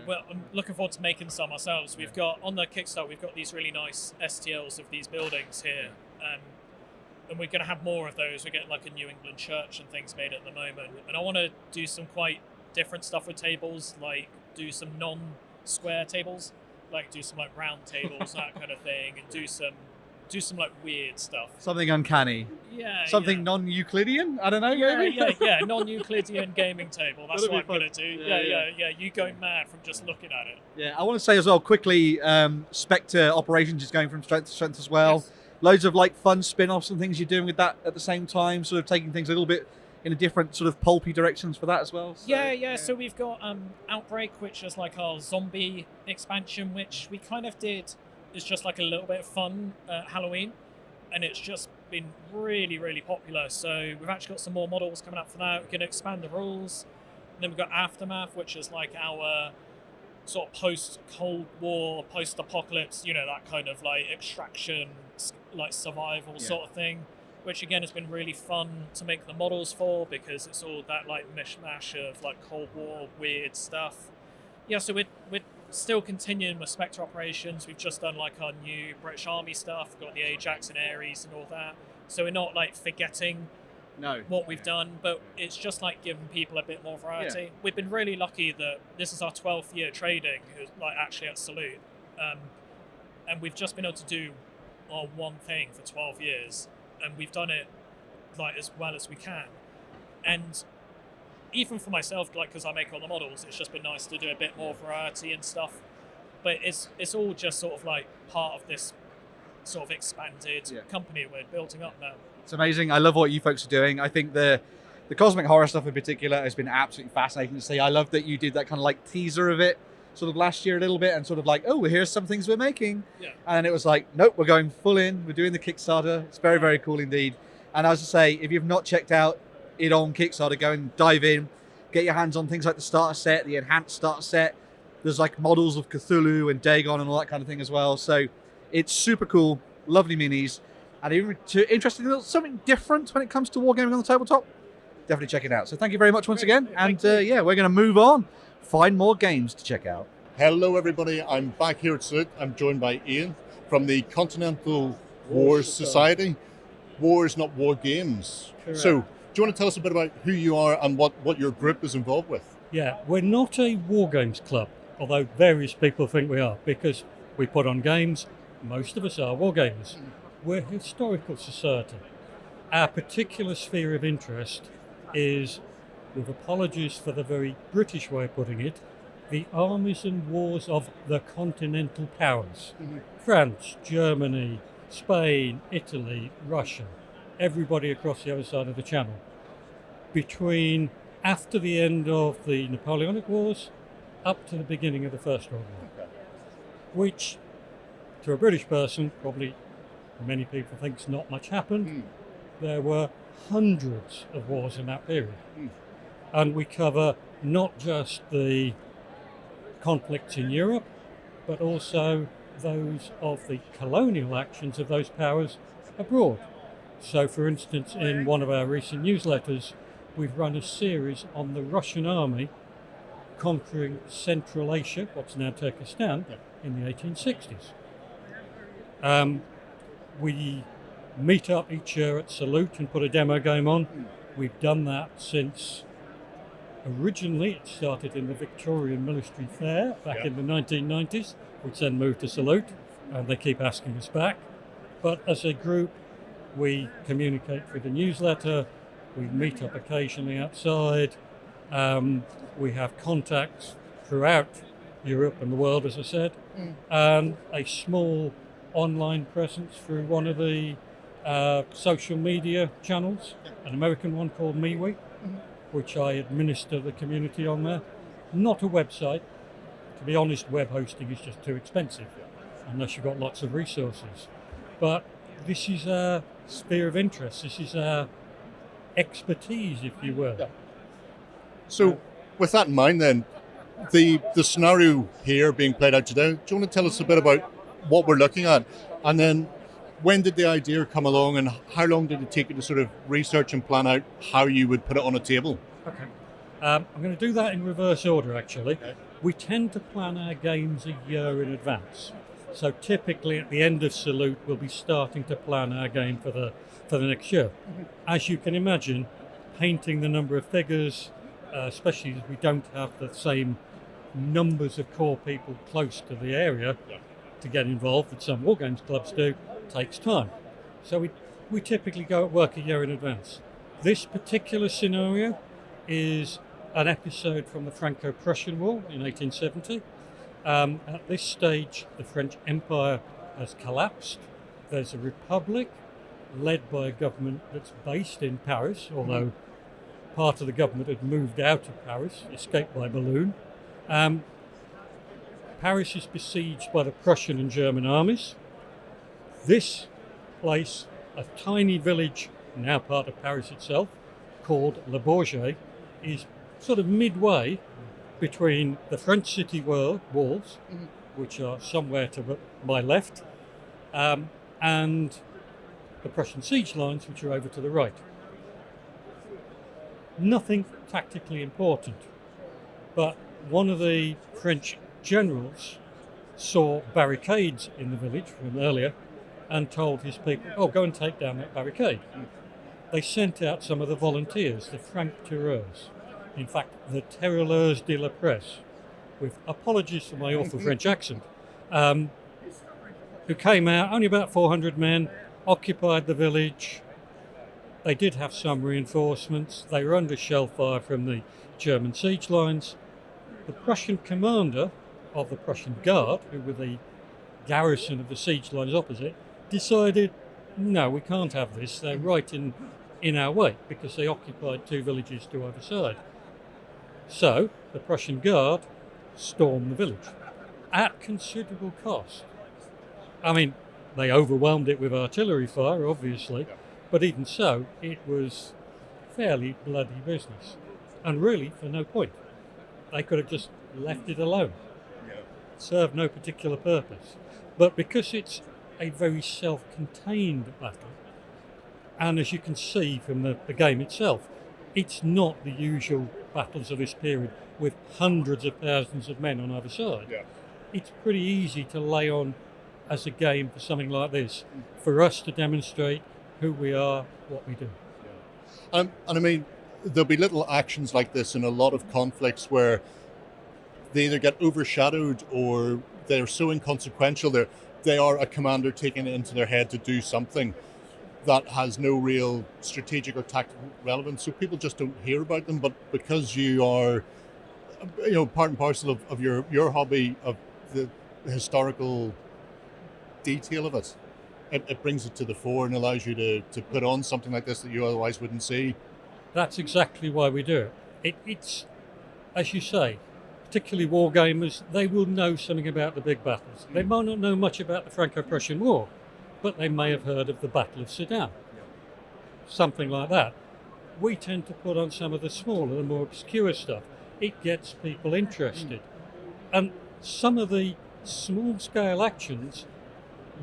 Well, I'm looking forward to making some ourselves. We've got on the Kickstarter, we've got these really nice STLs of these buildings here, and we're going to have more of those. We're getting like a New England church and things made at the moment, and I want to do some quite different stuff with tables, like do some non-square tables, like do some like round tables, that kind of thing, and do some like weird stuff. Something uncanny. Something non-Euclidean? I don't know, maybe? Non-Euclidean gaming table. That's what I'm going to do. You go mad from just looking at it. Yeah, I want to say as well, quickly, Spectre operations is going from strength to strength as well. Yes. Loads of like fun spin-offs and things you're doing with that at the same time, sort of taking things a little bit in a different sort of pulpy directions for that as well. So, So we've got Outbreak, which is like our zombie expansion, which we kind of did. It's just like a little bit of fun at Halloween, and it's just been really, really popular. So we've actually got some more models coming up for that. We can expand the rules. And then we've got Aftermath, which is like our sort of post-Cold War, post-apocalypse, that kind of like extraction, like survival sort of thing, which again has been really fun to make the models for, because it's all that like mishmash of like Cold War weird stuff. So we're still continuing with Spectre operations. We've just done like our new British Army stuff, got the Ajax and Ares and all that. So we're not like forgetting what we've done, but it's just like giving people a bit more variety. We've been really lucky that this is our 12th year trading, like actually at Salute. And we've just been able to do our one thing for 12 years, and we've done it like as well as we can. And even for myself, like, because I make all the models, it's just been nice to do a bit more variety and stuff. But it's all just sort of like part of this sort of expanded company we're building up now. It's amazing. I love what you folks are doing. I think the cosmic horror stuff in particular has been absolutely fascinating to see. I love that you did that kind of like teaser of it sort of last year a little bit and sort of like, oh, here's some things we're making. Yeah. And it was like, nope, we're going full in. We're doing the Kickstarter. It's very, very cool indeed. And as I say, if you've not checked out it on Kickstarter, go and dive in. Get your hands on things like the starter set, the enhanced starter set. There's like models of Cthulhu and Dagon and all that kind of thing as well. So it's super cool, lovely minis. And even interested in something different when it comes to wargaming on the tabletop, definitely check it out. So thank you very much once again. And yeah, we're going to move on. Find more games to check out. Hello, everybody. I'm back here at Salute. I'm joined by Ian from the Continental Wars Society. Wars, not war games. Correct. So, do you want to tell us a bit about who you are and what your group is involved with? Yeah, we're not a Wargames club, although various people think we are, because we put on games. Most of us are wargamers. We're a historical society. Our particular sphere of interest is, with apologies for the very British way of putting it, the armies and wars of the continental powers. France, Germany, Spain, Italy, Russia, everybody across the other side of the channel. Between after the end of the Napoleonic Wars up to the beginning of the First World War. Which, to a British person, probably many people think not much happened. There were hundreds of wars in that period. And we cover not just the conflicts in Europe, but also those of the colonial actions of those powers abroad. So, for instance, in one of our recent newsletters, we've run a series on the Russian army conquering Central Asia, what's now Turkestan, in the 1860s. We meet up each year at Salute and put a demo game on. We've done that since originally it started in the Victorian Military Fair back in the 1990s, which then moved to Salute, and they keep asking us back. But as a group, we communicate through the newsletter, we meet up occasionally outside, we have contacts throughout Europe and the world, as I said, and a small online presence through one of the social media channels, an American one called MeWe, which I administer the community on there. Not a website. To be honest, web hosting is just too expensive, unless you've got lots of resources. But this is our sphere of interest. This is our expertise, if you will. So, with that in mind then, the scenario here being played out today, do you want to tell us a bit about what we're looking at? And then, when did the idea come along and how long did it take you to sort of research and plan out how you would put it on a table? Okay. I'm going to do that in reverse order, actually. We tend to plan our games a year in advance. So typically at the end of Salute, we'll be starting to plan our game for the next year. As you can imagine, painting the number of figures, especially as we don't have the same numbers of core people close to the area to get involved that some Wargames clubs do, takes time. So we typically go at work a year in advance. This particular scenario is an episode from the Franco-Prussian War in 1870. At this stage, the French Empire has collapsed. There's a republic led by a government that's based in Paris, although part of the government had moved out of Paris, escaped by balloon. Paris is besieged by the Prussian and German armies. This place, a tiny village, now part of Paris itself, called Le Bourget, is sort of midway between the French city walls, which are somewhere to my left, and the Prussian siege lines, which are over to the right. Nothing tactically important, but one of the French generals saw barricades in the village from earlier and told his people, oh, go and take down that barricade. They sent out some of the volunteers, the francs-tireurs, in fact, the Tirailleurs de la Presse, with apologies for my awful French accent, who came out, only about 400 men, occupied the village. They did have some reinforcements. They were under shell fire from the German siege lines. The Prussian commander of the Prussian Guard, who were the garrison of the siege lines opposite, decided, no, we can't have this. They're right in our way because they occupied 2 villages to either side. So the Prussian Guard stormed the village at considerable cost. I mean, they overwhelmed it with artillery fire, obviously, but even so, it was fairly bloody business. And really, for no point. They could have just left it alone. Served no particular purpose. But because it's a very self-contained battle, and as you can see from the game itself, it's not the usual battles of this period with hundreds of thousands of men on either side. It's pretty easy to lay on as a game for something like this, for us to demonstrate who we are, what we do. And I mean, there'll be little actions like this in a lot of conflicts where they either get overshadowed or they're so inconsequential they are a commander taking it into their head to do something that has no real strategic or tactical relevance. So people just don't hear about them. But because you are, part and parcel of your hobby, of the historical detail of it, it brings it to the fore and allows you to put on something like this that you otherwise wouldn't see. That's exactly why we do it. It's, as you say, particularly wargamers, they will know something about the big battles. They might not know much about the Franco-Prussian War, but they may have heard of the Battle of Sedan. Something like that. We tend to put on some of the smaller, the more obscure stuff. It gets people interested. And some of the small-scale actions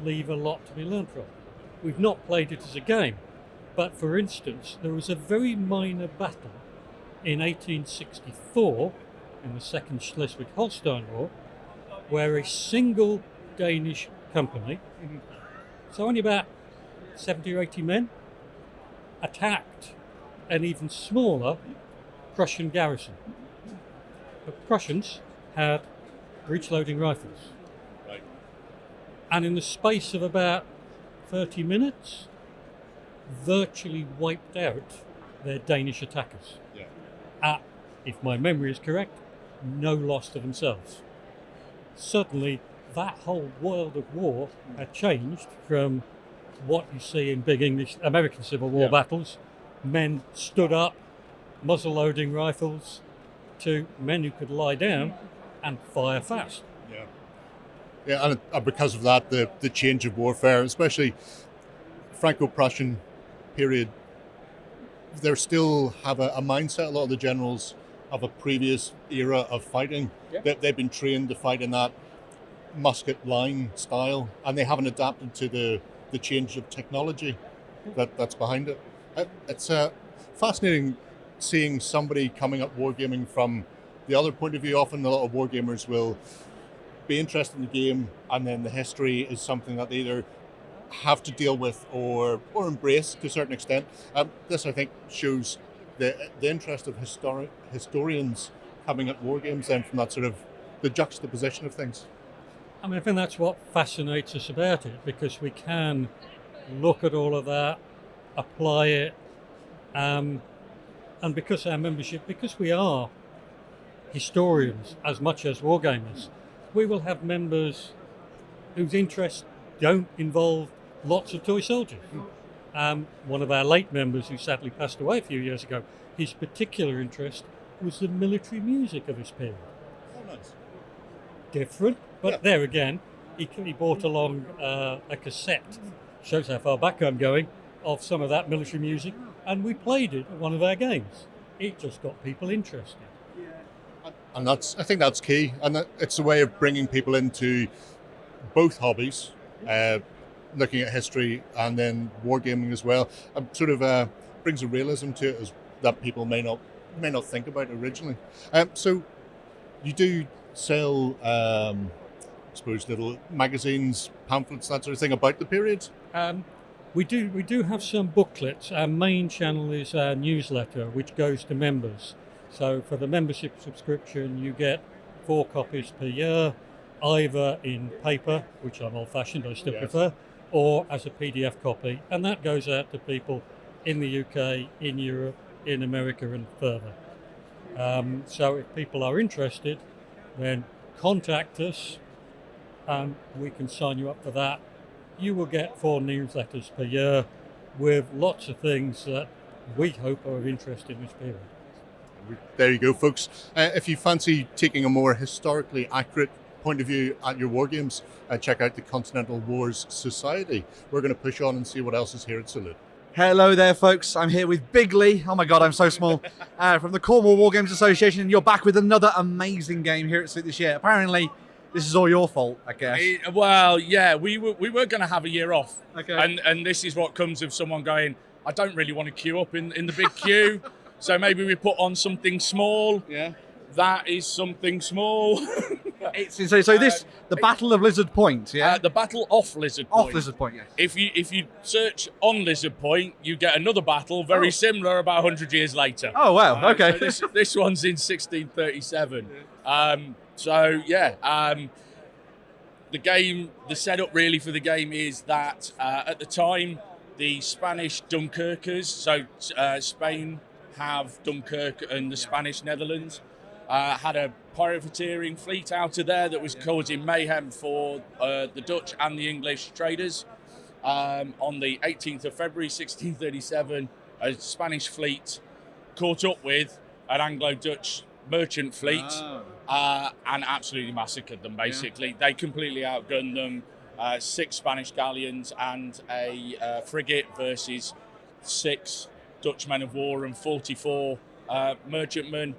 leave a lot to be learned from. We've not played it as a game, but for instance, there was a very minor battle in 1864 in the Second Schleswig-Holstein War, where a single Danish company, so only about 70 or 80 men, attacked an even smaller Prussian garrison. The Prussians had breech-loading rifles. And in the space of about 30 minutes, virtually wiped out their Danish attackers. At, if my memory is correct, no loss to themselves. Suddenly, that whole world of war had changed from what you see in big American Civil War battles, men stood up, muzzle-loading rifles, to men who could lie down and fire fast. Yeah, and because of that, the change of warfare, especially Franco-Prussian period, they still have a mindset, a lot of the generals, of a previous era of fighting. They've been trained to fight in that musket line style, and they haven't adapted to the change of technology that's behind it. It's fascinating seeing somebody coming up wargaming from the other point of view. Often a lot of wargamers will be interested in the game, and then the history is something that they either have to deal with or embrace to a certain extent. This, I think, shows the interest of historians coming at wargames then from that sort of the juxtaposition of things. I mean, I think that's what fascinates us about it, because we can look at all of that, apply it, and because our membership, because we are historians as much as wargamers, we will have members whose interests don't involve lots of toy soldiers. One of our late members, who sadly passed away a few years ago, his particular interest was the military music of this period. Oh, nice. Different, but there again, he brought along a cassette, shows how far back I'm going, of some of that military music, and we played it at one of our games. It just got people interested. And I think that's key, and it's a way of bringing people into both hobbies, looking at history and then wargaming as well. Sort of brings a realism to it that people may not think about originally. So you do sell, I suppose, little magazines, pamphlets, that sort of thing about the period? We do have some booklets. Our main channel is our newsletter, which goes to members. So for the membership subscription, you get 4 copies per year, either in paper, which I'm old-fashioned, I still prefer, or as a PDF copy, and that goes out to people in the UK, in Europe, in America, and further. So if people are interested, then contact us, and we can sign you up for that. you will get 4 newsletters per year with lots of things that we hope are of interest in this period. There you go, folks. If you fancy taking a more historically accurate point of view at your wargames, check out the Continental Wars Society. We're going to push on and see what else is here at Salute. Hello there, folks. I'm here with Big Lee. Oh my God, I'm so small. From the Cornwall Wargames Association, and you're back with another amazing game here at Salute this year. Apparently, this is all your fault, I guess. Well, yeah, we were going to have a year off. Okay. And this is what comes of someone going, I don't really want to queue up in the big queue. So maybe we put on something small. Yeah. That is something small. The Battle of Lizard Point, yeah? The Battle off Lizard Point. Off Lizard Point, yes. If you search on Lizard Point, you get another battle very similar about 100 years later. Oh, wow, okay. So this one's in 1637. The setup really for the game is that at the time, the Spanish Dunkirkers, so Spain have Dunkirk and the Spanish Netherlands, had a privateering fleet out of there that was causing mayhem for the Dutch and the English traders. On the 18th of February 1637, a Spanish fleet caught up with an Anglo-Dutch merchant fleet and absolutely massacred them, basically. They completely outgunned them. 6 Spanish galleons and a frigate versus 6 Dutch men of war and 44 merchantmen.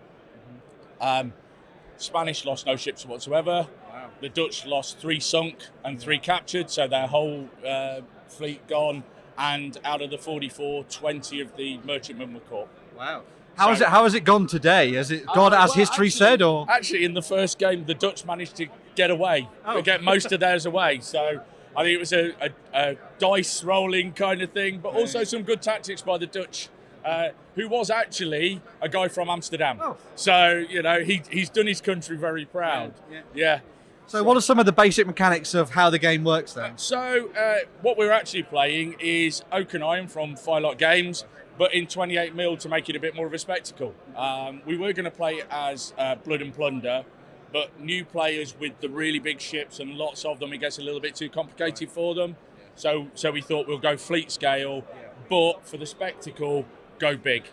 Spanish lost no ships whatsoever. Wow. The Dutch lost 3 sunk and 3 captured, so their whole fleet gone. And out of the 44, 20 of the merchantmen were caught. Wow. How has it gone today? Has it gone as history said, or? Actually, in the first game, the Dutch managed to get away, get most of theirs away. So I think it was a dice rolling kind of thing, but also some good tactics by the Dutch, who was actually a guy from Amsterdam. Oh. So, he's done his country very proud. Yeah. So what are some of the basic mechanics of how the game works then? What we're actually playing is Oak and Iron from Firelot Games, but in 28mm to make it a bit more of a spectacle. We were going to play it as Blood and Plunder, but new players with the really big ships and lots of them, it gets a little bit too complicated for them. So we thought we'll go fleet scale, but for the spectacle, go big.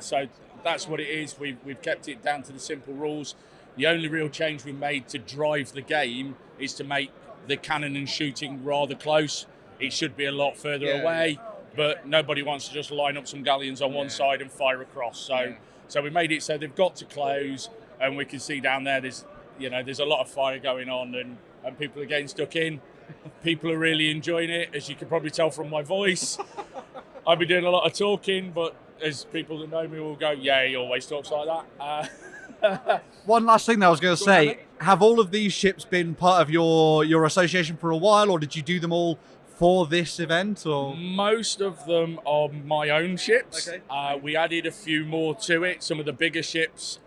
So that's what it is. We've kept it down to the simple rules. The only real change we made to drive the game is to make the cannon and shooting rather close. It should be a lot further away, but nobody wants to just line up some galleons on one side and fire across. So we made it so they've got to close, and we can see down there there's a lot of fire going on, and people are getting stuck in. People are really enjoying it, as you can probably tell from my voice. I've been doing a lot of talking, but as people that know me will go, yeah, he always talks like that. One last thing that I was going to say, have all of these ships been part of your association for a while, or did you do them all for this event? Or most of them are my own ships. Okay. We added a few more to it, some of the bigger ships.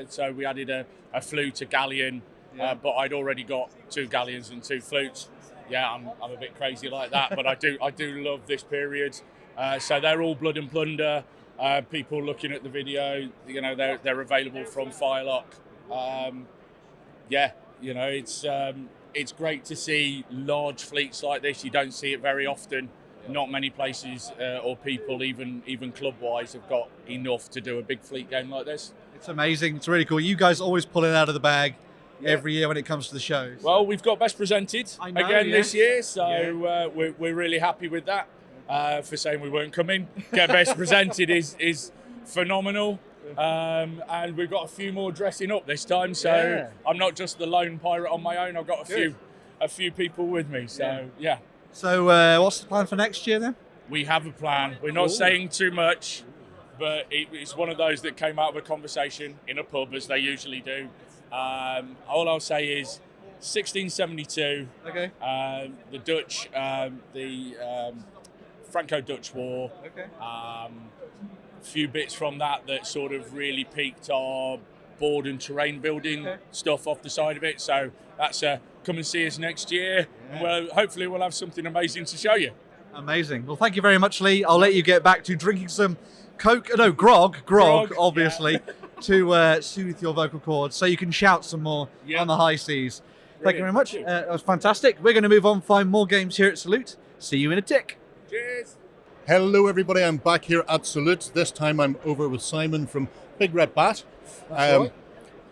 So we added a flute, a galleon, but I'd already got 2 galleons and 2 flutes. Yeah, I'm a bit crazy like that, but I do love this period. So they're all Blood and Plunder. People looking at the video, they're available from Firelock. It's great to see large fleets like this. You don't see it very often. Not many places or people, even club-wise, have got enough to do a big fleet game like this. It's amazing. It's really cool. You guys always pull it out of the bag every year when it comes to the shows. Well, we've got Best Presented this year, so we're really happy with that. For saying we weren't coming. Get Best Presented is phenomenal. And we've got a few more dressing up this time, so I'm not just the lone pirate on my own. I've got a few people with me, so yeah. So what's the plan for next year then? We have a plan. We're not saying too much, but it's one of those that came out of a conversation in a pub, as they usually do. All I'll say is 1672, the Dutch, the Franco-Dutch War, few bits from that sort of really piqued our board and terrain building stuff off the side of it. So that's come and see us next year. And hopefully we'll have something amazing to show you. Amazing. Well, thank you very much, Lee. I'll let you get back to drinking some grog, obviously, to soothe your vocal cords so you can shout some more on the high seas. Thank you very much. That was fantastic. We're going to move on, find more games here at Salute. See you in a tick. Cheers. Hello everybody, I'm back here at Salute. This time I'm over with Simon from Big Red Bat. Right.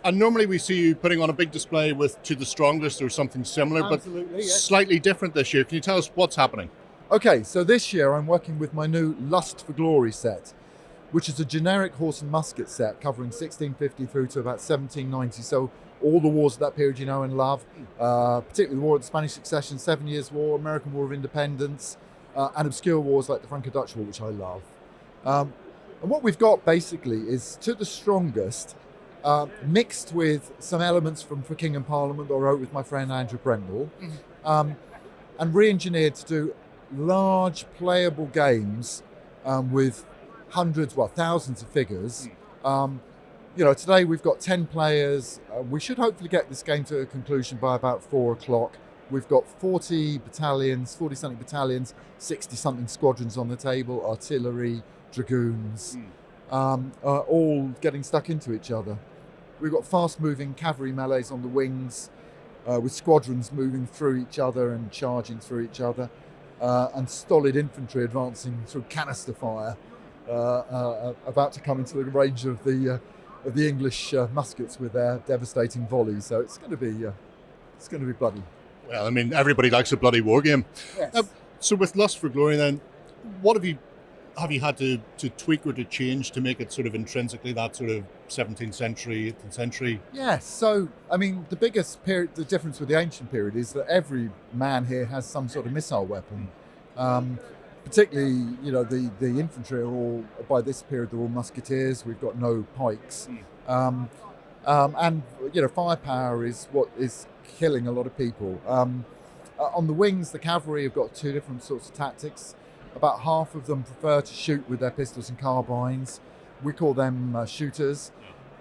And normally we see you putting on a big display with To the Strongest or something similar, Absolutely, but yes. slightly different this year. Can you tell us what's happening? Okay, so this year I'm working with my new Lust for Glory set, which is a generic horse and musket set covering 1650 through to about 1790. So all the wars of that period you know and love, particularly the War of the Spanish Succession, 7 Years' War, American War of Independence, and obscure wars like the Franco-Dutch War, which I love. And what we've got basically is To the Strongest, mixed with some elements from For King and Parliament that I wrote with my friend Andrew Brendel, and re-engineered to do large playable games with hundreds, well, thousands of figures. Today we've got 10 players. We should hopefully get this game to a conclusion by about 4 o'clock. We've got 40 battalions, 40-something battalions, 60-something squadrons on the table, artillery, dragoons, all getting stuck into each other. We've got fast-moving cavalry melees on the wings, with squadrons moving through each other and charging through each other, and stolid infantry advancing through canister fire, about to come into the range of the English muskets with their devastating volleys. So it's going to be bloody. Well, I mean, everybody likes a bloody war game. Yes. So with Lust for Glory then, what have you had to tweak or to change to make it sort of intrinsically that sort of 17th century, 18th century? Yes, so, I mean, the biggest period, the difference with the ancient period is that every man here has some sort of missile weapon. Particularly, the infantry are all, by this period, they're all musketeers. We've got no pikes. And, firepower is what is killing a lot of people. On the wings, the cavalry have got two different sorts of tactics. About half of them prefer to shoot with their pistols and carbines. We call them shooters.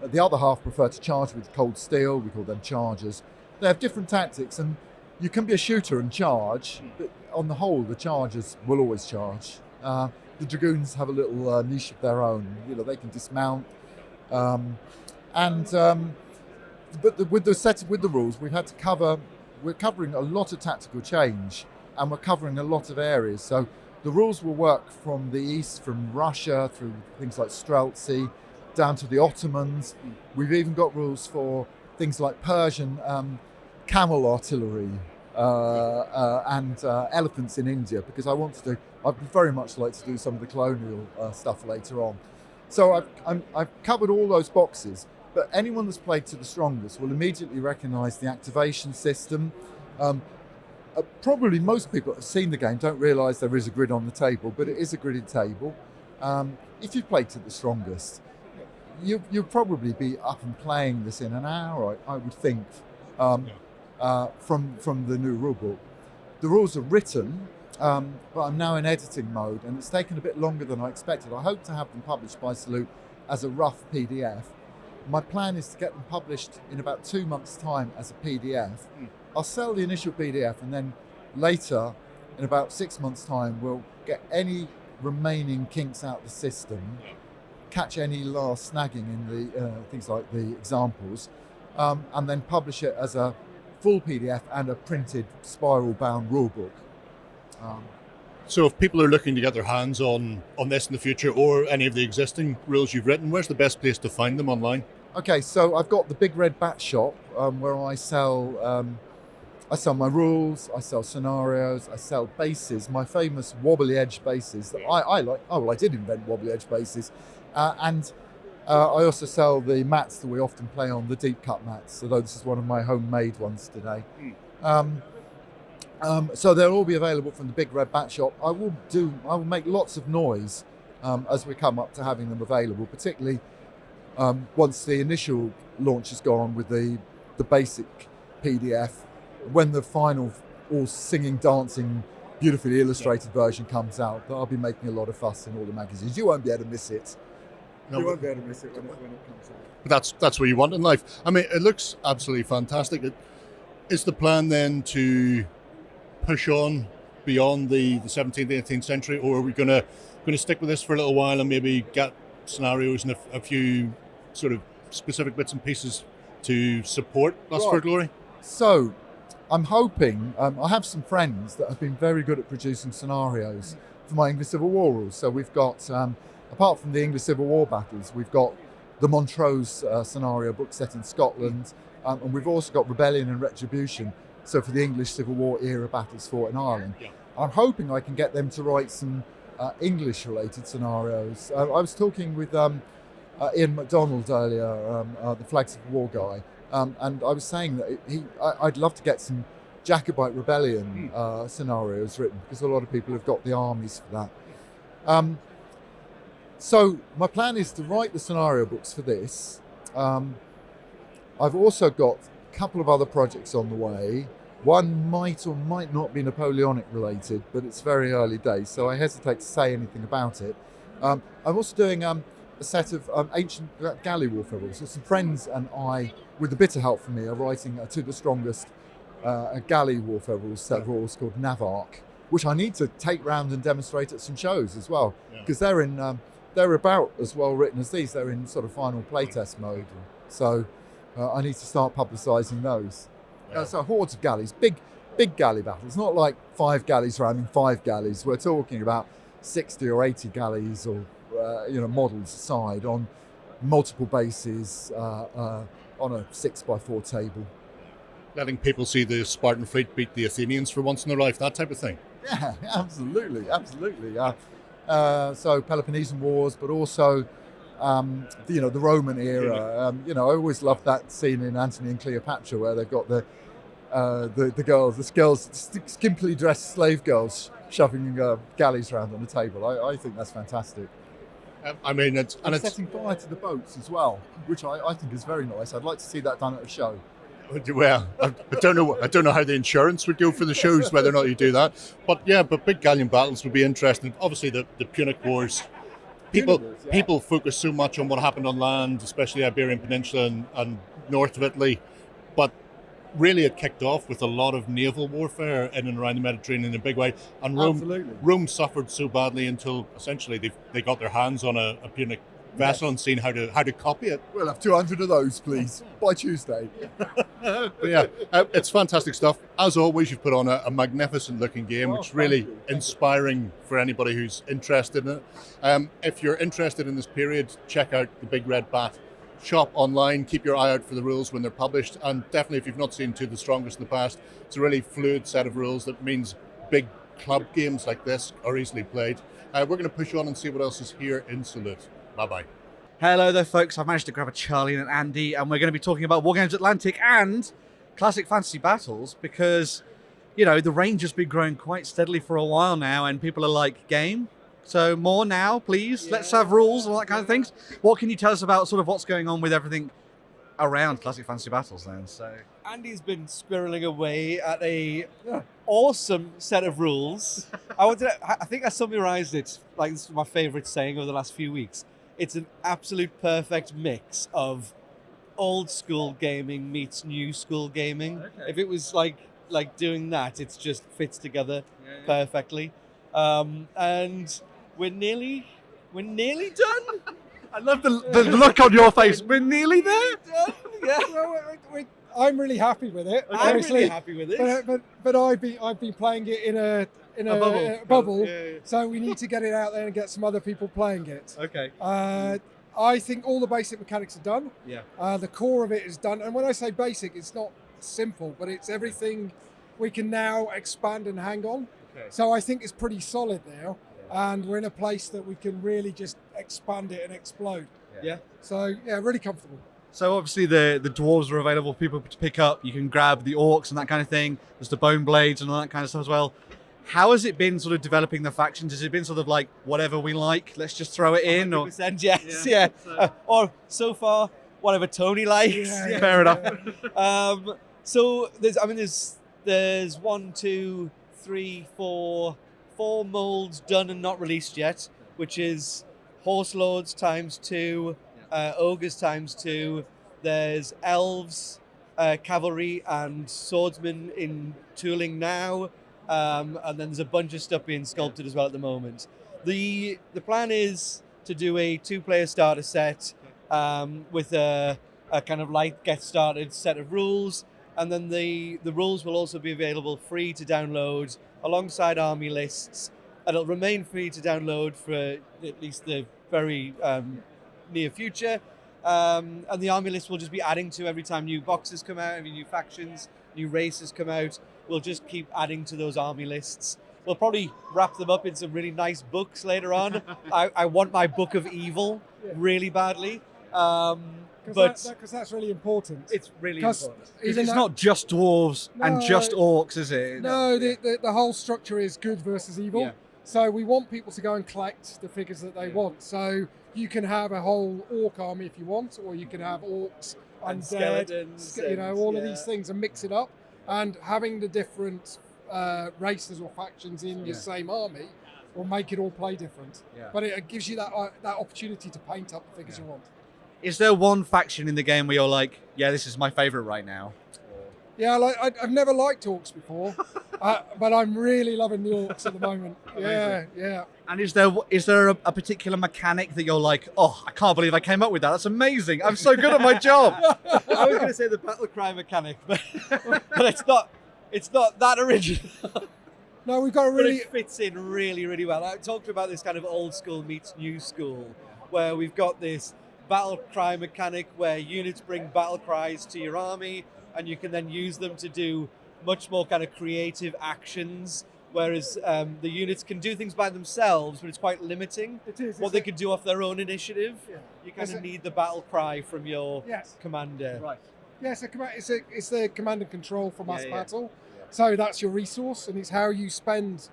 The other half prefer to charge with cold steel. We call them chargers. They have different tactics, and you can be a shooter and charge, but on the whole, the chargers will always charge. The dragoons have a little niche of their own. They can dismount. With the rules, we've had to cover. We're covering a lot of tactical change, and we're covering a lot of areas. So the rules will work from the east, from Russia, through things like Stralsund, down to the Ottomans. We've even got rules for things like Persian camel artillery and elephants in India, because I'd very much like to do some of the colonial stuff later on. So I've covered all those boxes, but anyone that's played To the Strongest will immediately recognise the activation system. Probably most people that have seen the game don't realise there is a grid on the table, but it is a gridded table. If you've played To the Strongest, you'll probably be up and playing this in an hour, I would think, from the new rulebook. The rules are written, but I'm now in editing mode, and it's taken a bit longer than I expected. I hope to have them published by Salute as a rough PDF. My plan is to get them published in about 2 months' time as a PDF. I'll sell the initial PDF, and then later, in about 6 months' time, we'll get any remaining kinks out of the system, catch any last snagging in the things like the examples, and then publish it as a full PDF and a printed spiral-bound rulebook. So if people are looking to get their hands on this in the future, or any of the existing rules you've written, where's the best place to find them online? Okay, so I've got the Big Red Bat shop where I sell my rules, I sell scenarios, I sell bases, my famous wobbly edge bases that I like. Oh, well, I did invent wobbly edge bases. And I also sell the mats that we often play on, the deep cut mats, although this is one of my homemade ones today. So they'll all be available from the Big Red Bat shop. I will make lots of noise as we come up to having them available, particularly once the initial launch has gone with the basic PDF. When the final all singing, dancing, beautifully illustrated version comes out, I'll be making a lot of fuss in all the magazines. You won't be able to miss it. No, you won't be able to miss it when it comes out. But that's what you want in life. I mean, it looks absolutely fantastic. Is the plan then to push on beyond the 17th, 18th century, or are we going to stick with this for a little while and maybe get scenarios and a few sort of specific bits and pieces to support Lust for Glory? So I'm hoping, I have some friends that have been very good at producing scenarios for my English Civil War rules. So we've got, apart from the English Civil War battles, we've got the Montrose scenario book set in Scotland, and we've also got Rebellion and Retribution, so for the English Civil War era battles fought in Ireland. I'm hoping I can get them to write some English-related scenarios. I was talking with Ian MacDonald earlier, the Flag Civil War guy, and I was saying that I'd love to get some Jacobite Rebellion scenarios written, because a lot of people have got the armies for that. So my plan is to write the scenario books for this. I've also got a couple of other projects on the way. One might or might not be Napoleonic related, but it's very early days, so I hesitate to say anything about it. I'm also doing a set of ancient galley warfare rules. So some friends and I, with a bit of help from me, are writing To the Strongest galley warfare rules set of rules called Navarch, which I need to take round and demonstrate at some shows as well, because they're about as well written as these. They're in sort of final playtest mode, so I need to start publicising those. So hordes of galleys, big galley battles, not like 5 galleys ramming 5 galleys. We're talking about 60 or 80 galleys or models aside on multiple bases on a 6x4 table. Letting people see the Spartan fleet beat the Athenians for once in their life, that type of thing. Yeah, absolutely. So Peloponnesian Wars, but also the Roman era. I always loved that scene in Antony and Cleopatra where they've got the girls, skimpily dressed slave girls shoving galleys around on the table. I think that's fantastic. It's setting fire to the boats as well, which I think is very nice. I'd like to see that done at a show. Well, I don't know how the insurance would go for the shows, whether or not you do that. But big galleon battles would be interesting. Obviously, the Punic Wars. People focus so much on what happened on land, especially the Iberian Peninsula and north of Italy. But really, it kicked off with a lot of naval warfare in and around the Mediterranean in a big way. And Rome suffered so badly until essentially they got their hands on a Punic vessel and seen how to copy it. We'll have 200 of those, please, by Tuesday. It's fantastic stuff. As always, you've put on a magnificent looking game, which is really inspiring for anybody who's interested in it. If you're interested in this period, check out the Big Red Bat shop online. Keep your eye out for the rules when they're published, and definitely if you've not seen To the Strongest in the past, it's a really fluid set of rules that means big club games like this are easily played. We're going to push on and see what else is here in Salute. Bye-bye. Hello there, folks. I've managed to grab a Charlie and an Andy, and we're going to be talking about Wargames Atlantic and classic fantasy battles, because, the range has been growing quite steadily for a while now, and people are like, game? So more now, please. Let's have rules and all that kind of things. What can you tell us about sort of what's going on with everything around classic fantasy battles then? So Andy's been squirreling away at a awesome set of rules. I think I summarised it like this is my favourite saying over the last few weeks. It's an absolute perfect mix of old school gaming meets new school gaming. Okay. If it was like doing that, it just fits together perfectly. And we're nearly done. I love the look on your face. We're nearly there. Yeah. I'm really happy with it. Okay. I'm really happy with it. But I've been playing it in a bubble. Yeah. So we need to get it out there and get some other people playing it. Okay. I think all the basic mechanics are done. Yeah. The core of it is done. And when I say basic, it's not simple, but it's everything we can now expand and hang on. Okay. So I think it's pretty solid now. Yeah. And we're in a place that we can really just expand it and explode. Yeah. So, really comfortable. So obviously the dwarves are available for people to pick up. You can grab the orcs and that kind of thing. There's the bone blades and all that kind of stuff as well. How has it been sort of developing the factions? Has it been sort of like whatever we like, let's just throw it in? 100%, yes, yeah. Or so far, whatever Tony likes. Yeah. Fair enough. So there's 1, 2, 3, 4 molds done and not released yet, which is Horse Lords times 2, Ogres times 2. There's Elves, Cavalry and Swordsmen in tooling now. And then there's a bunch of stuff being sculpted as well at the moment. The plan is to do a 2-player starter set with a kind of light get started set of rules. And then the rules will also be available free to download alongside army lists, and it'll remain free to download for at least the very near future. And the army list will just be adding to every time new boxes come out, every new factions, new races come out. We'll just keep adding to those army lists. We'll probably wrap them up in some really nice books later on. I want my Book of Evil really badly. Because that's really important. It's really important. Because it's not just dwarves and just orcs, is it? No, the whole structure is good versus evil. Yeah. So we want people to go and collect the figures that they want. So you can have a whole orc army if you want, or you can have orcs, And undead, skeletons, all of these things, and mix it up. And having the different races or factions in your same army will make it all play different. Yeah. But it gives you that opportunity to paint up the figures you want. Is there one faction in the game where you're like, yeah, this is my favourite right now? Yeah, I've never liked orcs before, but I'm really loving the orcs at the moment. Yeah. And is there a particular mechanic that you're like, oh, I can't believe I came up with that. That's amazing. I'm so good at my job. I was going to say the battle cry mechanic, but it's not that original. No, we've got a really... But it fits in really, really well. I talked about this kind of old school meets new school, where we've got this battle cry mechanic where units bring battle cries to your army, and you can then use them to do much more kind of creative actions, whereas the units can do things by themselves, but it's quite limiting what they can do off their own initiative. Yeah. You kind of need the battle cry from your commander. Right. Yeah, it's the command and control for mass battle. So that's your resource, and it's how you spend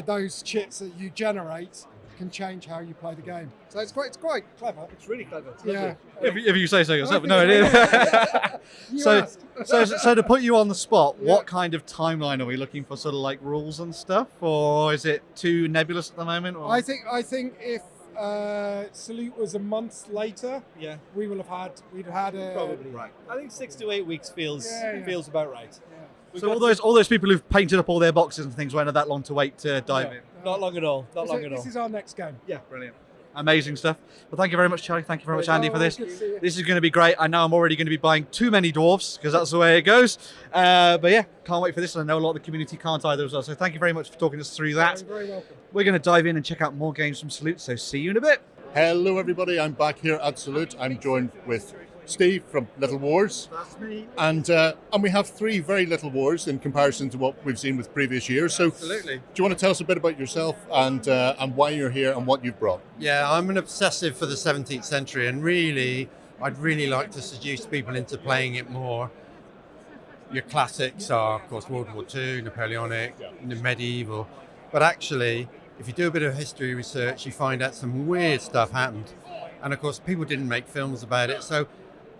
those chips that you generate can change how you play the game. So it's quite clever. It's really clever. It's yeah. If you say so yourself. No, it is. So to put you on the spot, what kind of timeline are we looking for? Sort of like rules and stuff, or is it too nebulous at the moment? Or? I think if Salute was a month later, we'd have had a probably right. I think 6 to 8 weeks feels about right. So all those people who've painted up all their boxes and things won't have that long to wait to dive in. Not long at all. This is our next game. Yeah, brilliant. Amazing stuff. Well, thank you very much, Charlie. Thank you very much, Andy, for this. Good to see you. This is going to be great. I know I'm already going to be buying too many dwarves because that's the way it goes. But yeah, can't wait for this. And I know a lot of the community can't either as well. So thank you very much for talking us through that. You're very welcome. We're going to dive in and check out more games from Salute. So see you in a bit. Hello, everybody. I'm back here at Salute. I'm joined with Steve from Little Wars. That's me. And we have 3 very little wars in comparison to what we've seen with previous years. So Absolutely. Do you want to tell us a bit about yourself and why you're here and what you've brought? Yeah, I'm an obsessive for the 17th century, and I'd really like to seduce people into playing it more. Your classics are, of course, World War II, Napoleonic, medieval. But actually, if you do a bit of history research, you find out some weird stuff happened. And of course, people didn't make films about it. So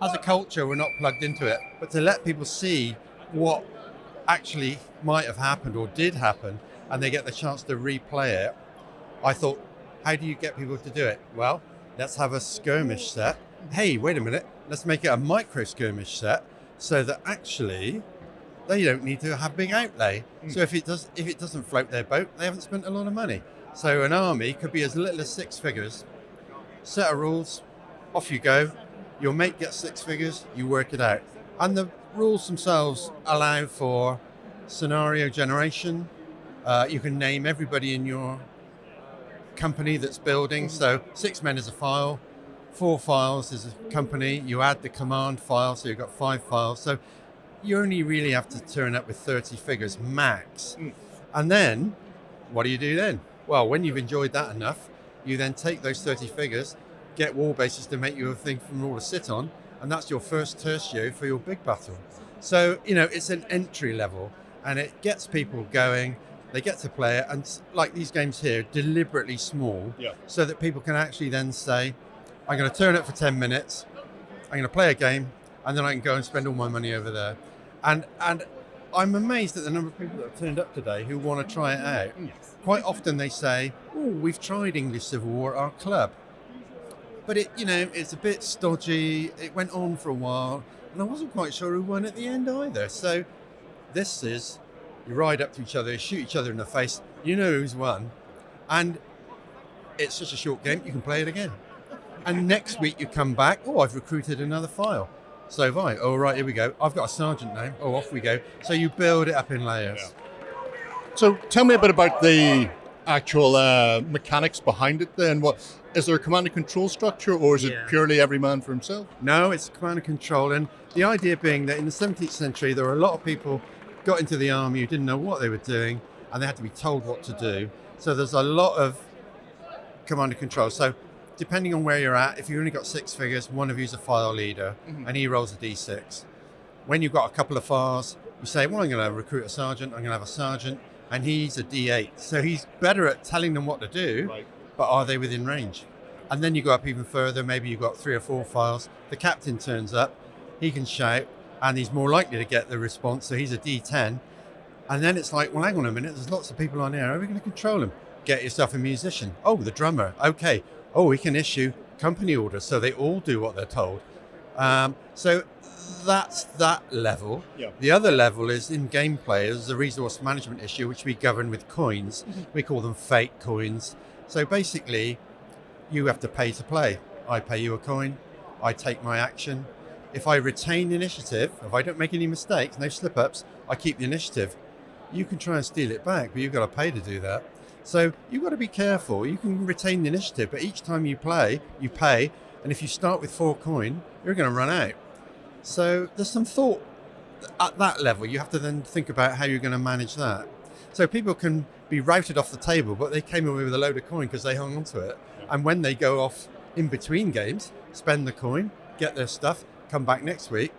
as a culture, we're not plugged into it. But to let people see what actually might have happened or did happen, and they get the chance to replay it, I thought, how do you get people to do it? Well, let's have a skirmish set. Hey, wait a minute, let's make it a micro skirmish set so that actually they don't need to have big outlay. So if it doesn't float their boat, they haven't spent a lot of money. So an army could be as little as 6 figures. Set of rules, off you go. Your mate gets 6 figures, you work it out. And the rules themselves allow for scenario generation. You can name everybody in your company that's building. So 6 men is a file, 4 files is a company. You add the command file, so you've got 5 files. So you only really have to turn up with 30 figures max. And then, what do you do then? Well, when you've enjoyed that enough, you then take those 30 figures, get war bases to make you a thing from all to sit on, and that's your first tertio for your big battle. So, it's an entry level, and it gets people going, they get to play it, and like these games here, deliberately small, so that people can actually then say, I'm going to turn up for 10 minutes, I'm going to play a game, and then I can go and spend all my money over there. And I'm amazed at the number of people that have turned up today who want to try it out. Quite often they say, oh, we've tried English Civil War at our club. But it's a bit stodgy. It went on for a while, and I wasn't quite sure who won at the end either. So this is, you ride up to each other, shoot each other in the face, you know who's won, and it's such a short game, you can play it again. And next week you come back, oh, I've recruited another file. So have I. Oh, right, here we go. I've got a sergeant now. Oh, off we go. So you build it up in layers. So tell me a bit about the actual mechanics behind it then. What is there a command and control structure, or is it purely every man for himself? No, it's command and control. And the idea being that in the 17th century, there were a lot of people got into the army who didn't know what they were doing, and they had to be told what to do. So there's a lot of command and control. So depending on where you're at, if you've only got 6 figures, one of you's a file leader, and he rolls a d6. When you've got a couple of files, you say, well, I'm going to recruit a sergeant, I'm going to have a sergeant, and he's a d8. So he's better at telling them what to do, but are they within range? And then you go up even further, maybe you've got 3 or 4 files, the captain turns up, he can shout, and he's more likely to get the response, so he's a d10. And then it's like, well, hang on a minute, there's lots of people on here, how are we going to control them? Get yourself a musician. Oh, the drummer, okay. Oh, we can issue company orders, so they all do what they're told. So that's that level. The other level is in gameplay. There's a resource management issue, which we govern with coins. We call them fate coins. So basically, you have to pay to play. I pay you a coin, I take my action. If I retain the initiative, if I don't make any mistakes, no slip-ups, I keep the initiative. You can try and steal it back, but you've got to pay to do that. So you've got to be careful. You can retain the initiative, but each time you play, you pay. And if you start with 4 coin, you're going to run out. So there's some thought at that level. You have to then think about how you're going to manage that. So people can be routed off the table, but they came away with a load of coin because they hung onto it. And when they go off in between games, spend the coin, get their stuff, come back next week.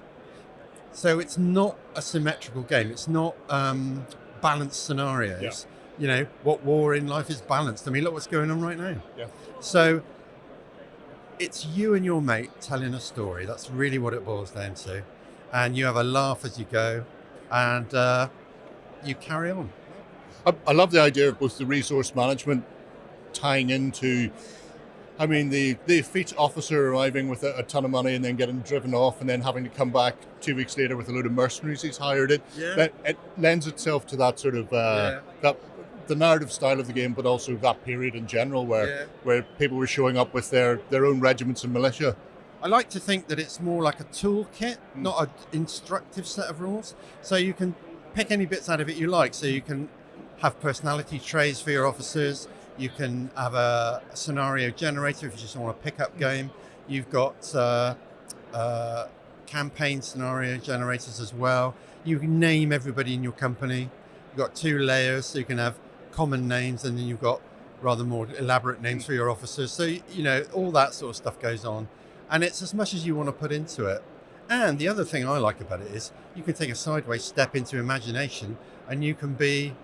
So it's not a symmetrical game. It's not balanced scenarios. You know, what war in life is balanced? I mean, look what's going on right now. So it's you and your mate telling a story. That's really what it boils down to. And you have a laugh as you go, and you carry on. I love the idea of both the resource management tying into, I mean, the fleet officer arriving with a ton of money and then getting driven off and then having to come back 2 weeks later with a load of mercenaries he's hired. It lends itself to that sort of the narrative style of the game, but also that period in general where people were showing up with their own regiments and militia. I like to think that it's more like a toolkit, not an instructive set of rules. So you can pick any bits out of it you like. So you can have personality traits for your officers. You can have a scenario generator if you just want a pickup game. You've got campaign scenario generators as well. You can name everybody in your company. You've got 2 layers, so you can have common names, and then you've got rather more elaborate names for your officers. So, you know, all that sort of stuff goes on. And it's as much as you want to put into it. And the other thing I like about it is you can take a sideways step into imagination, and you can be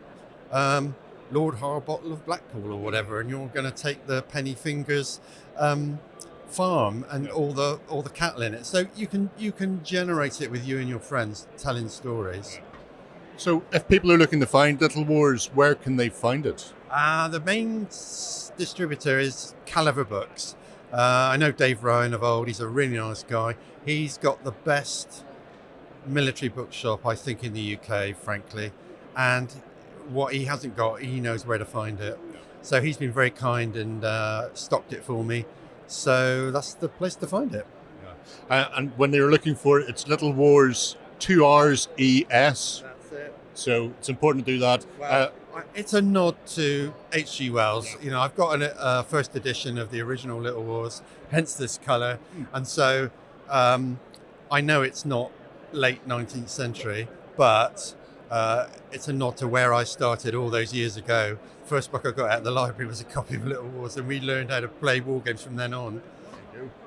Lord Harbottle of Blackpool or whatever, and you're going to take the Penny Fingers farm and all the cattle in it. So you can generate it with you and your friends telling stories. So if people are looking to find Little Wars, where can they find it? The main distributor is Caliver Books. I know Dave Ryan of old. He's a really nice guy. He's got the best military bookshop, I think, in the UK, frankly. And what he hasn't got, he knows where to find it. So he's been very kind and stocked it for me. So that's the place to find it. And when they're looking for it, it's Little Wars, 2 R's ES. That's it. So it's important to do that. Well, it's a nod to H.G. Wells. You know, I've got a first edition of the original Little Wars, hence this colour. And so I know it's not late 19th century, but it's a nod to where I started all those years ago. First book I got out of the library was a copy of Little Wars, and we learned how to play war games from then on.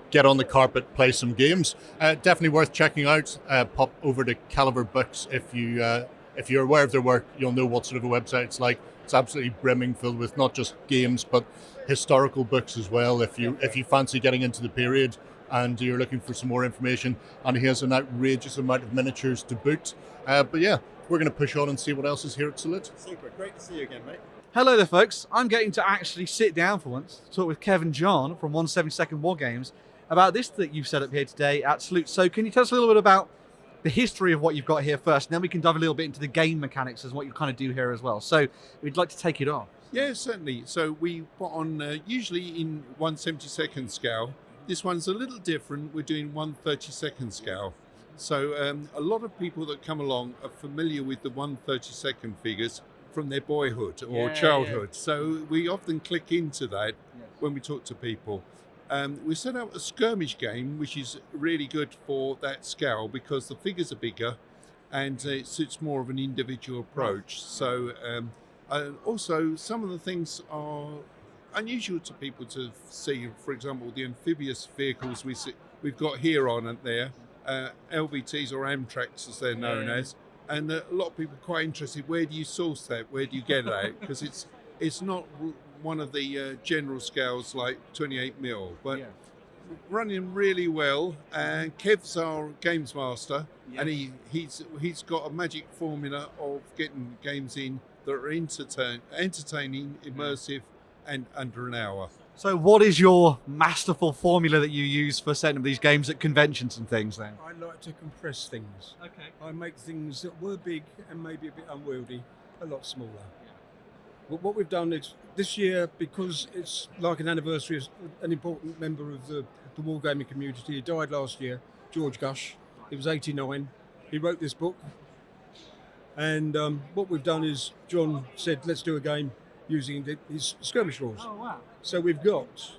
Get on the carpet, play some games. Definitely worth checking out. Pop over to Caliver Books if you're aware of their work. You'll know what sort of a website it's like. It's absolutely brimming, filled with not just games but historical books as well. If you fancy getting into the period and you're looking for some more information, and he has an outrageous amount of miniatures to boot. But yeah, we're going to push on and see what else is here at Salute. Super, great to see you again, mate. Hello there, folks. I'm getting to actually sit down for once to talk with Kevin John from 172nd Wargames about this that you've set up here today at Salute. So can you tell us a little bit about the history of what you've got here first, and then we can dive a little bit into the game mechanics and what you kind of do here as well. So we'd like to take it on. Yeah, certainly. So we put on usually in 1/72nd scale. This one's a little different. We're doing 1/32nd scale. So a lot of people that come along are familiar with the 1/32 figures from their boyhood or childhood. So we often click into that when we talk to people. We set up a skirmish game, which is really good for that scale because the figures are bigger and it suits more of an individual approach. So also some of the things are unusual to people to see. For example, the amphibious vehicles we've got here on and there, LVTs or Amtraks as they're known as, and a lot of people are quite interested. Where do you source that? Where do you get that? Because it's not one of the general scales like 28mm, but running really well. And Kev's our games master, and he's got a magic formula of getting games in that are entertaining, immersive, and under an hour. So what is your masterful formula that you use for setting up these games at conventions and things then? I like to compress things. Okay. I make things that were big and maybe a bit unwieldy a lot smaller. But what we've done is this year, because it's like an anniversary of an important member of the wargaming community. He died last year, George Gush. He was 89. He wrote this book. And what we've done is John said, let's do a game using his skirmish rules. Oh, wow. So we've got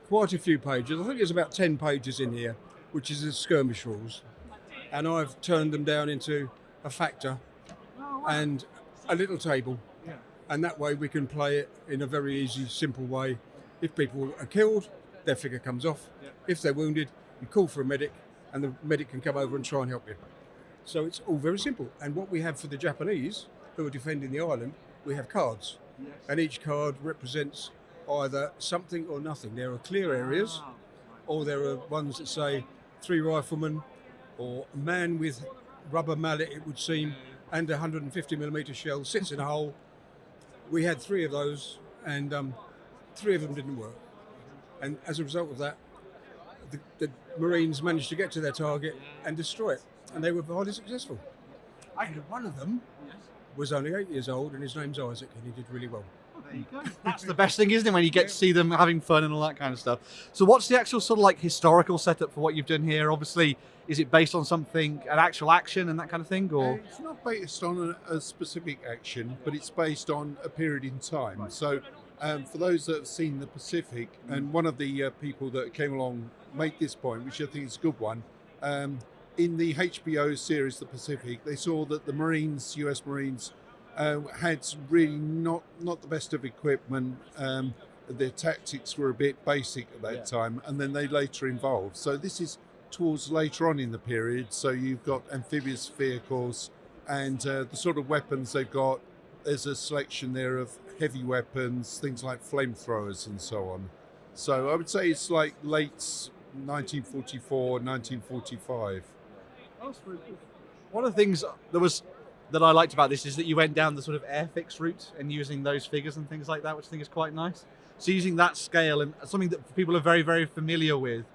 quite a few pages. I think there's about 10 pages in here, which is the skirmish rules. And I've turned them down into a factor and a little table. And that way we can play it in a very easy, simple way. If people are killed, their figure comes off. If they're wounded, you call for a medic and the medic can come over and try and help you. So it's all very simple. And what we have for the Japanese, who are defending the island, we have cards. And each card represents either something or nothing. There are clear areas, or there are ones that say 3 riflemen, or a man with rubber mallet, it would seem, and a 150mm shell sits in a hole. We had 3 of those, and 3 of them didn't work. And as a result of that, the Marines managed to get to their target and destroy it, and they were highly successful. And one of them was only 8 years old, and his name's Isaac, and he did really well. There you go. That's the best thing, isn't it, when you get to see them having fun and all that kind of stuff. So what's the actual sort of like historical setup for what you've done here? Obviously, is it based on something, an actual action and that kind of thing, or? It's not based on a specific action, but it's based on a period in time. So for those that have seen the Pacific, and one of the people that came along made this point, which I think is a good one, in the HBO series The Pacific, they saw that the Marines, US Marines, had really not the best of equipment. Their tactics were a bit basic at that time, and then they later evolved. So this is towards later on in the period. So you've got amphibious vehicles and the sort of weapons they've got. There's a selection there of heavy weapons, things like flamethrowers and so on. So I would say it's like late 1944, 1945. One of the things that I liked about this is that you went down the sort of Airfix route and using those figures and things like that, which I think is quite nice. So using that scale and something that people are very, very familiar with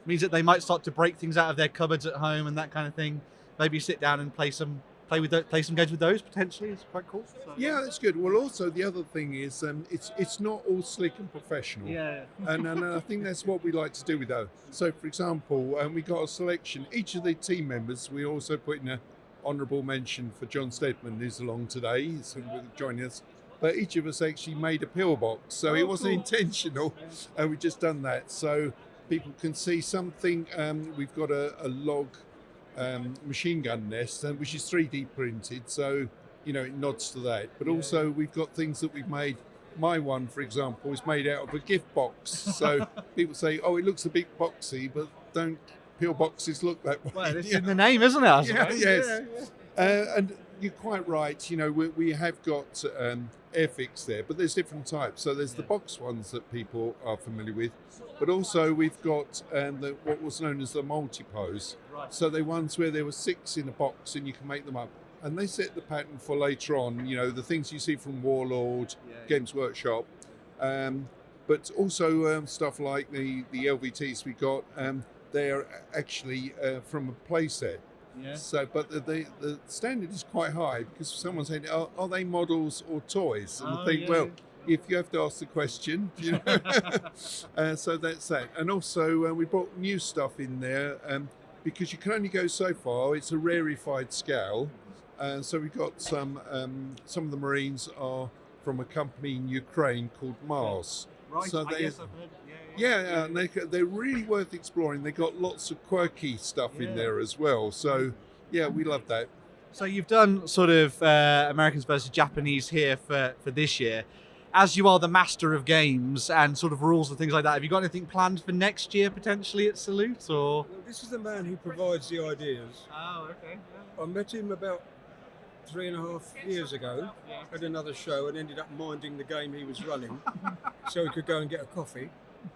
means that they might start to break things out of their cupboards at home and that kind of thing. Maybe sit down and play some games with those potentially. It's quite cool. So. Yeah, that's good. Well, also the other thing is it's not all slick and professional. Yeah. and I think that's what we like to do with those. So, for example, we got a selection. Each of the team members, we also put in a honourable mention for John Stedman, who's along today. He's joining us. But each of us actually made a pillbox, so it wasn't intentional, and we've just done that. So people can see something. We've got a log machine gun nest, which is 3D printed, so it nods to that. But also we've got things that we've made. My one, for example, is made out of a gift box. So people say, "Oh, it looks a bit boxy," but don't pillboxes look that way? Well, it's in the name, isn't it? I suppose? Yes. And you're quite right. We have got Airfix there, but there's different types. So there's the box ones that people are familiar with, but also we've got what was known as the multi-pose. Right. So they're ones where there were 6 in a box and you can make them up. And they set the pattern for later on, the things you see from Warlord, Games Workshop, but also stuff like the LVTs we got. They're actually from a play set. Yeah. So, but the standard is quite high because someone said, "Are they models or toys?" And I think, if you have to ask the question, so that's that. And also, we brought new stuff in there. because you can only go so far. It's a rarefied scale, and so we've got some of the Marines are from a company in Ukraine called Mars. Right, So I they, guess I've heard. and they're really worth exploring. They got lots of quirky stuff in there as well. So yeah, we love that. So you've done sort of Americans versus Japanese here for this year. As you are the master of games and sort of rules and things like that, have you got anything planned for next year potentially at Salute? Or Well, this is the man who provides the ideas. Oh, okay. I met him about 3.5 years ago at another show and ended up minding the game he was running so he could go and get a coffee.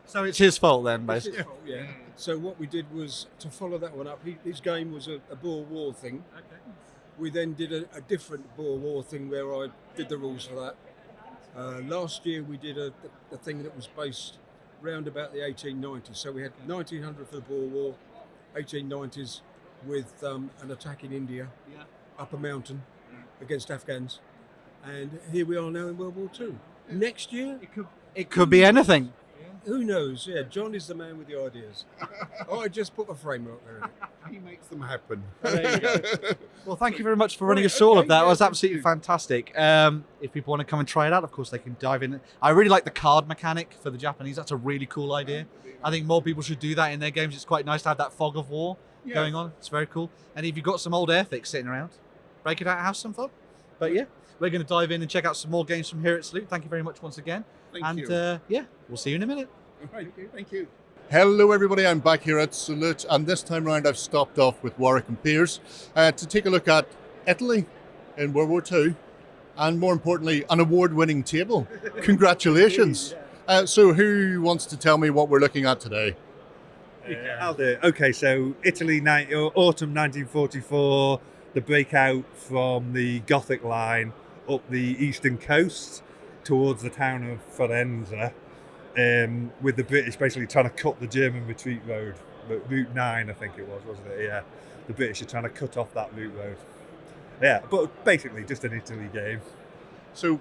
So it's his fault then, It's his basically. fault, yeah. So what we did was to follow that one up. His game was a Boer War thing. We then did a different Boer War thing where I did the rules for that. Last year we did a thing that was based round about the 1890s. So we had 1900 for the Boer War, 1890s with an attack in India, up a mountain against Afghans. And here we are now in World War II. Next year... It could be anything. Who knows? Yeah, John is the man with the ideas. I just put a framework there. He makes them happen. There you go. Well, thank you very much for running us all of that. It was absolutely fantastic. If people want to come and try it out, of course, they can dive in. I really like the card mechanic for the Japanese. That's a really cool idea. I think more people should do that in their games. It's quite nice to have that fog of war going on. It's very cool. And if you've got some old Airfix sitting around, break it out and have some fun. But yeah, we're going to dive in and check out some more games from here at Salute. Thank you very much once again. Thank you. Yeah, we'll see you in a minute. Thank you. Hello everybody, I'm back here at Salute, and this time round I've stopped off with Warwick and Piers to take a look at Italy in World War II, and more importantly, an award-winning table. Congratulations. So who wants to tell me what we're looking at today? I'll do it. Okay, so Italy, autumn 1944, the breakout from the Gothic line up the eastern coast towards the town of Firenze, with the British basically trying to cut the German retreat road, Route 9 I think it was, wasn't it? Yeah, the British are trying to cut off that route road. Yeah, but basically just an Italy game. So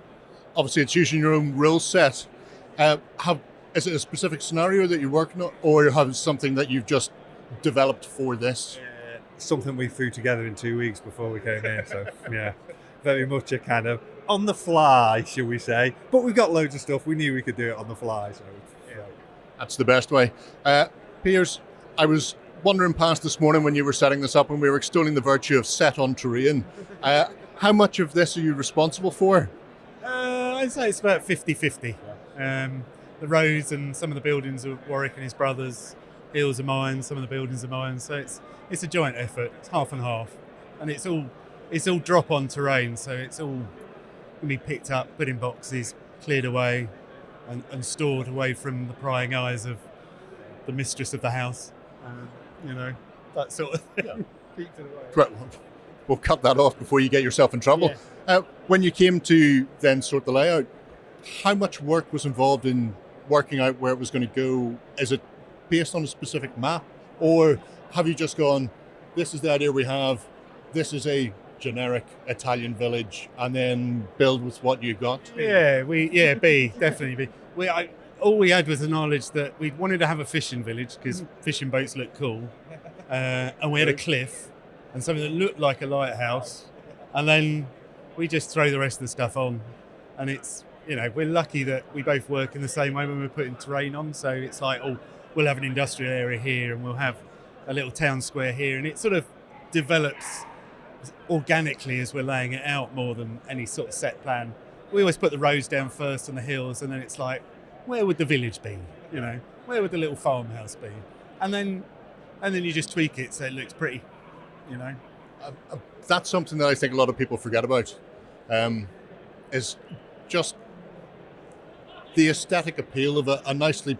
obviously it's using your own rule set. Is it a specific scenario that you're working on, or have something that you've just developed for this? Something we threw together in 2 weeks before we came here, so yeah, very much a kind of on the fly, shall we say. But we've got loads of stuff. We knew we could do it on the fly, so yeah. That's the best way. Piers, I was wandering past this morning when you were setting this up and we were extolling the virtue of set on terrain. How much of this are you responsible for? I'd say it's about 50-50. The roads and some of the buildings are Warwick and his brothers, hills are mine, some of the buildings are mine, so it's a joint effort. It's half and half, and it's all drop on terrain, so it's all can be picked up, put in boxes, cleared away, and stored away from the prying eyes of the mistress of the house. That sort of thing. Keeps it away. Right, we'll cut that off before you get yourself in trouble. When you came to then sort the layout, how much work was involved in working out where it was going to go? Is it based on a specific map, or have you just gone, this is the idea we have, this is a generic Italian village, and then build with what you got? Definitely B. All we had was the knowledge that we wanted to have a fishing village because fishing boats look cool, and we had a cliff and something that looked like a lighthouse, and then we just throw the rest of the stuff on, and it's we're lucky that we both work in the same way when we're putting terrain on, so it's like, we'll have an industrial area here and we'll have a little town square here, and it sort of develops organically as we're laying it out more than any sort of set plan. We always put the roads down first and the hills, and then it's like, where would the village be? Where would the little farmhouse be? And then you just tweak it so it looks pretty. That's something that I think a lot of people forget about, is just the aesthetic appeal of a nicely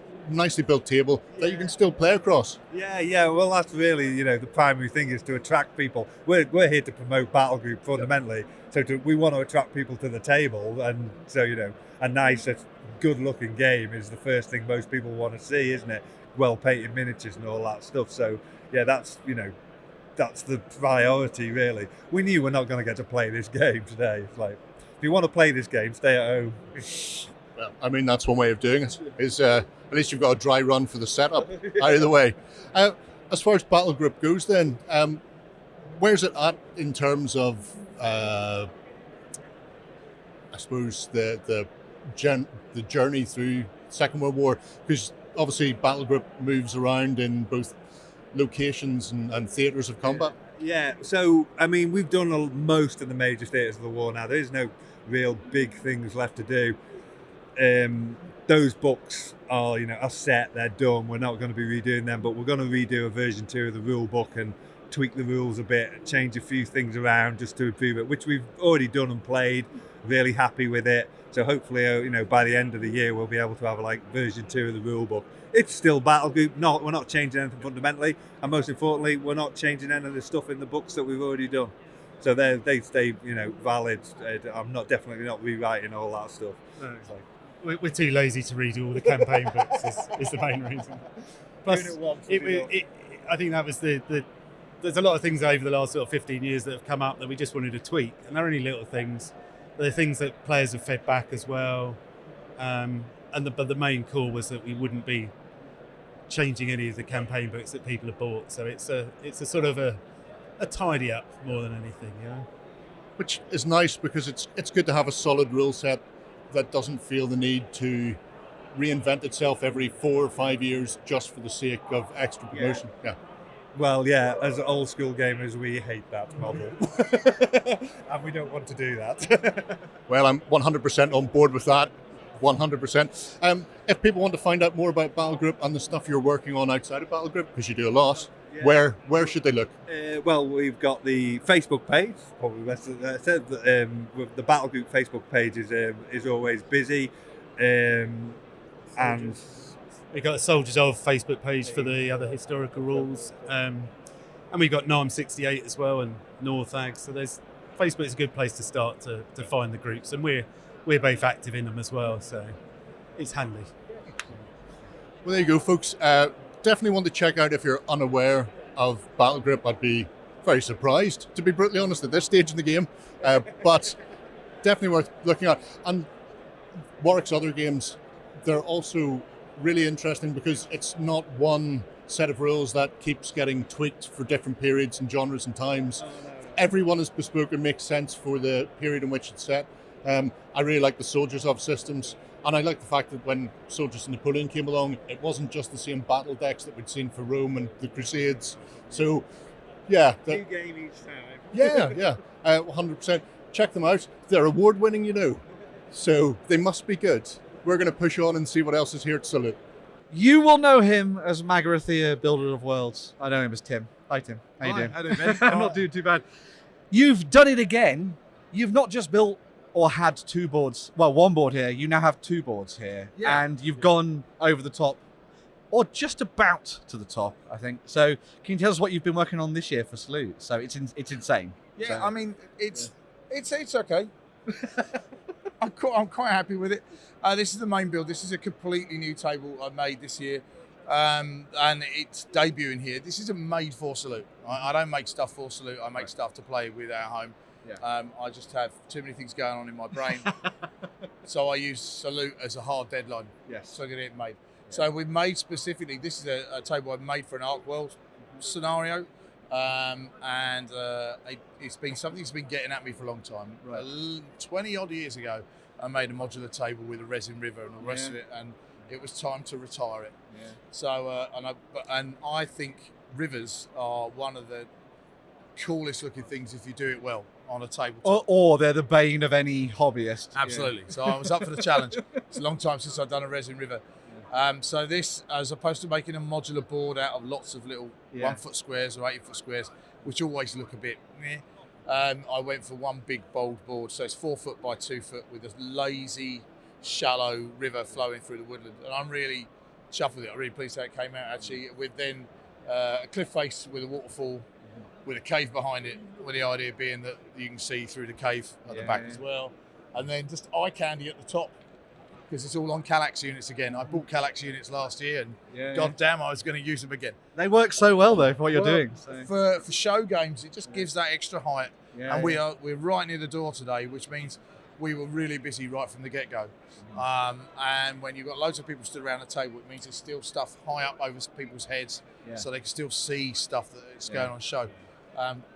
built table that you can still play across. Yeah. Well, that's really, the primary thing is to attract people. We're here to promote Battle Group fundamentally, so we want to attract people to the table, and so a nice, good-looking game is the first thing most people want to see, isn't it? Well-painted miniatures and all that stuff. So yeah, that's the priority really. We knew we're not going to get to play this game today. It's like, if you want to play this game, stay at home. Well, I mean, that's one way of doing it, is at least you've got a dry run for the setup out of the way. as far as battle group goes, then where's it at in terms of, I suppose, the journey through Second World War? Because obviously battle group moves around in both locations and theatres of combat. Yeah, so I mean, we've done most of the major theatres of the war now. There's no real big things left to do. Those books are, are set, they're done. We're not going to be redoing them, but we're going to redo a version 2 of the rule book and tweak the rules a bit, change a few things around just to improve it, which we've already done and played. Really happy with it. So hopefully, by the end of the year, we'll be able to have version 2 of the rule book. It's still battle group. We're not changing anything fundamentally, and most importantly, we're not changing any of the stuff in the books that we've already done. So they stay, valid. I'm definitely not rewriting all that stuff. No. We're too lazy to read all the campaign books. Is the main reason. Plus, I think that was there's a lot of things over the last sort of 15 years that have come up that we just wanted to tweak, and they're only little things. They're things that players have fed back as well. But the main call was that we wouldn't be changing any of the campaign books that people have bought. So it's a sort of a tidy up more than anything, Which is nice because it's good to have a solid rule set that doesn't feel the need to reinvent itself every 4 or 5 years just for the sake of extra promotion. Yeah. Well, yeah, as old school gamers, we hate that model. And we don't want to do that. Well, I'm 100% on board with that. 100%. If people want to find out more about Battle Group and the stuff you're working on outside of Battle Group, because you do a lot, where should they look? Well, we've got the Facebook page. Probably best said. The Battle Group Facebook page is always busy, and we've got a Soldiers of Facebook page for the other historical rules, and we've got NARM 68 as well and Northag. So Facebook is a good place to start to find the groups, and we're both active in them as well, so it's handy. Well, there you go, folks. Definitely want to check out if you're unaware of Battle Group. I'd be very surprised, to be brutally honest, at this stage in the game, but definitely worth looking at. And Warwick's other games, they're also really interesting because it's not one set of rules that keeps getting tweaked for different periods and genres and times. Everyone is bespoke and makes sense for the period in which it's set. I really like the Soldiers of systems, and I like the fact that when Soldiers of Napoleon came along, it wasn't just the same battle decks that we'd seen for Rome and the Crusades. So, yeah. New game each time. Yeah, 100%. Check them out. They're award-winning, so they must be good. We're going to push on and see what else is here to salute. You will know him as Magrathea, Builder of Worlds. I know him as Tim. Hi, Tim. How you doing? How you doing, Ben? I'm not doing too bad. You've done it again. You've not just built or had 2 boards. Well, 1 board here. You now have 2 boards here. Yeah. And you've gone over the top, or just about to the top, I think. So can you tell us what you've been working on this year for Salute? So it's insane. Yeah, So, I mean, it's okay. I'm quite happy with it. This is the main build. This is a completely new table I made this year, and it's debuting here. This isn't made for Salute. I don't make stuff for Salute. I make stuff to play with at home. Yeah. I just have too many things going on in my brain, so I use Salute as a hard deadline. Yes. So I get it made. Yeah. So we've made specifically. This is a table I've made for an Ark World scenario. And it's been something that's been getting at me for a long time. Right. 20 odd years ago, I made a modular table with a resin river and all the rest of it, and it was time to retire it. Yeah. So, and I think rivers are one of the coolest looking things if you do it well on a tabletop. or they're the bane of any hobbyist. Absolutely. Yeah. So I was up for the challenge. It's a long time since I've done a resin river. So this, as opposed to making a modular board out of lots of little 1 foot squares or 8 foot squares, which always look a bit meh, I went for one big bold board. So it's 4 foot by 2 foot with a lazy, shallow river flowing through the woodland. And I'm really chuffed with it. I'm really pleased how it came out actually, with then a cliff face with a waterfall, with a cave behind it, with the idea being that you can see through the cave at the back as well. And then just eye candy at the top, because it's all on Kallax units again. I bought Kallax units last year, and God damn, I was going to use them again. They work so well though for what you're doing. So. For show games, it just gives that extra height. Yeah, and we're right near the door today, which means we were really busy right from the get-go. And when you've got loads of people stood around the table, it means there's still stuff high up over people's heads, so they can still see stuff that's going on show,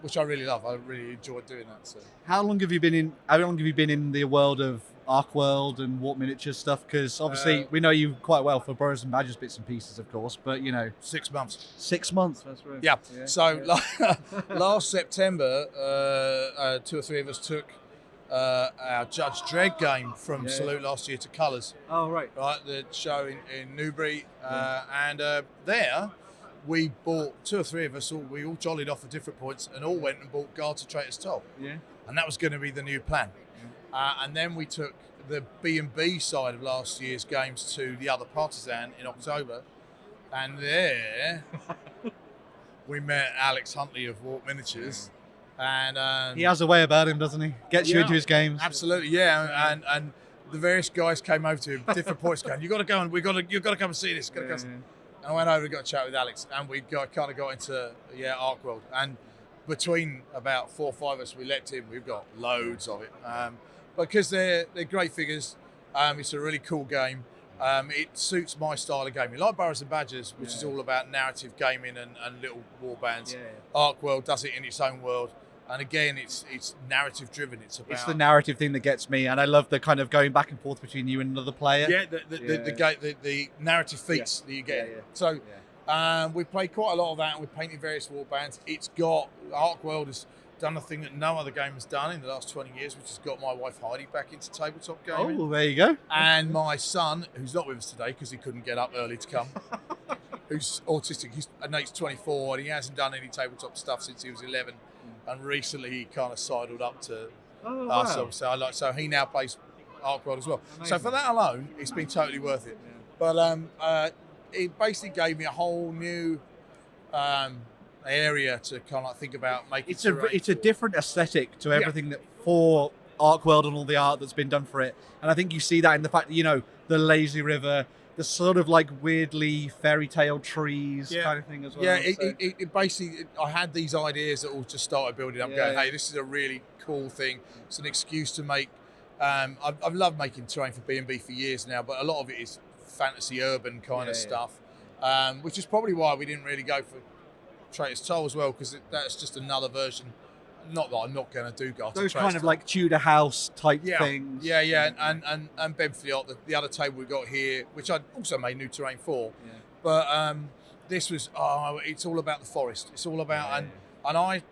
which I really love. I really enjoy doing that. So. How long have you been in the world of Ark World and Warp Miniatures stuff? Because obviously we know you quite well for Borrows and Badgers bits and pieces, of course, but 6 months. 6 months, that's right. Yeah. So last September, 2 or 3 of us took our Judge Dredd game from Salute last year to Colours. Oh, right. Right, the show in Newbury. And there we bought, 2 or 3 of us, we all jollied off at different points and all went and bought Guards of Traitor's Toll. Yeah. And that was going to be the new plan. And then we took the B&B side of last year's games to the other Partisan in October. And there we met Alex Huntley of Warp Miniatures. And He has a way about him, doesn't he? Gets you into his games. Absolutely, yeah. And the various guys came over to him, different points, going, "You got to go and you've got to come and see this." And I went over and got a chat with Alex, and we kind of got into Ark World. And between about 4 or 5 of us, we leapt in. We've got loads of it, because they're great figures. It's a really cool game. It suits my style of gaming, like Borrows and Badgers, which is all about narrative gaming and little war bands. Ark World does it in its own world. And again, it's narrative driven. It's the narrative thing that gets me, and I love the kind of going back and forth between you and another player. Yeah, the narrative feats that you get. So we played quite a lot of that, and we painted various war bands. It's got Ark World has done a thing that no other game has done in the last 20 years, which has got my wife Heidi back into tabletop gaming. Oh, well, there you go. And my son, who's not with us today because he couldn't get up early to come, who's autistic. Nate's 24, and he hasn't done any tabletop stuff since he was 11. And recently he kind of sidled up to us. So he now plays Ark World as well. Amazing. So for that alone, it's been totally worth it. But it basically gave me a whole new area to kind of think about making. It's a different aesthetic to everything that for Ark World and all the art that's been done for it. And I think you see that in the fact that, the lazy river, the sort of like weirdly fairy tale trees kind of thing as well. Yeah, it basically, I had these ideas that all just started building up, going, hey, this is a really cool thing. It's an excuse to make, I've loved making terrain for B&B for years now, but a lot of it is fantasy urban kind of stuff, which is probably why we didn't really go for Traitor's Toll as well, because that's just another version. Not that I'm not going to do Guards of Those Traitor's kind of Toll. like Tudor house type things. Yeah, and Ben Fliot, the other table we got here, which I also made new terrain for. Yeah. But this was, it's all about the forest. It's all about, and I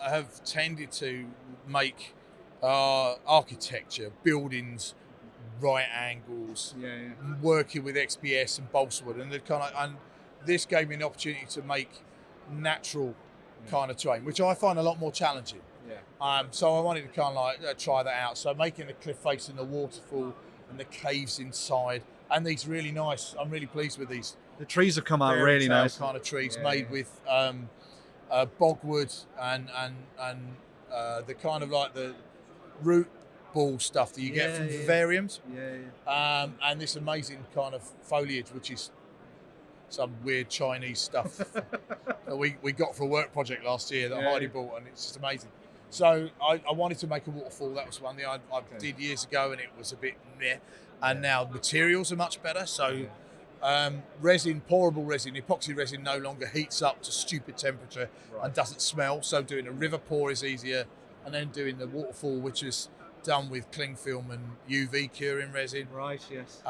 have tended to make architecture, buildings, right angles, working with XPS and balsa wood, and this gave me an opportunity to make natural kind of terrain, which I find a lot more challenging. So I wanted to kind of try that out. So making the cliff face and the waterfall and the caves inside, and these really nice. I'm really pleased with these. The trees have come out really nice. Kind of trees made with bogwood and the kind of like the root ball stuff that you get from vivariums. And this amazing kind of foliage, which is some weird Chinese stuff that we got for a work project last year that Heidi bought, and it's just amazing. So I wanted to make a waterfall. That was one thing I did years ago, and it was a bit meh. And now materials are much better. So resin, pourable resin, epoxy resin no longer heats up to stupid temperature and doesn't smell. So doing a river pour is easier, and then doing the waterfall, which is done with cling film and UV curing resin. Right, yes.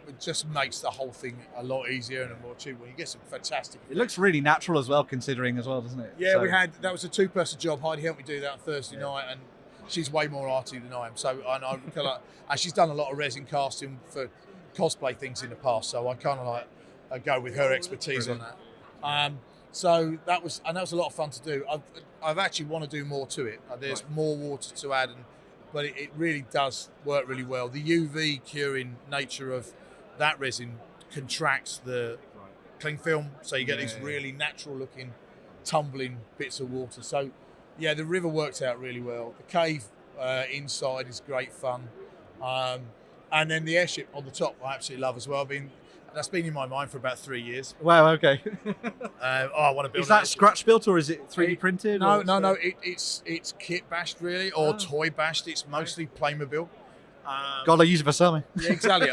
It just makes the whole thing a lot easier and more cheap. Well, you get some fantastic. It looks really natural as well, considering as well, doesn't it? Yeah, that was a 2-person job. Heidi helped me do that on Thursday night, and she's way more arty than I am. So and she's done a lot of resin casting for cosplay things in the past. So I kind of I go with her expertise on that. So that was a lot of fun to do. I've actually want to do more to it. There's more water to add, but it really does work really well. The UV curing nature of that resin contracts the cling film, so you get these really natural looking tumbling bits of water. So yeah, the river works out really well. The cave inside is great fun. And then the airship on the top I absolutely love as well. That's been in my mind for about 3 years. Wow, okay. I want to build. Is that scratch built or is it 3D printed? No, or no. It's kit bashed really, or toy bashed. It's mostly Playmobil. God, I use it for something. Yeah, exactly.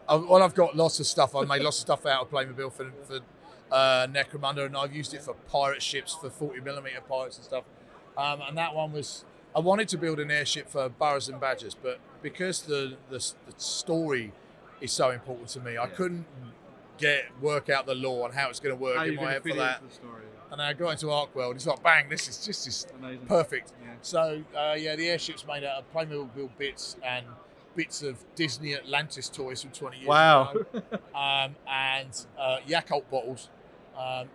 I've got lots of stuff. I made lots of stuff out of Playmobil for Necromunda, and I've used it for pirate ships, for 40mm pirates and stuff. And that one was, I wanted to build an airship for Burrows and Badgers, but because the story is so important to me, I couldn't work out the law and how it's going to work in my head for that. And I got into Arkworld. It's like, bang, this is just perfect. Yeah. So, the airship's made out of Playmobil bits and bits of Disney Atlantis toys from 20 years ago. And Yakult bottles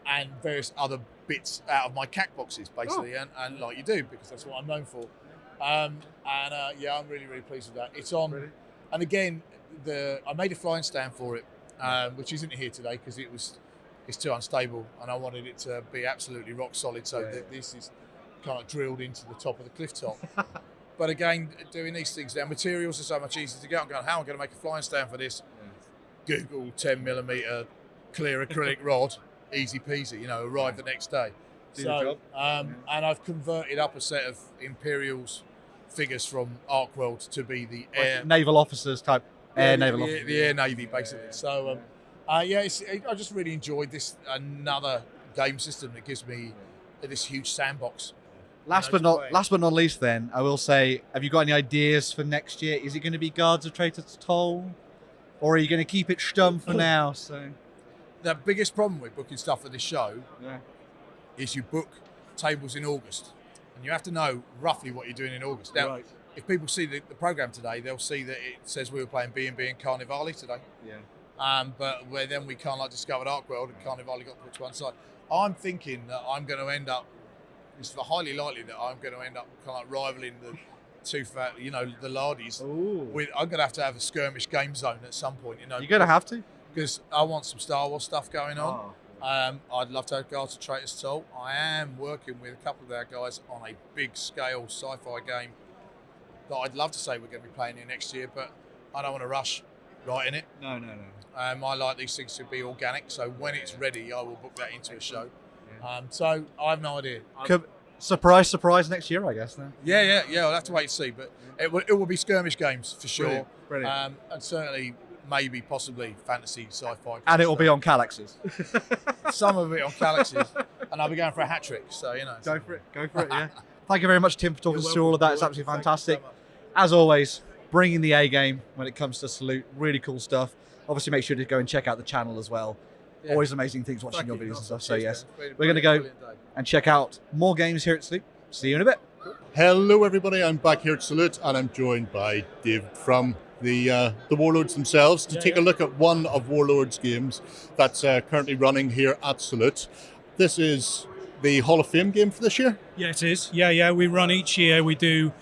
and various other bits out of my cat boxes, basically. And like you do, because that's what I'm known for. I'm really, really pleased with that. It's on. And again, I made a flying stand for it, which isn't here today because it's too unstable, and I wanted it to be absolutely rock solid. So this is kind of drilled into the top of the cliff top. But again, doing these things now, materials are so much easier to get. I'm going, how am I going to make a flying stand for this? Google 10mm clear acrylic rod, easy peasy. Arrive the next day. So, and I've converted up a set of Imperials figures from Arkworld to be the naval officers type. Naval officers. The Air Navy, basically. So, I just really enjoyed this, another game system that gives me this huge sandbox. Last but not least, then I will say, have you got any ideas for next year? Is it going to be Guards of Traitor's Toll, or are you going to keep it stum for now? So, the biggest problem with booking stuff for this show is you book tables in August, and you have to know roughly what you're doing in August. Now, if people see the program today, they'll see that it says we were playing B&B and Carnivale today. Yeah. But then we kind of discovered Arkworld, and Carnivale got put to one side. I'm thinking that I'm going to end up. It's highly likely that I'm going to end up kind of rivaling the the Lardies. I'm going to have a skirmish game zone at some point. You're going to have to, because I want some Star Wars stuff going on. I'd love to have Guards of Traitor's Toll. I am working with a couple of our guys on a big scale sci-fi game that I'd love to say we're going to be playing in next year, but I don't want to rush writing it. No. I like these things to be organic, so when it's ready, I will book that into a show. So I have no idea. Surprise next year, I guess. Then. Yeah. I'll have to wait and see, but it will be skirmish games for sure. Brilliant. And certainly, maybe, possibly fantasy, sci-fi. And it will be on Calaxes. Some of it on Calaxes, and I'll be going for a hat trick. So Go for it. Yeah. Thank you very much, Tim, for talking us through all of that. It's absolutely fantastic. As always, bringing the A game when it comes to Salute. Really cool stuff. Obviously, make sure to go and check out the channel as well. Yeah. Always amazing things watching your videos and stuff. So yes, we're going to go and check out more games here at Salute. See you in a bit. Hello everybody, I'm back here at Salute and I'm joined by Dave from the Warlords themselves to take a look at one of Warlords games that's currently running here at Salute. This is the Hall of Fame game for this year? Yeah, it is. Yeah, we run each year. We do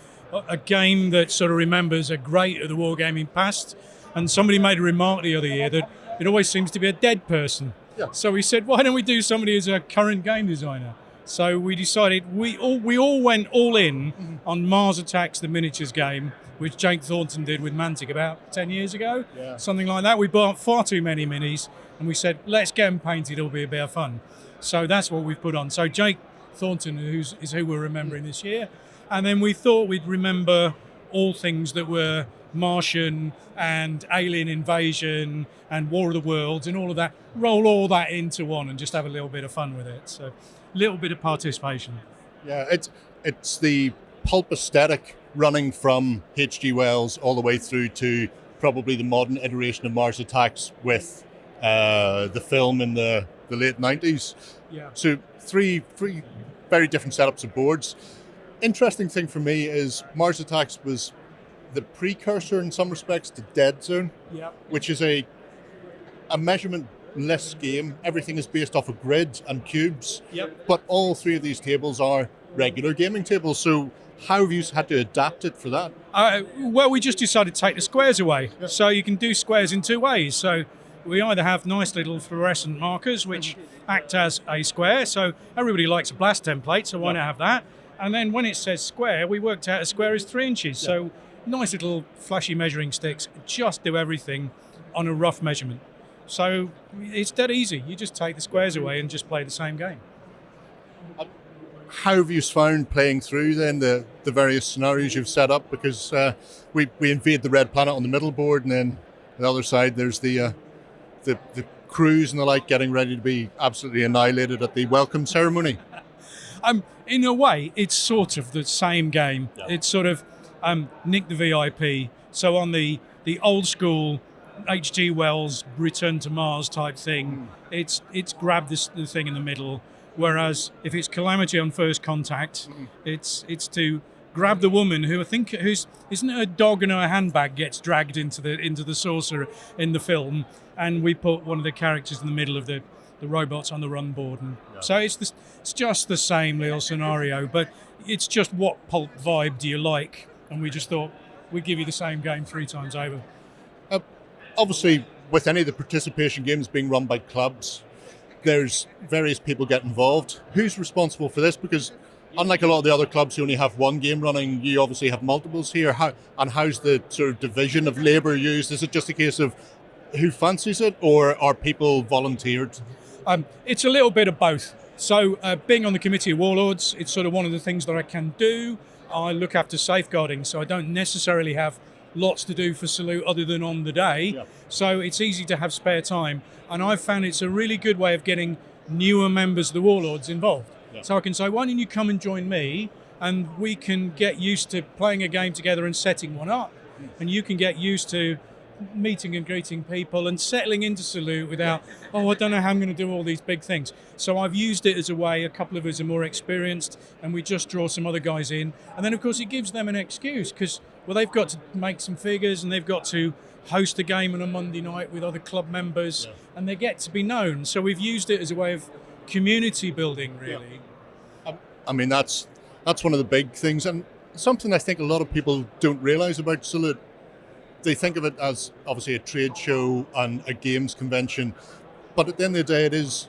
a game that sort of remembers a great of the wargaming past. And somebody made a remark the other year that it always seems to be a dead person. Yeah. So we said, why don't we do somebody as a current game designer? So we decided we all went all in on Mars Attacks, the miniatures game, which Jake Thornton did with Mantic about 10 years ago, something like that. We bought far too many minis, and we said, let's get them painted, it'll be a bit of fun. So that's what we've put on. So Jake Thornton is who we're remembering this year. And then we thought we'd remember all things that were Martian and alien invasion and War of the Worlds and all of that, roll all that into one and just have a little bit of fun with it. So a little bit of participation. Yeah, it's the pulp aesthetic running from H.G. Wells all the way through to probably the modern iteration of Mars Attacks with the film in the late 90s. Yeah. So three very different setups of boards. Interesting thing for me is Mars Attacks was the precursor in some respects to Dead Zone, which is a measurement-less game. Everything is based off of grids and cubes, but all three of these tables are regular gaming tables. So how have you had to adapt it for that? Well, we just decided to take the squares away. So you can do squares in two ways. So we either have nice little fluorescent markers, which act as a square. So everybody likes a blast template, so why not have that? And then when it says square, we worked out a square is 3 inches. So nice little flashy measuring sticks, just do everything on a rough measurement. So it's dead easy. You just take the squares away and just play the same game. How have you found playing through then the various scenarios you've set up? Because we invade the red planet on the middle board, and then on the other side there's the crews and the like getting ready to be absolutely annihilated at the welcome ceremony. In a way, it's sort of the same game. Yeah. It's sort of Nick the VIP. So on the old school H.G. Wells Return to Mars type thing, it's grab the thing in the middle. Whereas if it's Calamity on First Contact, it's to grab the woman who I think isn't it a dog in her handbag gets dragged into the saucer in the film, and we put one of the characters in the middle of the robots on the run board, and so it's just the same little scenario, but it's just what pulp vibe do you like, and we just thought we'd give you the same game 3 times over. Obviously, with any of the participation games being run by clubs, there's various people get involved. Who's responsible for this? Because unlike a lot of the other clubs who only have one game running, you obviously have multiples here. How's the sort of division of labour used? Is it just a case of who fancies it, or are people volunteered? It's a little bit of both. So being on the committee of Warlords, it's sort of one of the things that I can do. I look after safeguarding, so I don't necessarily have lots to do for Salute other than on the day. Yeah. So it's easy to have spare time. And I've found it's a really good way of getting newer members of the Warlords involved. Yeah. So I can say, why don't you come and join me, and we can get used to playing a game together and setting one up. And you can get used to meeting and greeting people and settling into Salute without, I don't know how I'm going to do all these big things. So I've used it as a way, a couple of us are more experienced, and we just draw some other guys in. And then, of course, it gives them an excuse because, they've got to make some figures and they've got to host a game on a Monday night with other club members, and they get to be known. So we've used it as a way of community building, really. Yeah. I mean, that's one of the big things, and something I think a lot of people don't realise about Salute. They think of it as obviously a trade show and a games convention, but at the end of the day, it is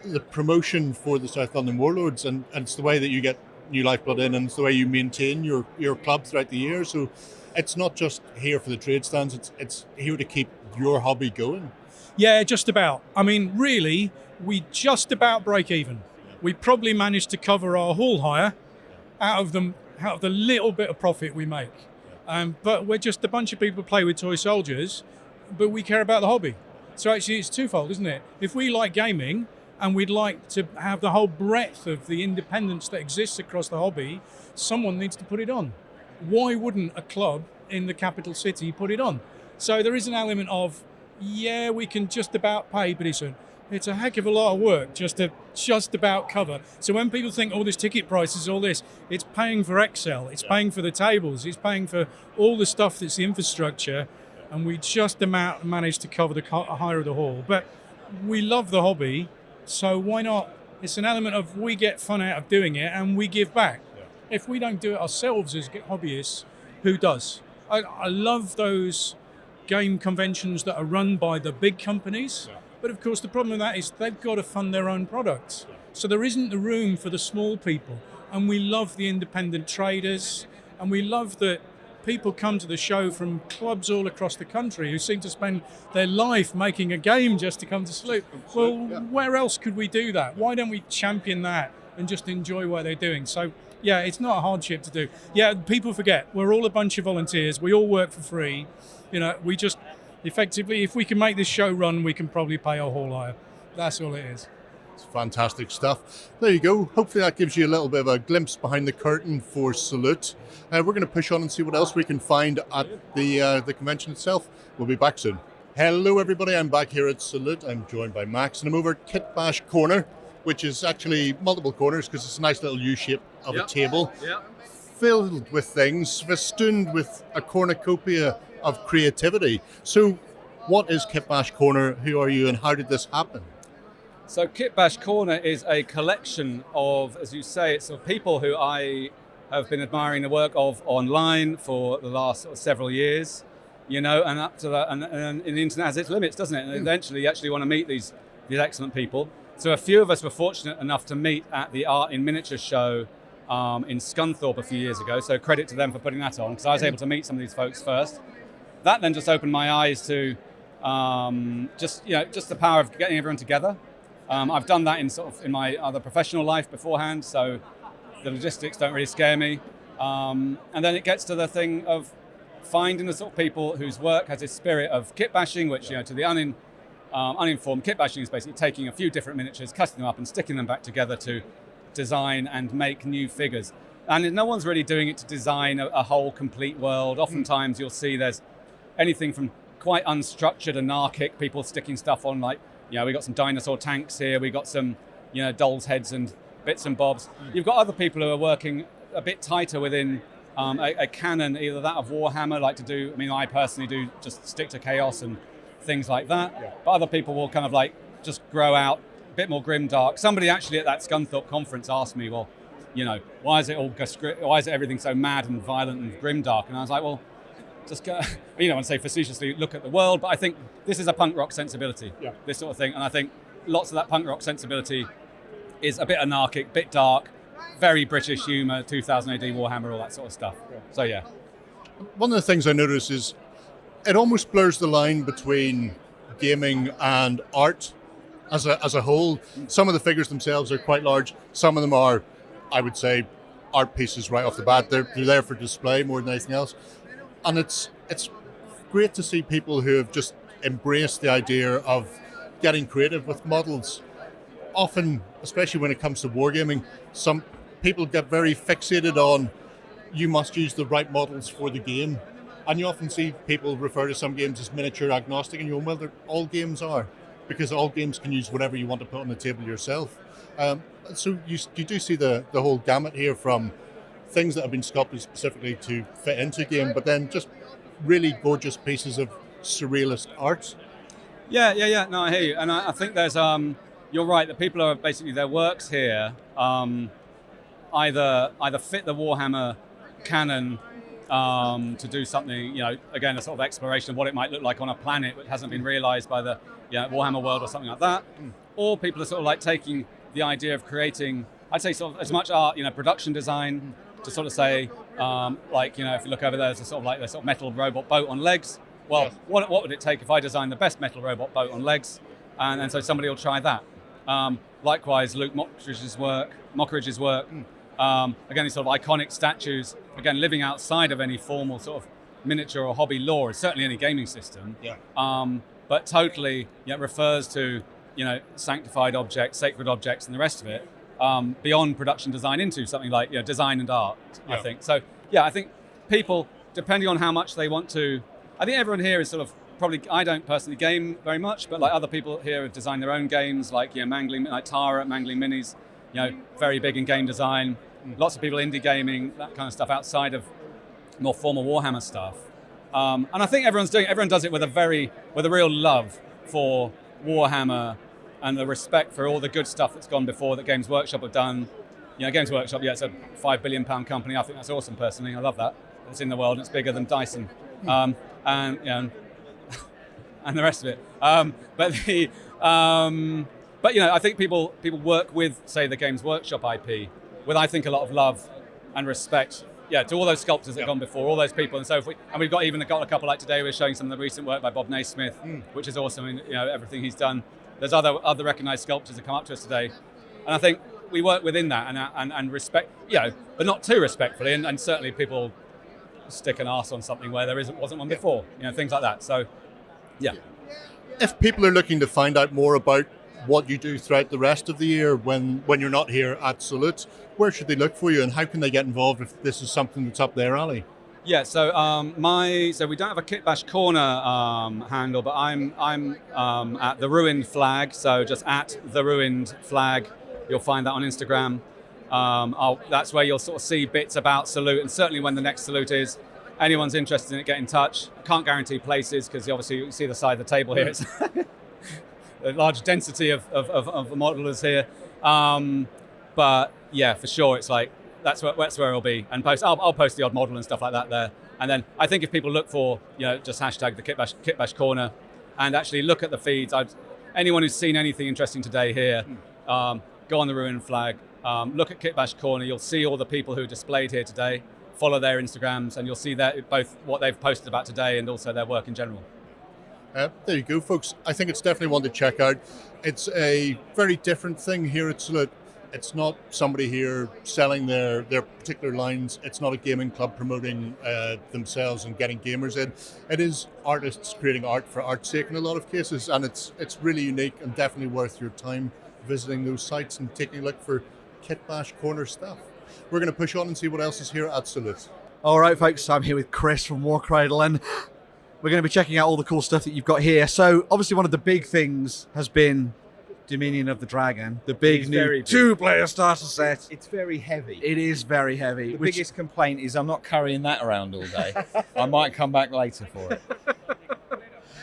the promotion for the South London Warlords, and it's the way that you get new lifeblood in, and it's the way you maintain your club throughout the year. So it's not just here for the trade stands, it's here to keep your hobby going. Yeah, just about. I mean, really, we just about break even. We probably managed to cover our hall hire out of the little bit of profit we make. But we're just a bunch of people who play with toy soldiers, but we care about the hobby. So actually it's twofold, isn't it? If we like gaming and we'd like to have the whole breadth of the independence that exists across the hobby, someone needs to put it on. Why wouldn't a club in the capital city put it on? So there is an element of, we can just about pay, but it's a heck of a lot of work just to just about cover. So when people think, this ticket prices, all this, it's paying for Excel, it's paying for the tables, it's paying for all the stuff that's the infrastructure, and we just about managed to cover the hire of the hall. But we love the hobby, so why not? It's an element of we get fun out of doing it and we give back. Yeah. If we don't do it ourselves as hobbyists, who does? I love those game conventions that are run by the big companies. Yeah. But of course, the problem with that is they've got to fund their own products. So there isn't the room for the small people. And we love the independent traders. And we love that people come to the show from clubs all across the country who seem to spend their life making a game just to come to Salute. Well, where else could we do that? Why don't we champion that and just enjoy what they're doing? So, it's not a hardship to do. People forget, we're all a bunch of volunteers. We all work for free. We just... Effectively, if we can make this show run, we can probably pay our hall hire. That's all it is. It's fantastic stuff. There you go. Hopefully that gives you a little bit of a glimpse behind the curtain for Salute. We're going to push on and see what else we can find at the convention itself. We'll be back soon. Hello everybody, I'm back here at Salute. I'm joined by Max, and I'm over at Kit Bash Korner, which is actually multiple corners because it's a nice little U shape of a table. Filled with things, festooned with a cornucopia of creativity. So what is Kit Bash Korner? Who are you and how did this happen? So Kit Bash Korner is a collection of, as you say, it's of people who I have been admiring the work of online for the last several years, and up to that, and the internet has its limits, doesn't it? And eventually you actually want to meet these excellent people. So a few of us were fortunate enough to meet at the Art in Miniature show in Scunthorpe a few years ago. So credit to them for putting that on, because I was able to meet some of these folks first. That then just opened my eyes to just the power of getting everyone together. I've done that in my other professional life beforehand, so the logistics don't really scare me. And then it gets to the thing of finding the sort of people whose work has this spirit of kit bashing, which to the uninformed, kit bashing is basically taking a few different miniatures, cutting them up and sticking them back together to design and make new figures. And no one's really doing it to design a whole complete world. Oftentimes you'll see there's anything from quite unstructured, anarchic, people sticking stuff on, like, we got some dinosaur tanks here, we got some, doll's heads and bits and bobs. You've got other people who are working a bit tighter within a canon, either that of Warhammer, like to do, I personally do just stick to chaos and things like that. But other people will kind of like just grow out a bit more grimdark. Somebody actually at that Scunthorpe conference asked me, well, why is it everything so mad and violent and grimdark? And I was like, well, just go, and say facetiously, look at the world. But I think this is a punk rock sensibility, this sort of thing. And I think lots of that punk rock sensibility is a bit anarchic, bit dark, very British humour, 2000 AD Warhammer, all that sort of stuff. So yeah. One of the things I notice is it almost blurs the line between gaming and art as a whole. Some of the figures themselves are quite large. Some of them are, I would say, art pieces right off the bat. They're there for display more than anything else. And it's great to see people who have just embraced the idea of getting creative with models. Often, especially when it comes to wargaming, some people get very fixated on you must use the right models for the game. And you often see people refer to some games as miniature agnostic, and well, all games are, because all games can use whatever you want to put on the table yourself. So you do see the whole gamut here, from things that have been sculpted specifically to fit into a game, but then just really gorgeous pieces of surrealist art. Yeah. No, I hear you. And I think there's, you're right, that people are basically, their works here either fit the Warhammer canon to do something, again, a sort of exploration of what it might look like on a planet that hasn't been realized by the Warhammer world or something like that. Or people are sort of like taking the idea of creating, I'd say, sort of as much art, production design, to sort of say, if you look over there, there's a sort of like the sort of metal robot boat on legs. Well, what would it take if I designed the best metal robot boat on legs? And so somebody will try that. Likewise, Luke Mockridge's work. Again, these sort of iconic statues, again, living outside of any formal sort of miniature or hobby lore, certainly any gaming system. But totally refers to, sanctified objects, sacred objects, and the rest of it. Beyond production design into something like design and art, I think. So I think people, depending on how much they want to, I think everyone here is sort of probably, I don't personally game very much, but like other people here have designed their own games, like Mangling, like Tara at Mangling Minis, very big in game design. Lots of people indie gaming, that kind of stuff outside of more formal Warhammer stuff. And I think everyone does it with a real love for Warhammer and the respect for all the good stuff that's gone before that Games Workshop have done. Games Workshop, it's a £5 billion company. I think that's awesome personally. I love that. It's in the world and it's bigger than Dyson. And the rest of it. But I think people work with, say, the Games Workshop IP with, I think, a lot of love and respect. To all those sculptors that have gone before, all those people, and so we've got a couple like today. We're showing some of the recent work by Bob Naismith, which is awesome. Everything he's done. There's other recognised sculptors that come up to us today, and I think we work within that and respect, but not too respectfully, and certainly people stick an arse on something where there wasn't one before, things like that. So, yeah. If people are looking to find out more about what you do throughout the rest of the year when you're not here at Salute, where should they look for you, and how can they get involved if this is something that's up their alley? Yeah, so so we don't have a Kit Bash Korner handle, but I'm at the Ruined Flag, so just at the Ruined Flag. You'll find that on Instagram. That's where you'll sort of see bits about Salute, and certainly when the next Salute is. Anyone's interested in it, get in touch. I can't guarantee places because obviously you can see the side of the table here. It's a large density of modelers here. But yeah, for sure, it's like that's where it'll be. And I'll post the odd model and stuff like that there. And then I think if people look for just hashtag the Kit Bash Korner and actually look at the feeds. Anyone who's seen anything interesting today here, go on the Ruined Flag. Look at Kit Bash Korner. You'll see all the people who displayed here today. Follow their Instagrams, and you'll see that both what they've posted about today and also their work in general. There you go, folks. I think it's definitely one to check out. It's a very different thing here at Salute. It's not somebody here selling their particular lines. It's not a gaming club promoting themselves and getting gamers in. It is artists creating art for art's sake in a lot of cases, and it's really unique and definitely worth your time visiting those sites and taking a look for Kit Bash Korner stuff. We're going to push on and see what else is here at Salute. All right, folks, I'm here with Chris from War Cradle, and we're going to be checking out all the cool stuff that you've got here. So, obviously, one of the big things has been Dominion of the Dragon, the big new two-player starter set. It's very heavy. It is very heavy. The biggest complaint is I'm not carrying that around all day. I might come back later for it.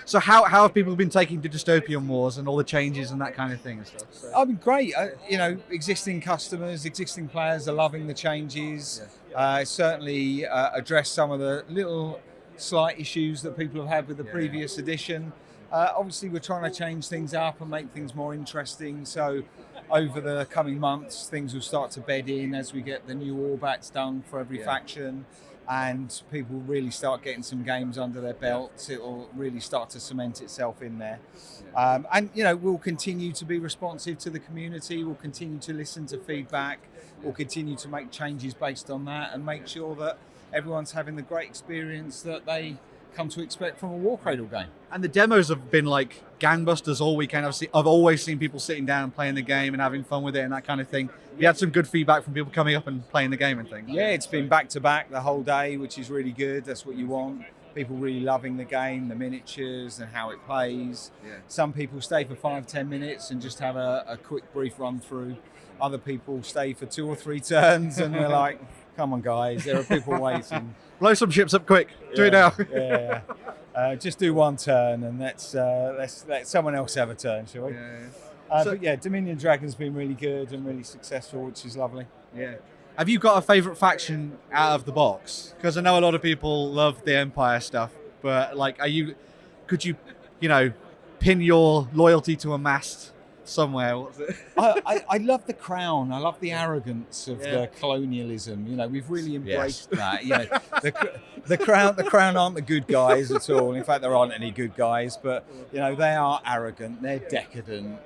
So how have people been taking to Dystopian Wars and all the changes and that kind of thing and stuff? So. I mean, great. Existing customers, existing players are loving the changes. Certainly address some of the little slight issues that people have had with the previous edition. Obviously, we're trying to change things up and make things more interesting. So over the coming months, things will start to bed in as we get the new Orbats done for every faction. And people really start getting some games under their belts. It will really start to cement itself in there. And we'll continue to be responsive to the community. We'll continue to listen to feedback. We'll continue to make changes based on that and make sure that everyone's having the great experience that they come to expect from a War Cradle game. And the demos have been like gangbusters all weekend. I've always seen people sitting down playing the game and having fun with it and that kind of thing. You had some good feedback from people coming up and playing the game and things. Yeah, it's been back to back the whole day, which is really good. That's what you want. People really loving the game, the miniatures and how it plays. Some people stay for 5-10 minutes and just have a quick brief run through. Other people stay for 2 or 3 turns and we're like, come on guys, there are people waiting. Blow some ships up quick. Do it now. Just do 1 turn and let's let someone else have a turn, shall we? But Dominion Dragon's been really good and really successful, which is lovely. Yeah. Have you got a favourite faction out of the box? Because I know a lot of people love the Empire stuff, but like, could you pin your loyalty to a mast somewhere? What's it? I love the crown. I love the arrogance of the colonialism. We've really embraced that. The crown aren't the good guys at all. In fact, there aren't any good guys, but they are arrogant. They're decadent.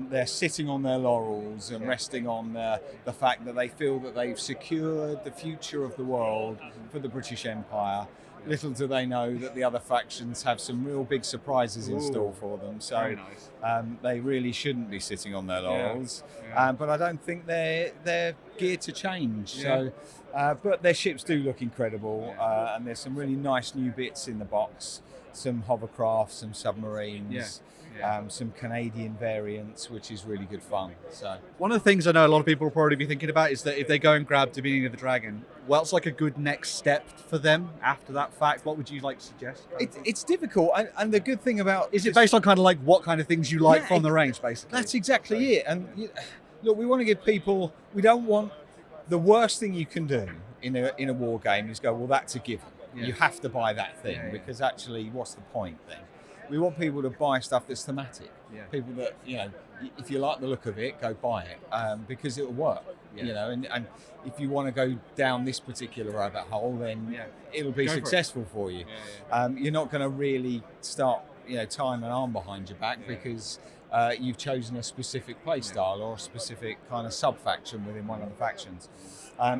They're sitting on their laurels and resting on the fact that they feel that they've secured the future of the world for the British Empire. Little do they know that the other factions have some real big surprises in store for them. So very nice. They really shouldn't be sitting on their laurels. But I don't think they're geared to change. So, but their ships do look incredible, and there's some really nice new bits in the box. Some hovercraft, some submarines. Some Canadian variants, which is really good fun. So one of the things I know a lot of people will probably be thinking about is that if they go and grab Dominion of the Dragon, what's like a good next step for them after that fact? What would you like to suggest? It's difficult, and the good thing about is it based on kind of like what kind of things you like from the range, basically? That's exactly it. And look, we want to give people. We don't want the worst thing you can do in a war game is go, well, that's a given. You have to buy that thing because actually, what's the point then? We want people to buy stuff that's thematic. People that, if you like the look of it, go buy it because it'll work. And if you want to go down this particular rabbit hole, then it'll be successful for you. You're not going to really start, tying an arm behind your back because you've chosen a specific play style or a specific kind of sub-faction within one of the factions.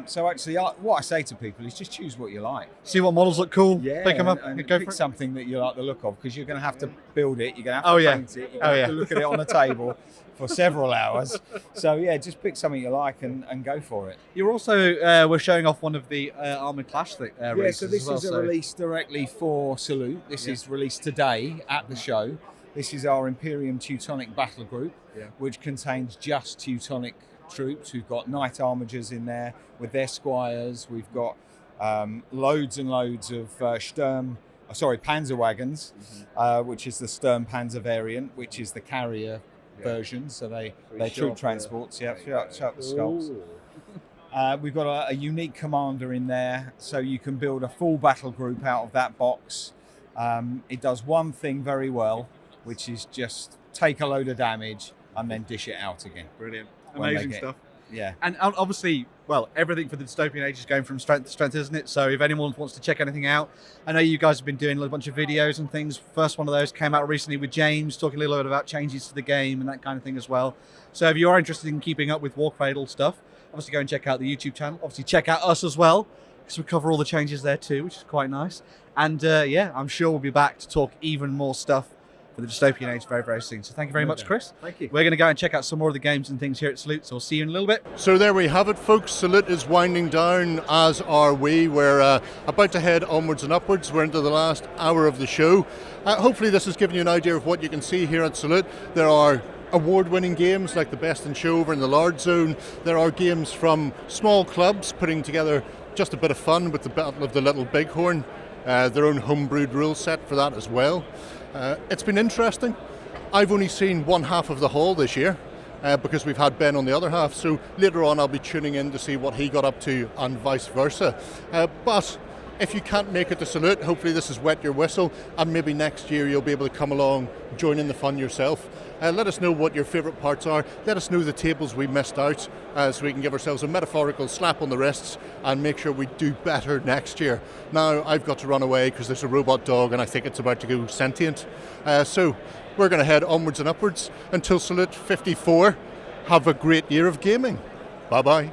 So actually, what I say to people is just choose what you like. See what models look cool, pick them up, and go pick for it. something that you like the look of, because you're going to have to build it, you're going to have to paint it, you're going to have to look at it on the table for several hours. So just pick something you like and go for it. You're also, we're showing off one of the Armoured Clash races so this as well, is a release directly for Salute. This is released today at the show. This is our Imperium Teutonic Battle Group, which contains just Teutonic troops. We've got Knight Armigers in there with their squires. We've got loads and loads of Panzer wagons, which is the Sturm Panzer variant, which is the carrier version. So they're troop transports. Shut the skulls. We've got a unique commander in there, so you can build a full battle group out of that box. It does one thing very well, which is just take a load of damage and then dish it out again. Brilliant. Amazing stuff. Yeah, and obviously, well, everything for the Dystopian Age is going from strength to strength, isn't it? So if anyone wants to check anything out, I know you guys have been doing a bunch of videos and things. First one of those came out recently with James, talking a little bit about changes to the game and that kind of thing as well. So if you are interested in keeping up with War Cradle stuff, obviously go and check out the YouTube channel. Obviously check out us as well, because we cover all the changes there too, which is quite nice. And yeah, I'm sure we'll be back to talk even more stuff for the Dystopian Age very, very soon. So thank you very much, Chris. Thank you. We're going to go and check out some more of the games and things here at Salute, so we'll see you in a little bit. So there we have it, folks. Salute is winding down, as are we. We're about to head onwards and upwards. We're into the last hour of the show. Hopefully this has given you an idea of what you can see here at Salute. There are award-winning games like the Best in Show over in the Lard Zone. There are games from small clubs putting together just a bit of fun with the Battle of the Little Bighorn, their own homebrewed rule set for that as well. It's been interesting. I've only seen one half of the hall this year because we've had Ben on the other half, so later on I'll be tuning in to see what he got up to and vice versa. But if you can't make it to Salute, hopefully this has wet your whistle, and maybe next year you'll be able to come along, join in the fun yourself. Let us know what your favourite parts are. Let us know the tables we missed out, so we can give ourselves a metaphorical slap on the wrists and make sure we do better next year. Now I've got to run away because there's a robot dog and I think it's about to go sentient. So we're going to head onwards and upwards until Salute 54. Have a great year of gaming. Bye bye.